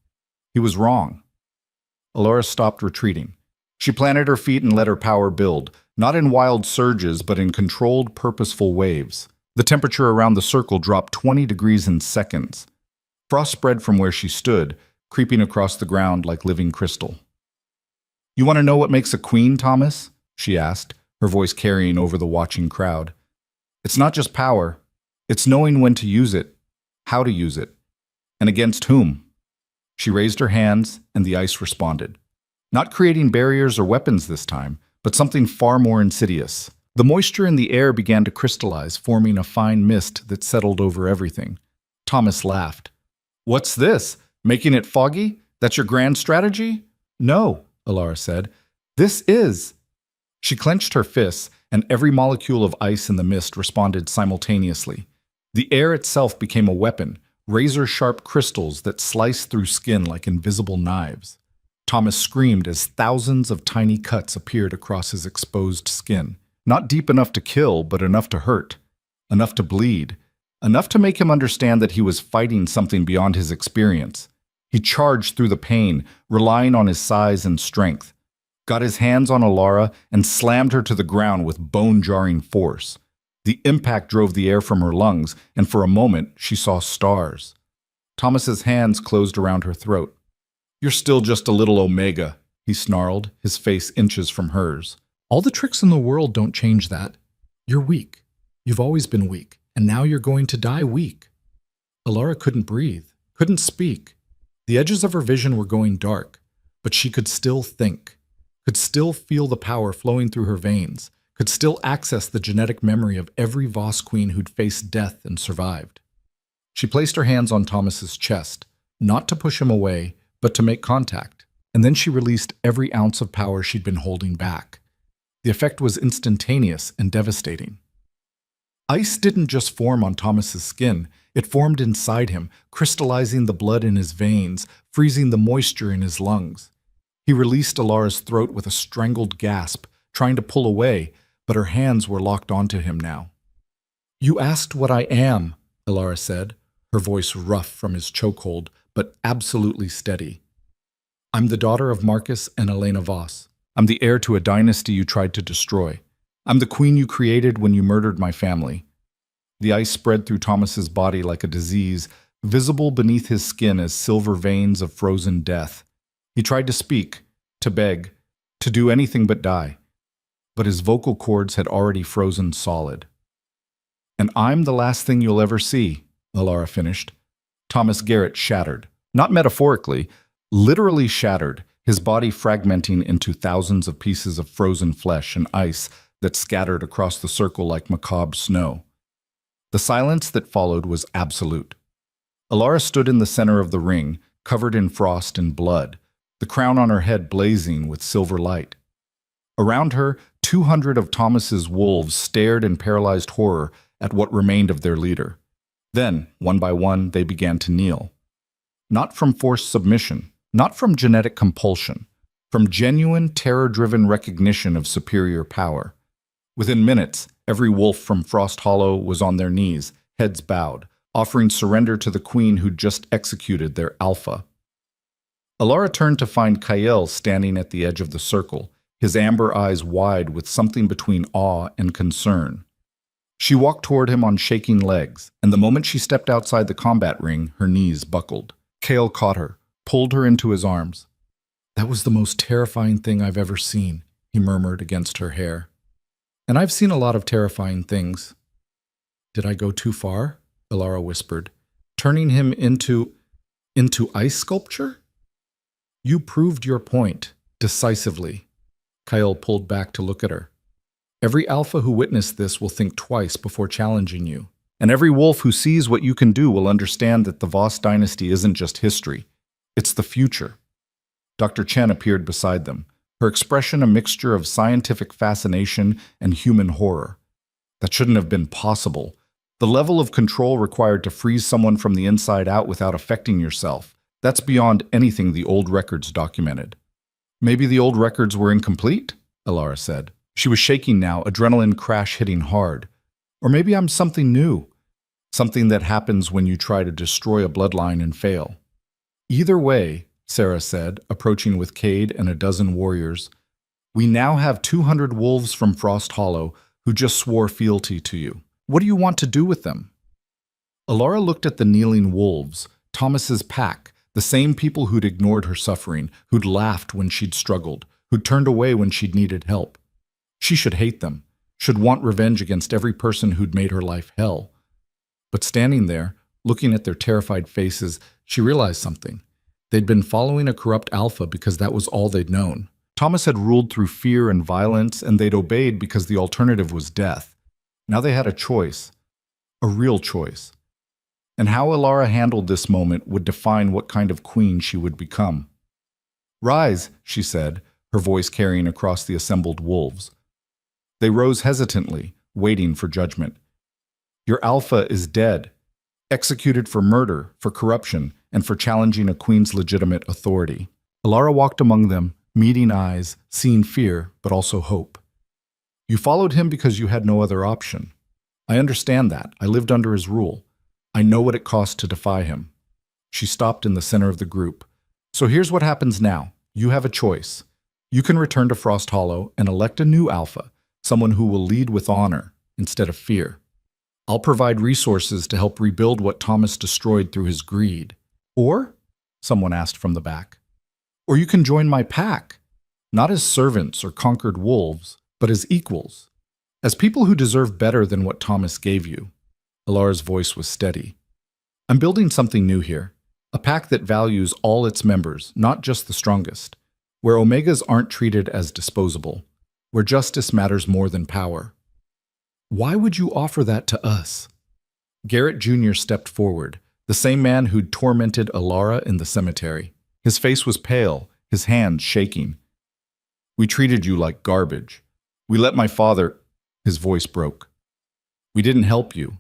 He was wrong. Alara stopped retreating. She planted her feet and let her power build, not in wild surges, but in controlled, purposeful waves. The temperature around the circle dropped 20 degrees in seconds. Frost spread from where she stood, creeping across the ground like living crystal. You want to know what makes a queen, Thomas? She asked, her voice carrying over the watching crowd. It's not just power. It's knowing when to use it, how to use it, and against whom. She raised her hands, and the ice responded. Not creating barriers or weapons this time, but something far more insidious, The moisture in the air began to crystallize, forming a fine mist that settled over everything. Thomas laughed. "What's this? Making it foggy? That's your grand strategy?" "No," Alara said. "This is." She clenched her fists, and every molecule of ice in the mist responded simultaneously. The air itself became a weapon, razor-sharp crystals that sliced through skin like invisible knives. Thomas screamed as thousands of tiny cuts appeared across his exposed skin. Not deep enough to kill, but enough to hurt. Enough to bleed. Enough to make him understand that he was fighting something beyond his experience. He charged through the pain, relying on his size and strength. Got his hands on Alara and slammed her to the ground with bone-jarring force. The impact drove the air from her lungs, and for a moment she saw stars. Thomas's hands closed around her throat. "You're still just a little Omega," he snarled, his face inches from hers. "All the tricks in the world don't change that. You're weak. You've always been weak, and now you're going to die weak." Alara couldn't breathe, couldn't speak. The edges of her vision were going dark, but she could still think, could still feel the power flowing through her veins, could still access the genetic memory of every Voss queen who'd faced death and survived. She placed her hands on Thomas's chest, not to push him away, but to make contact, and then she released every ounce of power she'd been holding back. The effect was instantaneous and devastating. Ice didn't just form on Thomas's skin, it formed inside him, crystallizing the blood in his veins, freezing the moisture in his lungs. He released Alara's throat with a strangled gasp, trying to pull away, but her hands were locked onto him now. "You asked what I am," Alara said, her voice rough from his chokehold, but absolutely steady. "I'm the daughter of Marcus and Elena Voss. I'm the heir to a dynasty you tried to destroy. I'm the queen you created when you murdered my family." The ice spread through Thomas's body like a disease, visible beneath his skin as silver veins of frozen death. He tried to speak, to beg, to do anything but die. But his vocal cords had already frozen solid. "And I'm the last thing you'll ever see," Alara finished. Thomas Garrett shattered. Not metaphorically, literally shattered, his body fragmenting into thousands of pieces of frozen flesh and ice that scattered across the circle like macabre snow. The silence that followed was absolute. Alara stood in the center of the ring, covered in frost and blood, the crown on her head blazing with silver light. Around her, 200 of Thomas's wolves stared in paralyzed horror at what remained of their leader. Then, one by one, they began to kneel. Not from forced submission, not from genetic compulsion, from genuine, terror-driven recognition of superior power. Within minutes, every wolf from Frost Hollow was on their knees, heads bowed, offering surrender to the queen who'd just executed their alpha. Alara turned to find Kael standing at the edge of the circle, his amber eyes wide with something between awe and concern. She walked toward him on shaking legs, and the moment she stepped outside the combat ring, her knees buckled. Kael caught her, pulled her into his arms. "That was the most terrifying thing I've ever seen," he murmured against her hair. "And I've seen a lot of terrifying things." "Did I go too far?" Alara whispered, "turning him into ice sculpture?" "You proved your point, decisively." Kael pulled back to look at her. "Every alpha who witnessed this will think twice before challenging you. And every wolf who sees what you can do will understand that the Voss dynasty isn't just history. It's the future." Dr. Chen appeared beside them, her expression a mixture of scientific fascination and human horror. That shouldn't have been possible. The level of control required to freeze someone from the inside out without affecting yourself, that's beyond anything the old records documented. "Maybe the old records were incomplete?" Alara said. She was shaking now, adrenaline crash hitting hard. "Or maybe I'm something new. Something that happens when you try to destroy a bloodline and fail." "Either way," Sarah said, approaching with Cade and a dozen warriors, "we now have 200 wolves from Frost Hollow who just swore fealty to you. What do you want to do with them?" Alara looked at the kneeling wolves, Thomas's pack, the same people who'd ignored her suffering, who'd laughed when she'd struggled, who'd turned away when she'd needed help. She should hate them, should want revenge against every person who'd made her life hell. But standing there, looking at their terrified faces, she realized something. They'd been following a corrupt alpha because that was all they'd known. Thomas had ruled through fear and violence, and they'd obeyed because the alternative was death. Now they had a choice, a real choice. And how Alara handled this moment would define what kind of queen she would become. "Rise," she said, her voice carrying across the assembled wolves. They rose hesitantly, waiting for judgment. "Your alpha is dead, executed for murder, for corruption, and for challenging a queen's legitimate authority." Alara walked among them, meeting eyes, seeing fear, but also hope. "You followed him because you had no other option. I understand that. I lived under his rule. I know what it cost to defy him." She stopped in the center of the group. "So here's what happens now. You have a choice. You can return to Frost Hollow and elect a new alpha, someone who will lead with honor instead of fear. I'll provide resources to help rebuild what Thomas destroyed through his greed. Or," someone asked from the back, "or you can join my pack, not as servants or conquered wolves, but as equals, as people who deserve better than what Thomas gave you." Alara's voice was steady. "I'm building something new here, a pack that values all its members, not just the strongest, where Omegas aren't treated as disposable, where justice matters more than power." "Why would you offer that to us?" Garrett Jr. stepped forward, the same man who'd tormented Alara in the cemetery. His face was pale, his hands shaking. "We treated you like garbage. We let my father—" His voice broke. "We didn't help you."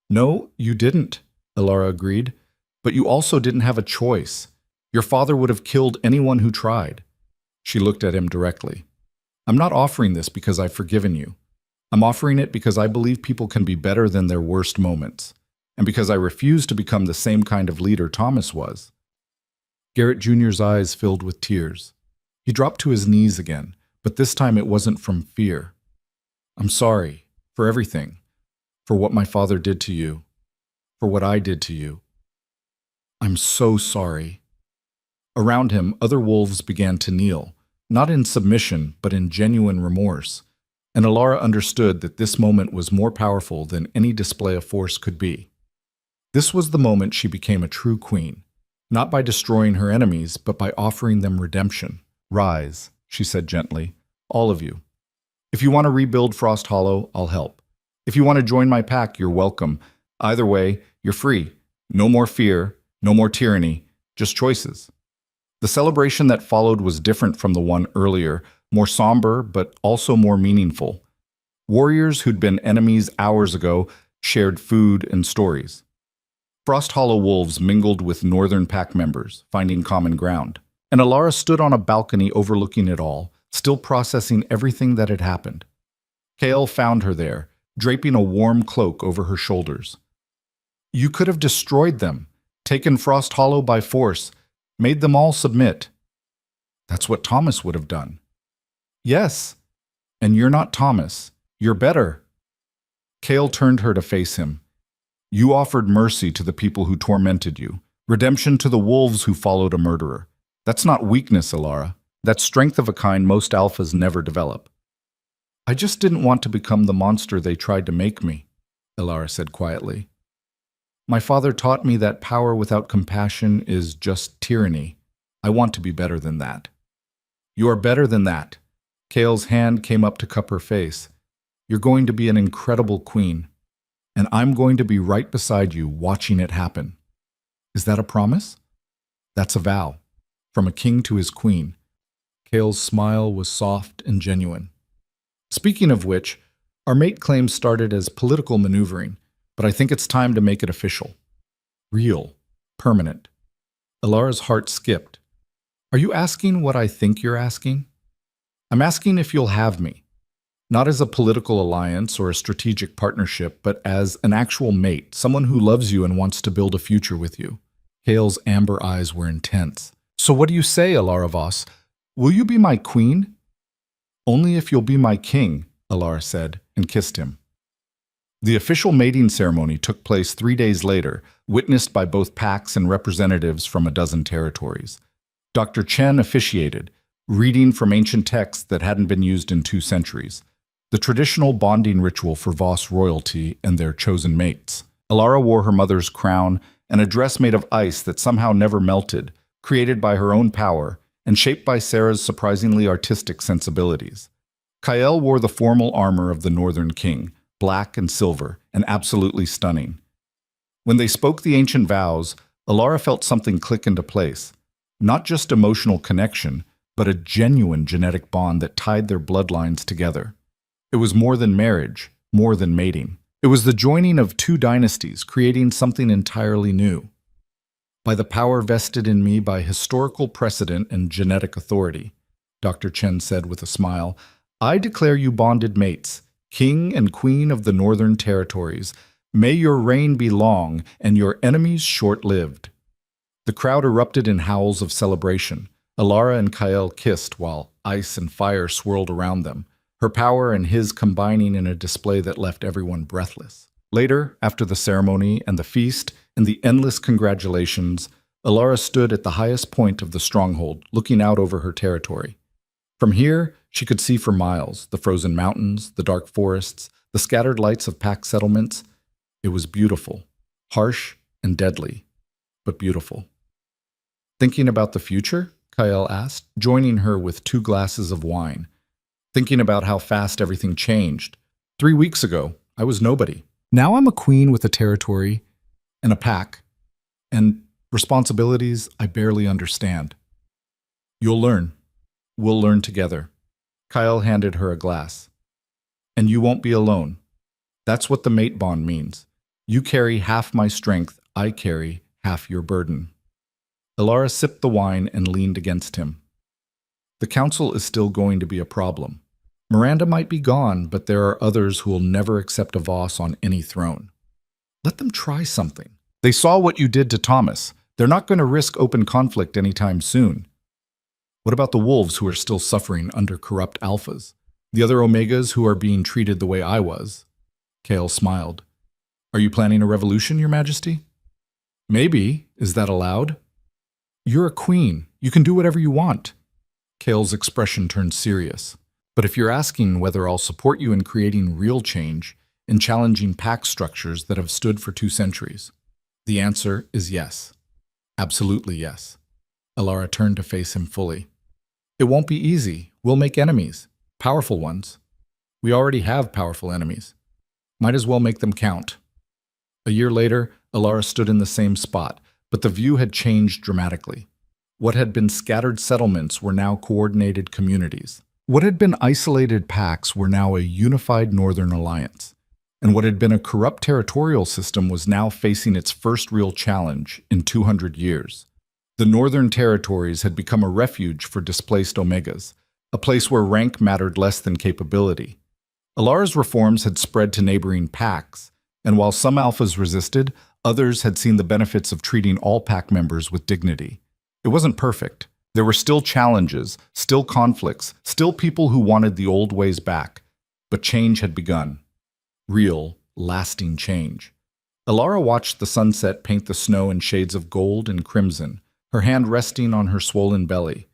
"No, you didn't," Alara agreed. "But you also didn't have a choice. Your father would have killed anyone who tried." She looked at him directly. "I'm not offering this because I've forgiven you. I'm offering it because I believe people can be better than their worst moments, and because I refuse to become the same kind of leader Thomas was." Garrett Jr.'s eyes filled with tears. He dropped to his knees again, but this time it wasn't from fear. "I'm sorry for everything, for what my father did to you, for what I did to you. I'm so sorry." Around him, other wolves began to kneel, not in submission, but in genuine remorse, and Alara understood that this moment was more powerful than any display of force could be. This was the moment she became a true queen, not by destroying her enemies, but by offering them redemption. "Rise," she said gently, "all of you. If you want to rebuild Frost Hollow, I'll help. If you want to join my pack, you're welcome. Either way, you're free. No more fear, no more tyranny, just choices." The celebration that followed was different from the one earlier, more somber, but also more meaningful. Warriors who'd been enemies hours ago shared food and stories. Frost Hollow wolves mingled with northern pack members, finding common ground. And Alara stood on a balcony overlooking it all, still processing everything that had happened. Kale found her there, draping a warm cloak over her shoulders. "You could have destroyed them, taken Frost Hollow by force, made them all submit." "That's what Thomas would have done." "Yes, and you're not Thomas. You're better." Kale turned her to face him. "You offered mercy to the people who tormented you, redemption to the wolves who followed a murderer. That's not weakness, Alara. That's strength of a kind most alphas never develop." "I just didn't want to become the monster they tried to make me," Alara said quietly. "My father taught me that power without compassion is just tyranny. I want to be better than that." "You are better than that." Kale's hand came up to cup her face. "You're going to be an incredible queen, and I'm going to be right beside you watching it happen." "Is that a promise?" "That's a vow, from a king to his queen." Kale's smile was soft and genuine. "Speaking of which, our mate claim started as political maneuvering, but I think it's time to make it official. Real, permanent." Alara's heart skipped. "Are you asking what I think you're asking?" "I'm asking if you'll have me, not as a political alliance or a strategic partnership, but as an actual mate, someone who loves you and wants to build a future with you." Kale's amber eyes were intense. "So what do you say, Alara Voss? Will you be my queen?" "Only if you'll be my king," Alara said, and kissed him. The official mating ceremony took place 3 days later, witnessed by both packs and representatives from a dozen territories. Dr. Chen officiated, reading from ancient texts that hadn't been used in 2 centuries, the traditional bonding ritual for Voss royalty and their chosen mates. Alara wore her mother's crown and a dress made of ice that somehow never melted, created by her own power, and shaped by Sarah's surprisingly artistic sensibilities. Kael wore the formal armor of the Northern King, black and silver, and absolutely stunning. When they spoke the ancient vows, Alara felt something click into place. Not just emotional connection, but a genuine genetic bond that tied their bloodlines together. It was more than marriage, more than mating. It was the joining of two dynasties, creating something entirely new. By the power vested in me by historical precedent and genetic authority, Dr. Chen said with a smile, I declare you bonded mates, king and queen of the Northern Territories. May your reign be long and your enemies short-lived. The crowd erupted in howls of celebration. Alara and Kael kissed while ice and fire swirled around them, her power and his combining in a display that left everyone breathless. Later, after the ceremony and the feast and the endless congratulations, Alara stood at the highest point of the stronghold, looking out over her territory. From here, she could see for miles the frozen mountains, the dark forests, the scattered lights of packed settlements. It was beautiful, harsh and deadly, but beautiful. Thinking about the future? Kael asked, joining her with 2 glasses of wine. Thinking about how fast everything changed. 3 weeks ago, I was nobody. Now I'm a queen with a territory and a pack, and responsibilities I barely understand. You'll learn. We'll learn together. Kael handed her a glass. And you won't be alone. That's what the mate bond means. You carry half my strength, I carry half your burden. Alara sipped the wine and leaned against him. The council is still going to be a problem. Miranda might be gone, but there are others who will never accept a Voss on any throne. Let them try something. They saw what you did to Thomas. They're not going to risk open conflict anytime soon. What about the wolves who are still suffering under corrupt alphas? The other Omegas who are being treated the way I was? Kael smiled. Are you planning a revolution, Your Majesty? Maybe. Is that allowed? You're a queen. You can do whatever you want. Kael's expression turned serious. But if you're asking whether I'll support you in creating real change, in challenging pack structures that have stood for 2 centuries, the answer is yes. Absolutely yes. Alara turned to face him fully. It won't be easy. We'll make enemies. Powerful ones. We already have powerful enemies. Might as well make them count. A year later, Alara stood in the same spot, but the view had changed dramatically. What had been scattered settlements were now coordinated communities. What had been isolated packs were now a unified Northern alliance. And what had been a corrupt territorial system was now facing its first real challenge in 200 years. The Northern Territories had become a refuge for displaced Omegas, a place where rank mattered less than capability. Alara's reforms had spread to neighboring packs, and while some alphas resisted, others had seen the benefits of treating all pack members with dignity. It wasn't perfect. There were still challenges, still conflicts, still people who wanted the old ways back. But change had begun. Real, lasting change. Alara watched the sunset paint the snow in shades of gold and crimson, her hand resting on her swollen belly.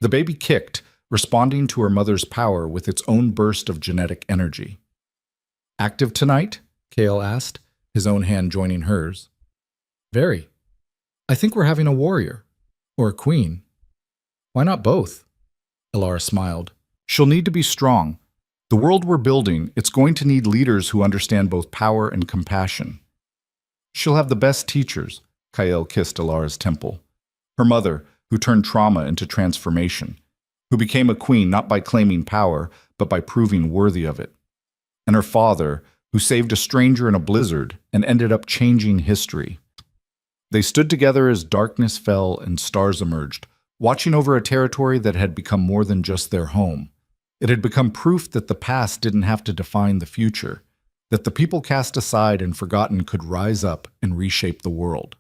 The baby kicked, responding to her mother's power with its own burst of genetic energy. Active tonight? Kael asked, his own hand joining hers. Very. I think we're having a warrior. Or a queen. Why not both? Alara smiled. She'll need to be strong. The world we're building, it's going to need leaders who understand both power and compassion. She'll have the best teachers, Kael kissed Alara's temple. Her mother, who turned trauma into transformation, who became a queen not by claiming power, but by proving worthy of it. And her father, who saved a stranger in a blizzard and ended up changing history. They stood together as darkness fell and stars emerged, watching over a territory that had become more than just their home. It had become proof that the past didn't have to define the future, that the people cast aside and forgotten could rise up and reshape the world.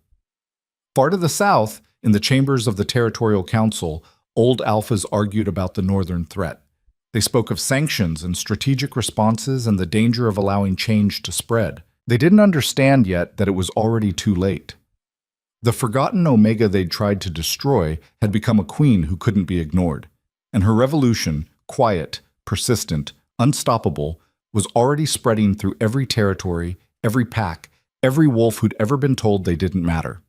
Far to the south, in the chambers of the Territorial Council, old alphas argued about the northern threat. They spoke of sanctions and strategic responses and the danger of allowing change to spread. They didn't understand yet that it was already too late. The forgotten Omega they'd tried to destroy had become a queen who couldn't be ignored, and her revolution, quiet, persistent, unstoppable, was already spreading through every territory, every pack, every wolf who'd ever been told they didn't matter.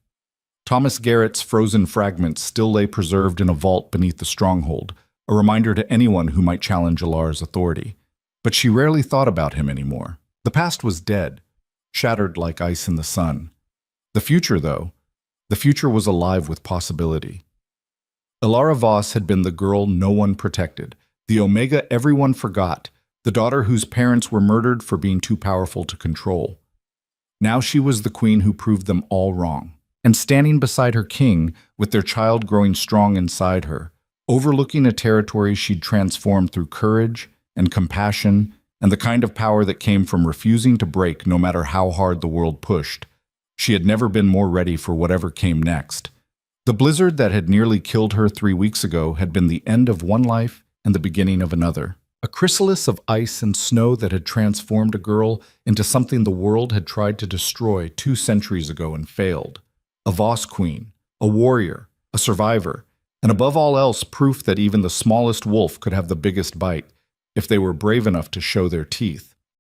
Thomas Garrett's frozen fragments still lay preserved in a vault beneath the stronghold, a reminder to anyone who might challenge Alar's authority. But she rarely thought about him anymore. The past was dead, shattered like ice in the sun. The future, though, the future was alive with possibility. Alara Voss had been the girl no one protected, the Omega everyone forgot, the daughter whose parents were murdered for being too powerful to control. Now she was the queen who proved them all wrong. And standing beside her king, with their child growing strong inside her, overlooking a territory she'd transformed through courage and compassion and the kind of power that came from refusing to break no matter how hard the world pushed, she had never been more ready for whatever came next. The blizzard that had nearly killed her 3 weeks ago had been the end of one life and the beginning of another. A chrysalis of ice and snow that had transformed a girl into something the world had tried to destroy 2 centuries ago and failed. A Voss queen, a warrior, a survivor, and above all else proof that even the smallest wolf could have the biggest bite if they were brave enough to show their teeth.